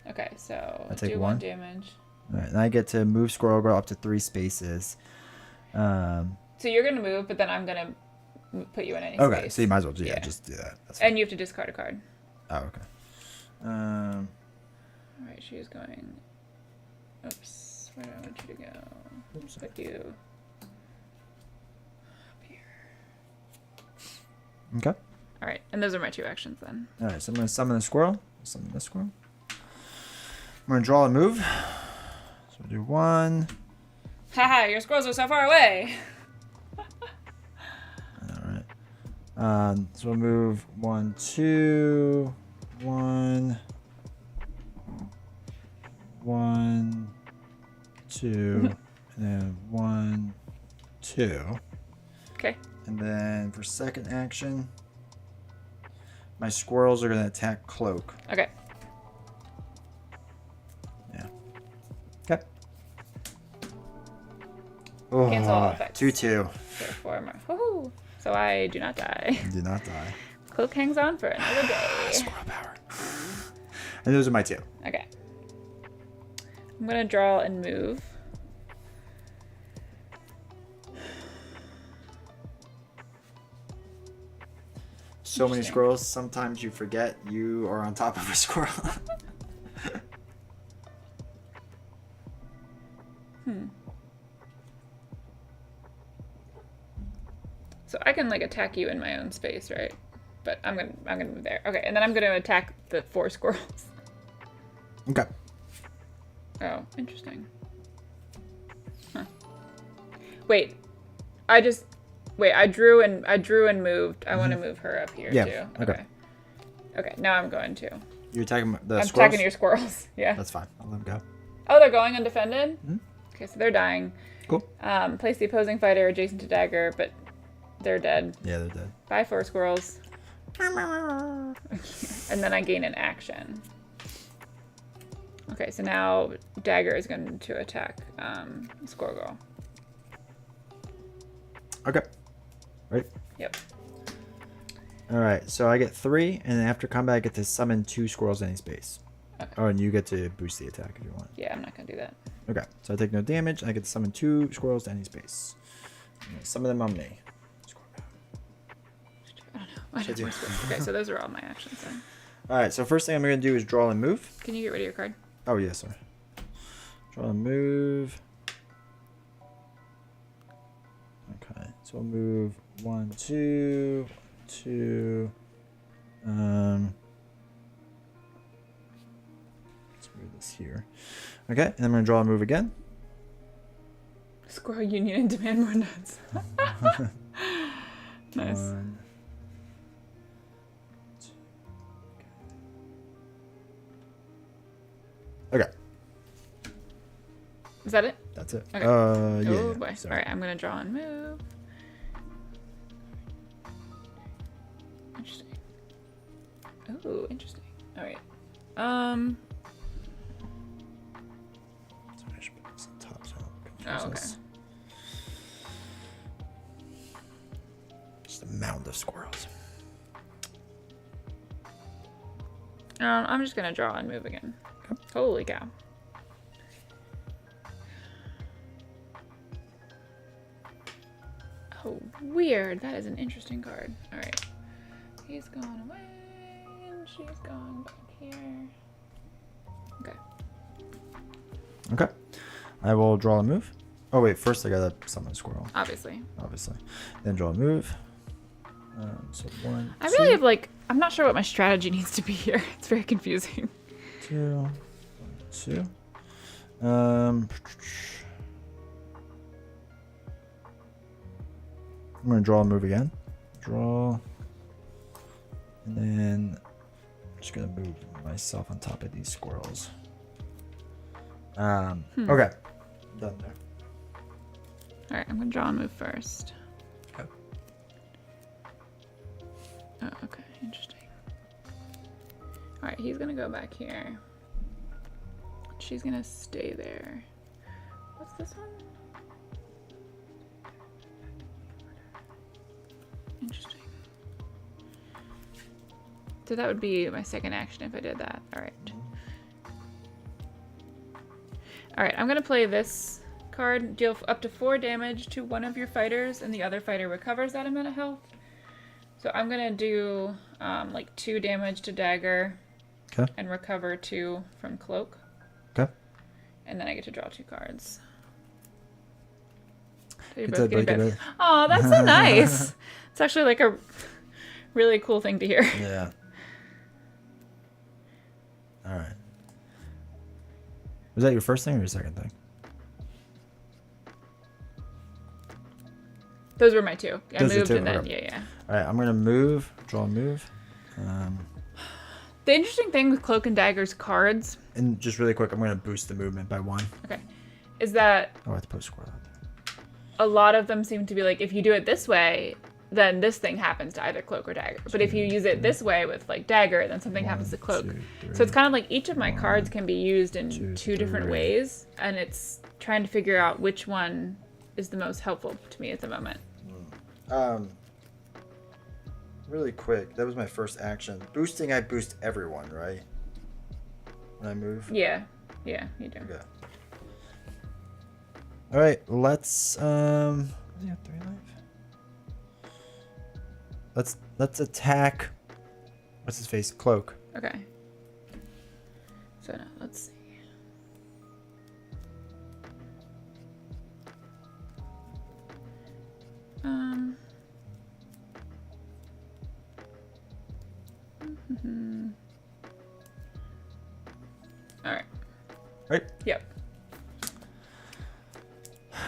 Okay, so I take do 1 damage. All right, and I get to move Squirrel Girl up to 3 spaces. So you're gonna move, but then I'm gonna put you in any Okay, space. so you might as well Yeah. just do that. That's fine. And you have to discard a card. Oh, okay. All right, she's going. Oops, where do I want you to go? Oops, put you up here. Okay. All right, and those are my 2 actions then. All right, so I'm going to summon the squirrel. Summon this squirrel. I'm going to draw and move. So we'll do 1. Haha, your squirrels are so far away. All right. So we'll move 1, 2, 1, 1, 2, and then 1, 2. Okay. And then for second action, my squirrels are going to attack Cloak. Okay. Yeah. Okay. Oh, Cancel all effects. 2-2. So 4 more. Woohoo! So I do not die. Do not die. Cloak hangs on for another day. Squirrel power. And those are my 2. Okay. I'm gonna draw and move. So many Interesting. squirrels, sometimes you forget you are on top of a squirrel. So I can like attack you in my own space, right? But I'm gonna move there. Okay, and then I'm gonna attack the 4 squirrels. Okay. Oh, interesting. Huh. Wait, I drew and moved. I want to move her up here Yeah, too. okay. Okay, now I'm going to. You're attacking the I'm squirrels? attacking your squirrels. Yeah. That's fine. I'll let them go. Oh, they're going undefended? Mhm. Okay, so they're dying. Cool. Place the opposing fighter adjacent to Dagger, but they're dead. Yeah, they're dead. Bye, 4 squirrels. And then I gain an action. Okay, so now Dagger is going to attack Squirrel Girl. Okay. Right? Yep. All right. So I get 3, and then after combat, I get to summon 2 squirrels in any space. Okay. Oh, and you get to boost the attack if you want. Yeah, I'm not going to do that. Okay. So I take no damage. I get to summon 2 squirrels to any space. And summon them on me. Squirrel power. I don't know. I Should don't I know. Okay, so those are all my actions then. All right, so first thing I'm going to do is draw and move. Can you get rid of your card? Oh, yes, sir. Draw and move. Okay, so we'll move 1, 2, 2. Let's move this here. Okay, and I'm going to draw and move again. Squirrel Union and demand more nuts. Nice. 1, 2. Okay, Is that it? that's it. Okay. Yeah. Oh yeah, boy. sorry. All right, I'm gonna draw and move. Interesting. Oh, interesting. All right. Sorry, I should put this on top so it Oh, okay. confuses. Just a mound of squirrels. I'm just gonna draw and move again. Okay. Holy cow. Oh, weird. That is an interesting card. All right. He's gone away, and she's gone back here. Okay. Okay. I will draw and move. Oh, wait. First, I got to summon a squirrel, Obviously. obviously. Then draw and move. So 1, I really have like, I'm not sure what my strategy needs to be here. It's very confusing. 2, 1, 2. I'm going to draw and move again. Draw. And then I'm just going to move myself on top of these squirrels. Okay. Done there. All right, I'm gonna draw and move first. Okay. Oh, okay, interesting. All right, he's gonna go back here. She's gonna stay there. What's this one? Interesting. So that would be my second action if I did that. All right. All right, I'm gonna play this card. Deal up to 4 damage to one of your fighters, and the other fighter recovers that amount of health. So I'm gonna do like 2 damage to dagger, Okay. and recover 2 from cloak, Okay. and then I get to draw 2 cards. So you're Get both to getting break it better. Oh, that's so nice. It's actually like a really cool thing to hear. Yeah. All right. Was that your first thing or your second thing? Those were my 2. I Those are moved 2? and then Okay. yeah. All right, I'm going to move, draw and move. The interesting thing with Cloak and Dagger's cards, And just really quick, I'm going to boost the movement by 1. okay, is that Oh, I have to put a squirrel out there. a lot of them seem to be like, if you do it this way, then this thing happens to either Cloak or Dagger. But if you use it this way with like Dagger, then something happens to Cloak. 2, So it's kind of like each of my cards can be used in 2, 2 different 3. ways, and it's trying to figure out which one is the most helpful to me at the moment. Really quick, that was my first action. Boosting, I boost everyone, right? When I move? Yeah, you do. Okay. All right, let's does he have 3 life? Let's attack. What's his face? Cloak. Okay. So now let's see. All right. Right. Yep.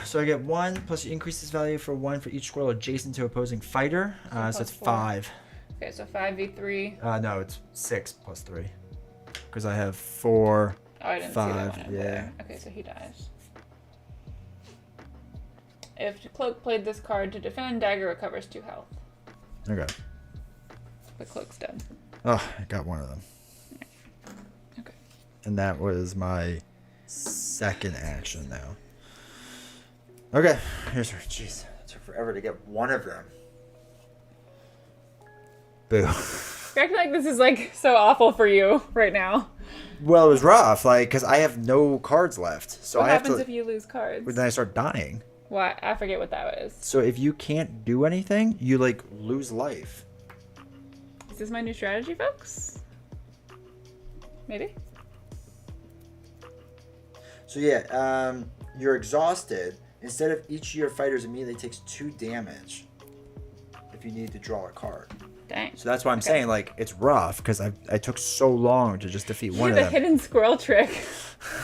So I get 1 plus you increase this value for 1 for each squirrel adjacent to opposing fighter. So plus it's 4. 5. Okay, so 5v3. No, it's 6 plus 3. Because I have 4. Oh, I didn't 5, see that one over yeah. there. Okay, so he dies. If Cloak played this card to defend, Dagger recovers 2 health. Okay. But Cloak's dead. Oh, I got 1 of them. Okay. And that was my second action now. Okay, here's her. Jeez, it took forever to get 1 of them. Boo. You're acting like this is like so awful for you right now. Well, it was rough, like, because I have no cards left. So What I have happens to. if you lose cards? Then I start dying. What? I forget what that was. So if you can't do anything, you, like, lose life. Is this my new strategy, folks? Maybe. So yeah, you're exhausted. Instead of each of your fighters immediately takes 2 damage if you need to draw a card. Dang. So that's why I'm saying, like, it's rough because I took so long to just defeat one of The them. hidden squirrel trick.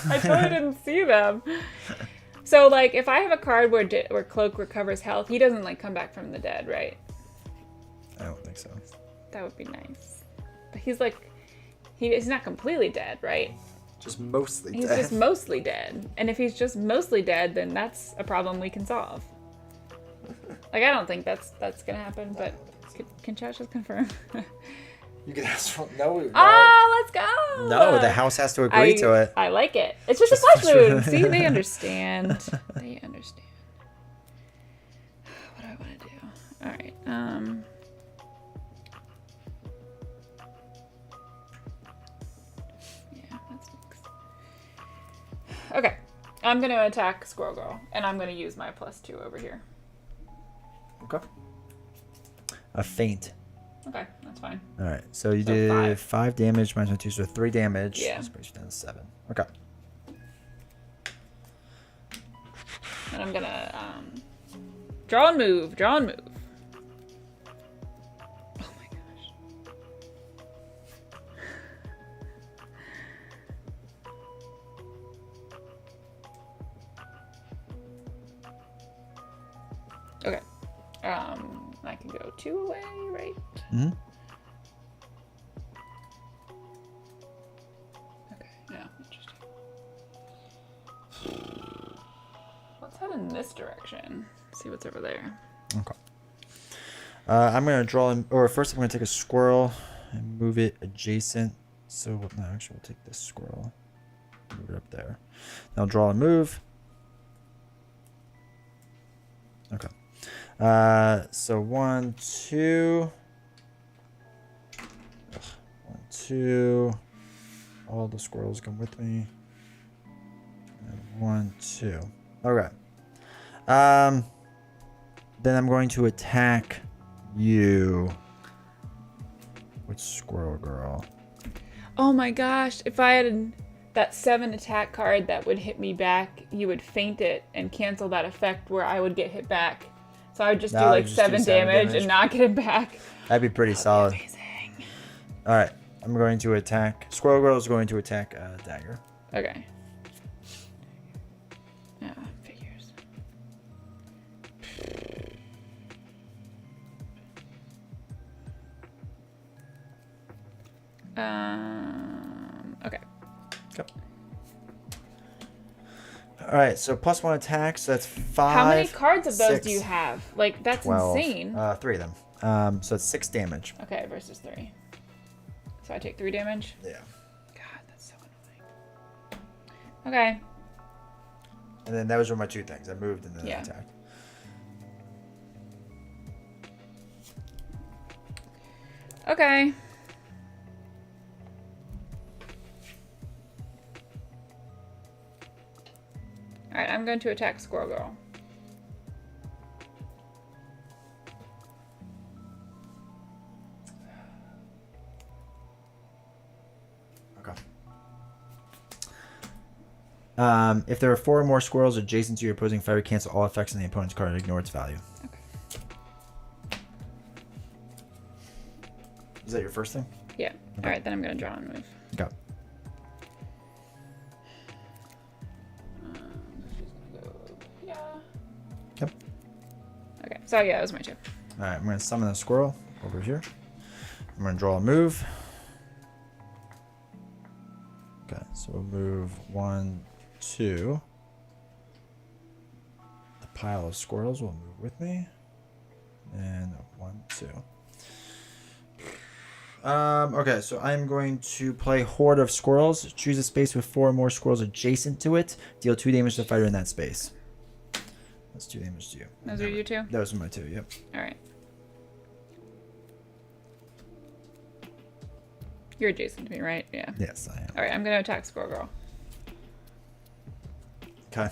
I totally didn't see them. So, like, if I have a card where Cloak recovers health, he doesn't, like, come back from the dead, right? I don't think so. That would be nice. But he's, like, he's not completely dead, right? Just mostly He's dead. just mostly dead. And if he's just mostly dead, then that's a problem we can solve. Like, I don't think that's gonna happen, but can chat just confirm? You can ask for no. Oh, let's go! No, the house has to agree to it. I like it. It's just a flesh wound. See, they understand. They understand. What do I want to do? All right. Yeah, that's next. Okay, I'm gonna attack Squirrel Girl, and I'm gonna use my +2 over here. Okay. A feint. Okay, that's fine. All right, so you So did 5. 5 damage minus my 2, so 3 damage. Yeah. This brings you down to 7. Okay. And I'm gonna draw and move. Draw and move. Oh my gosh. Okay. I can go 2 away, right? Mm-hmm. Okay, yeah, interesting. Let's head in this direction. See what's over there. Okay. I'm gonna draw him, or first I'm gonna take a squirrel and move it adjacent. So no, actually, we'll take this squirrel, move it up there. Then I'll draw and move. Okay. So 1, 2. 1, 2. All the squirrels come with me. And 1, 2. Okay. Then I'm going to attack you with Squirrel Girl. Oh my gosh, if I had that 7 attack card that would hit me back, you would feint it and cancel that effect where I would get hit back. So I would just do No, like you just do 7 7 damage damage. and not get it back. That'd be pretty solid. Amazing. All right, I'm going to attack. Squirrel Girl is going to attack Dagger. Okay. Yeah, figures. Okay. Go. All right, so +1 attack, so that's 5. How many cards of those 6, do you have? Like, that's 12. insane. 3 of them. So it's 6 damage. Okay, versus 3. So I take 3 damage? Yeah. God, that's so annoying. Okay. And then those were my 2 things. I moved and then Yeah. I attacked. Okay. Alright, I'm going to attack Squirrel Girl. Okay. If there are 4 or more squirrels adjacent to your opposing fighter, cancel all effects on the opponent's card and ignore its value. Okay. Is that your first thing? Yeah. Okay. Alright, then I'm going to draw and move. Go. She's going to go yeah. Yep. Okay, so yeah, that was my 2. All right, I'm going to summon the squirrel over here. I'm going to draw a move. Okay, so we'll move 1, 2. The pile of squirrels will move with me. And 1, 2. Okay, so I'm going to play Horde of Squirrels. Choose a space with 4 or more squirrels adjacent to it. Deal 2 damage to the fighter in that space. That's 2 damage to you. Those are your 2? Those are my 2, yep. Alright. You're adjacent to me, right? Yeah. Yes, I am. Alright, I'm going to attack Squirrel Girl. Okay.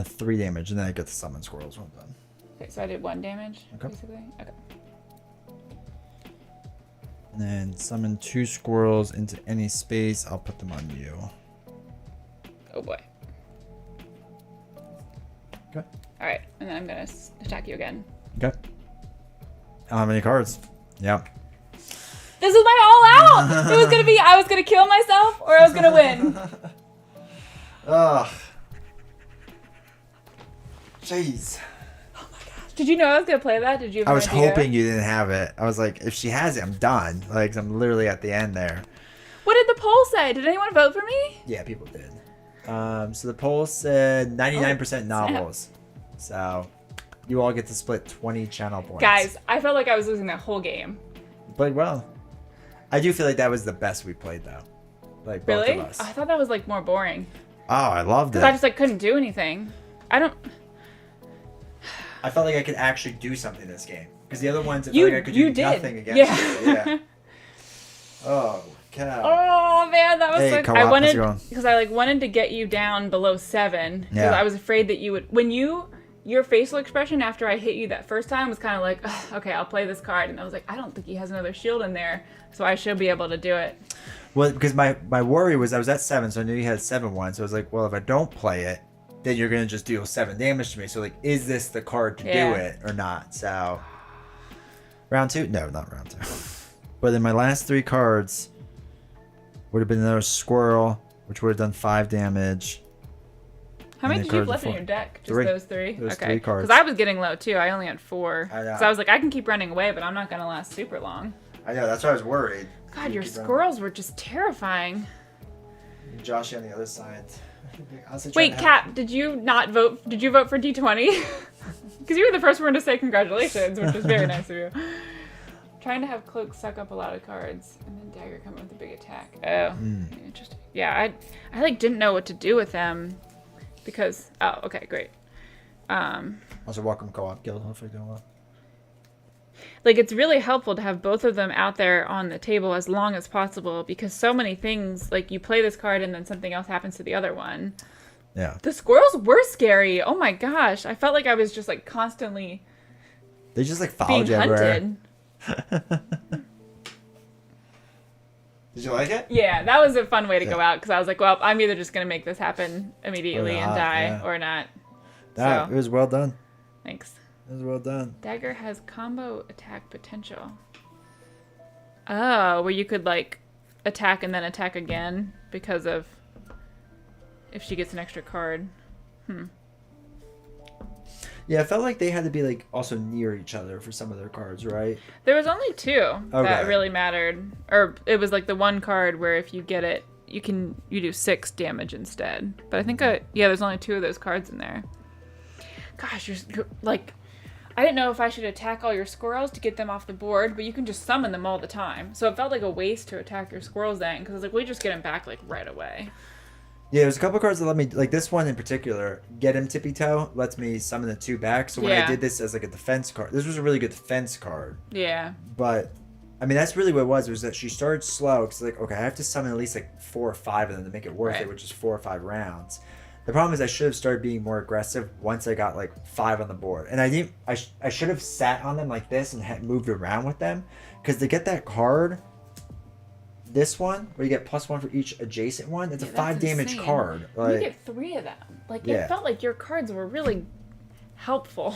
3 damage, and then I get the summon squirrels when I'm done. Okay, so I did 1 damage, Okay. basically? Okay. And then summon 2 squirrels into any space. I'll put them on you. Oh boy. Okay. All right, and then I'm gonna attack you again. Okay. I don't have any cards. Yep. This is my all out. It was gonna be I was gonna kill myself or I was gonna win. Ugh. Jeez. Did you know I was gonna play that? Did you? Have I an was idea? hoping you didn't have it. I was like, if she has it, I'm done. Like, I'm literally at the end there. What did the poll say? Did anyone vote for me? Yeah, people did. So the poll said 99% novels. So you all get to split 20 channel points. Guys, I felt like I was losing that whole game. You played well. I do feel like that was the best we played, though. Like, both Really? of us. I thought that was like more boring. Oh, I loved it. Because I just like couldn't do anything. I felt like I could actually do something in this game. Because the other ones, I felt You like I could you do did. nothing against Yeah. you. Yeah. Oh, cow. Oh man, that was Hey, so. co-op, I how's wanted it going? because I like wanted to get you down below 7 because Yeah. I was afraid that you would your facial expression after I hit you that first time was kind of like, "Ugh, okay, I'll play this card," and I was like, I don't think he has another shield in there, so I should be able to do it. Well, because my worry was I was at 7, so I knew you had 7-1. So I was like, well, if I don't play it, then you're going to just deal 7 damage to me. So, like, is this the card to Yeah. do it or not? So, round 2? No, not round 2. But then my last 3 cards would have been another squirrel, which would have done 5 damage. How many And did the you have cards left in before. your deck? Just 3. those 3? Those okay. 3 cards. Because I was getting low too. I only had 4. I know. Because I was like, I can keep running away, but I'm not going to last super long. I know, that's why I was worried. God, your keep running. squirrels were just terrifying. Josh on the other side. Honestly, Wait, trying to Cap, did you not vote? Did you vote for D20? Because you were the first one to say congratulations, which was very nice of you. Trying to have Cloak suck up a lot of cards, and then Dagger come with a big attack. Oh, interesting. Yeah, I like didn't know what to do with them, because okay, great. Also, welcome co-op guild. Hopefully doing well. Like it's really helpful to have both of them out there on the table as long as possible, because so many things, like you play this card and then something else happens to the other one. Yeah. The squirrels were scary. Oh my gosh, I felt like I was just like constantly They just like being followed you everywhere. hunted. Did you like it? Yeah, that was a fun way to go Yeah. out, because I was like, well, I'm either just gonna make this happen immediately and not, die, yeah. or not. That So. it was well done. Thanks. It was well done. Dagger has combo attack potential. Oh, where you could like attack and then attack again because of if she gets an extra card. Yeah, I felt like they had to be like also near each other for some of their cards, right? There was only 2 that Okay. really mattered, or it was like the one card where if you get it, you do 6 damage instead. But I think there's only 2 of those cards in there. Gosh, you're like, I didn't know if I should attack all your squirrels to get them off the board, but you can just summon them all the time. So it felt like a waste to attack your squirrels then, because I was like, we just get them back like right away. Yeah, there's a couple cards that let me, like this one in particular, Get Him Tippy Toe, lets me summon the 2 back. So when I Yeah. did this as like a defense card, this was a really good defense card. Yeah. But, I mean, that's really what it was that she started slow. Because, like, okay, I have to summon at least like 4 or 5 of them to make it worth Right. it, which is 4 or 5 rounds. The problem is I should have started being more aggressive once I got like 5 on the board. And I didn't, I should have sat on them like this and had moved around with them. Because to get that card, this one, where you get +1 for each adjacent one, it's Yeah, a 5 that's damage insane. card. You Like, get 3 of them. Like, Yeah. it felt like your cards were really helpful.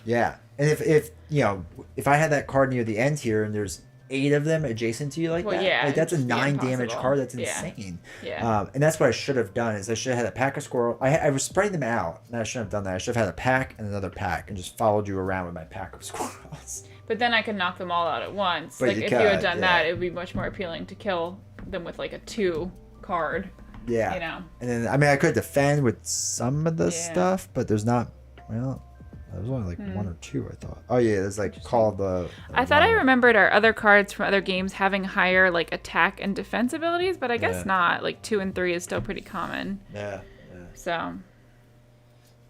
yeah. And if you know, if I had that card near the end here and there's 8 of them adjacent to you like Well, that, yeah, like that's a it'd just be 9 damage impossible. card. That's Yeah. insane. Yeah. And that's what I should have done is I should have had a pack of squirrel. I was spreading them out. And I shouldn't have done that. I should have had a pack and another pack and just followed you around with my pack of squirrels. But then I could knock them all out at once. But Like, you if you had could, done yeah. that, it would be much more appealing to kill them with like a 2 card. Yeah. You know. And then I mean I could defend with some of the Yeah. stuff, but there's not. Well, there was only like 1 or 2 I thought. Oh yeah, there's like called the. I thought I remembered our other cards from other games having higher like attack and defense abilities, but I guess Yeah. not. Like 2 and 3 is still pretty common. Yeah. So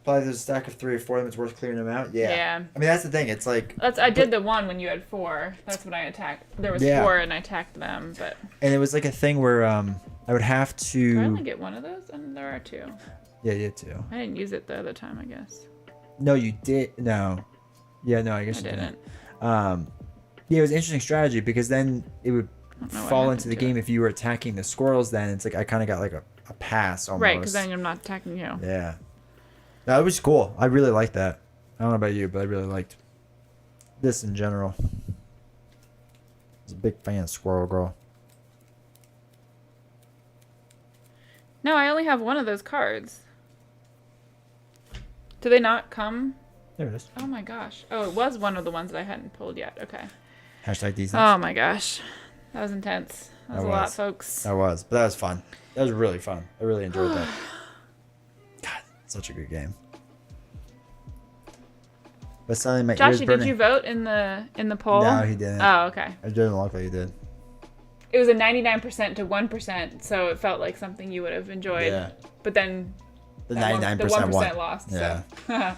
Probably there's a stack of 3 or 4 of them. It's worth clearing them out. Yeah. Yeah. I mean that's the thing. It's like. I did the one when you had 4. That's when I attacked. There was Yeah. 4 and I attacked them, but And it was like a thing where I would have did I only to. get 1 of those? And there are 2. Yeah, you did too. I didn't use it the other time, I guess. No, you did. No. Yeah, no, I guess I you didn't. Yeah, it was an interesting strategy because then it would don't know what fall happened into the to game it. if you were attacking the squirrels. Then it's like I kind of got like a pass almost. Right, because then I'm not attacking you. Yeah. That was cool. I really liked that. I don't know about you, but I really liked this in general. I was a big fan of Squirrel Girl. No, I only have one of those cards. Do they not come? There it is. Oh my gosh. Oh, it was one of the ones that I hadn't pulled yet. Okay. Hashtag these. Oh my gosh. That was intense. That was That a lot, was. folks. That was. But that was fun. That was really fun. I really enjoyed that. God, such a good game. But suddenly my ears Joshy, burning. did you vote in the poll? No, he didn't. Oh, okay. It didn't look like he did. It was a 99% to 1%, so it felt like something you would have enjoyed. Yeah. But then The that 99% the 1% won. lost. Yeah. So.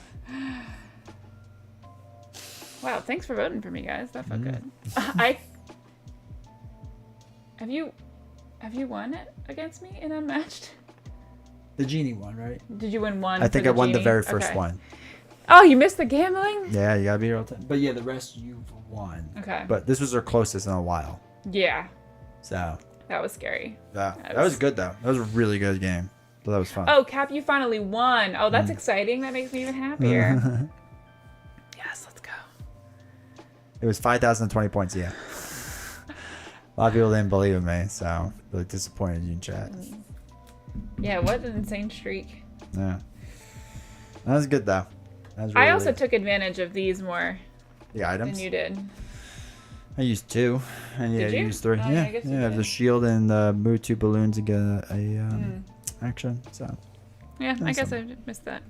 Wow, thanks for voting for me, guys. That felt good. Have you won it against me in Unmatched? The genie one, right? Did you win one? I think for I the won the genie? very first Okay. one. Oh, you missed the gambling? Yeah, you gotta be here all the time. But yeah, the rest you've won. Okay. But this was our closest in a while. Yeah, So that was scary. yeah, that was good though. That was a really good game. So that was fun. Oh, Cap, you finally won. Oh, Mm. that's exciting. That makes me even happier. Yes, let's go. It was 5,020 points. Yeah. A lot of people didn't believe in me, so really disappointed you in chat. Yeah, what an insane streak. Yeah. That was good though. That was really I also good. took advantage of these more the items. than you did. I used 2, and yeah, Did you you? used 3. Oh, yeah, yeah, I guess you I have the did. shield and the move 2 balloons to get a action. So Yeah, I guess Awesome. I missed that.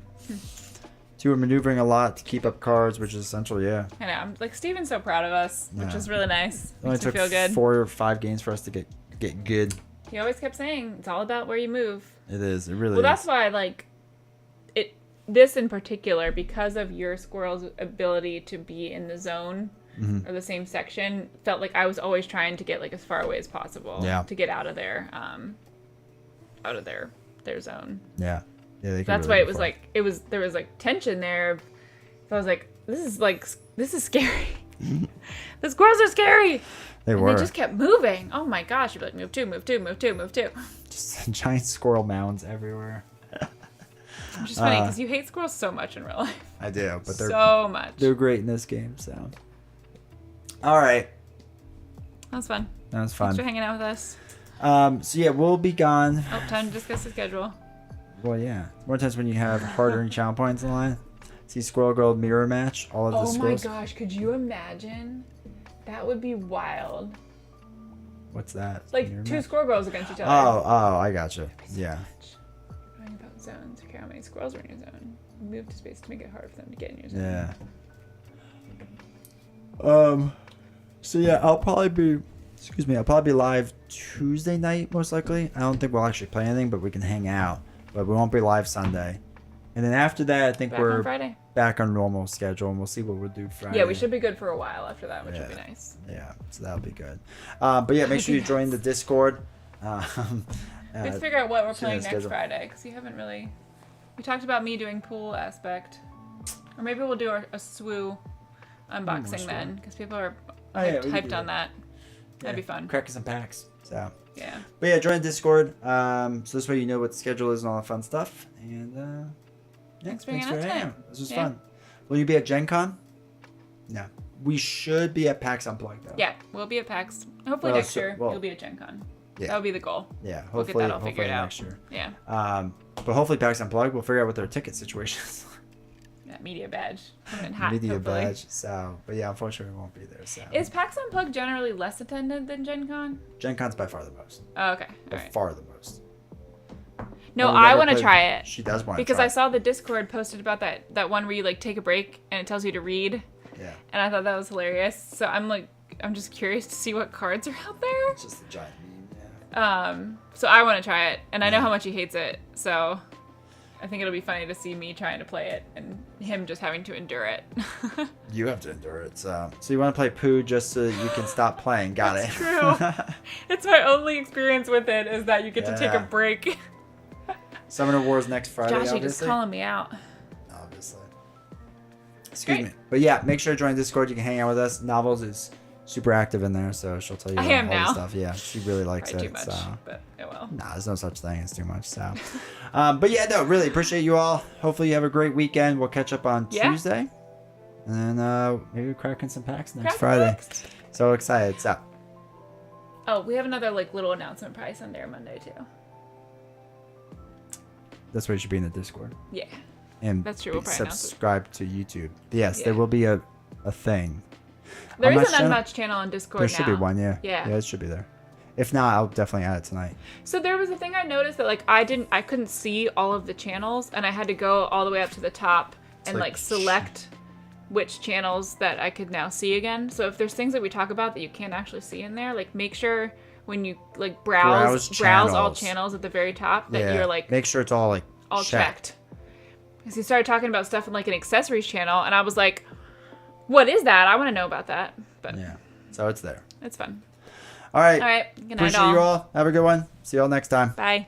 2 are maneuvering a lot to keep up cards, which is essential. Yeah. I know. I'm like Steven's so proud of us, which Yeah. is really nice. It only Makes me took feel good. 4 or 5 games for us to get good. He always kept saying it's all about where you move. It is. It really Well, is. that's why I like it. This in particular, because of your squirrel's ability to be in the zone Mm-hmm. or the same section, felt like I was always trying to get like as far away as possible. Yeah. To get out of their zone. Yeah. Yeah. They could That's really why go it was far. like there was like tension there. So I was like, this is scary. The squirrels are scary. They And were they just kept moving. Oh my gosh! You'd be like, move two, move two, move two, move two. just giant squirrel mounds everywhere. Which is funny because you hate squirrels so much in real life. I do, but they're So much. they're great in this game. So. All right. That was fun. That was Thanks for fun. hanging out with us. So yeah, we'll be gone. Oh, time to discuss the schedule. Well, yeah. More times when you have hard-earned channel points in line. See Squirrel Girl mirror match all of the Oh my squirrels. gosh! Could you imagine? That would be wild. What's that? Like Mirror two match? squirrel girls against each other. Oh, I gotcha. Yeah. Knowing about zones. Okay, how many squirrels are in your zone? Move to space to make it hard for them to get in your zone. Yeah. So yeah, I'll probably be live Tuesday night most likely. I don't think we'll actually play anything, but we can hang out. But we won't be live Sunday. And then after that, I think Back we're on Friday. back on normal schedule, and we'll see what we'll do Friday. Yeah, we should be good for a while after that, which would be Yeah. nice. Yeah, so that'll be good. But yeah, make sure you join the Discord. We have to figure out what we're soon playing as next scheduled. Friday, because you haven't really. We talked about me doing pool aspect, or maybe we'll do a SWU unboxing SWU. then, because people are Oh, yeah, we can hyped do that. on that. That'd be fun. Cracking some packs. So, Yeah. but yeah, join the Discord. So this way you know what the schedule is and all that fun stuff. And yeah, Thanks for hanging out tonight. This was Yeah. fun. Will you be at Gen Con? No. We should be at PAX Unplugged though. Yeah, we'll be at PAX. Hopefully Well, next so- year well, you'll be at Gen Con. yeah. That would be the goal. Yeah. We'll get Hopefully, that all figured out. next year. Yeah. But hopefully PAX Unplugged, we'll figure out what their ticket situation is. That media badge. Coming in hot, Media hopefully. badge. So, but yeah, unfortunately, we won't be there. So, Is PAX Unplugged generally less attended than Gen Con? Gen Con's by far the most. Oh, okay. By All right. far the most. No, We've I never want to played- try it. She does want to Because try I saw the Discord posted about that one where you like take a break and it tells you to read, it. Yeah. and I thought that was hilarious. So I'm just curious to see what cards are out there. It's just a giant meme. Yeah. So I want to try it, and I know how much he hates it. So I think it'll be funny to see me trying to play it and him just having to endure it. You have to endure it. So you want to play Pooh just so that you can stop playing. Got it. True. It's my only experience with it is that you get to take a Yeah. break. Summoner Wars next Friday, Josh, you just obviously. calling me out. Obviously. Excuse Great. me. But yeah, make sure to join Discord. You can hang out with us. Novels is super active in there, so she'll tell you I all am the now. stuff. Yeah, she really likes Probably it. too much, So. but oh well. Nah, there's no such thing as too much. So, but yeah, no, really appreciate you all. Hopefully you have a great weekend. We'll catch up on Tuesday, and then maybe we're cracking some packs next Friday. So excited. So, oh, we have another like little announcement probably Sunday or Monday too. that's why you should be in the Discord. Yeah. And That's true. We'll probably announce it. subscribe to YouTube. Yes, Yeah. there will be a thing. There is Unmatched an Unmatched channel on Discord There now. should be one, yeah. Yeah. Yeah, it should be there. If not, I'll definitely add it tonight. So there was a thing I noticed that like I couldn't see all of the channels, and I had to go all the way up to the top and like like select which channels that I could now see again. So if there's things that we talk about that you can't actually see in there, like make sure when you like browse all channels at the very top that you're like make sure it's all like all checked. Because he started talking about stuff in like an accessories channel, and I was like, "What is that? I want to know about that." But yeah, so it's there. it's fun. All right. All right. Good night, Appreciate you all. Have a good one. See you all next time. Bye.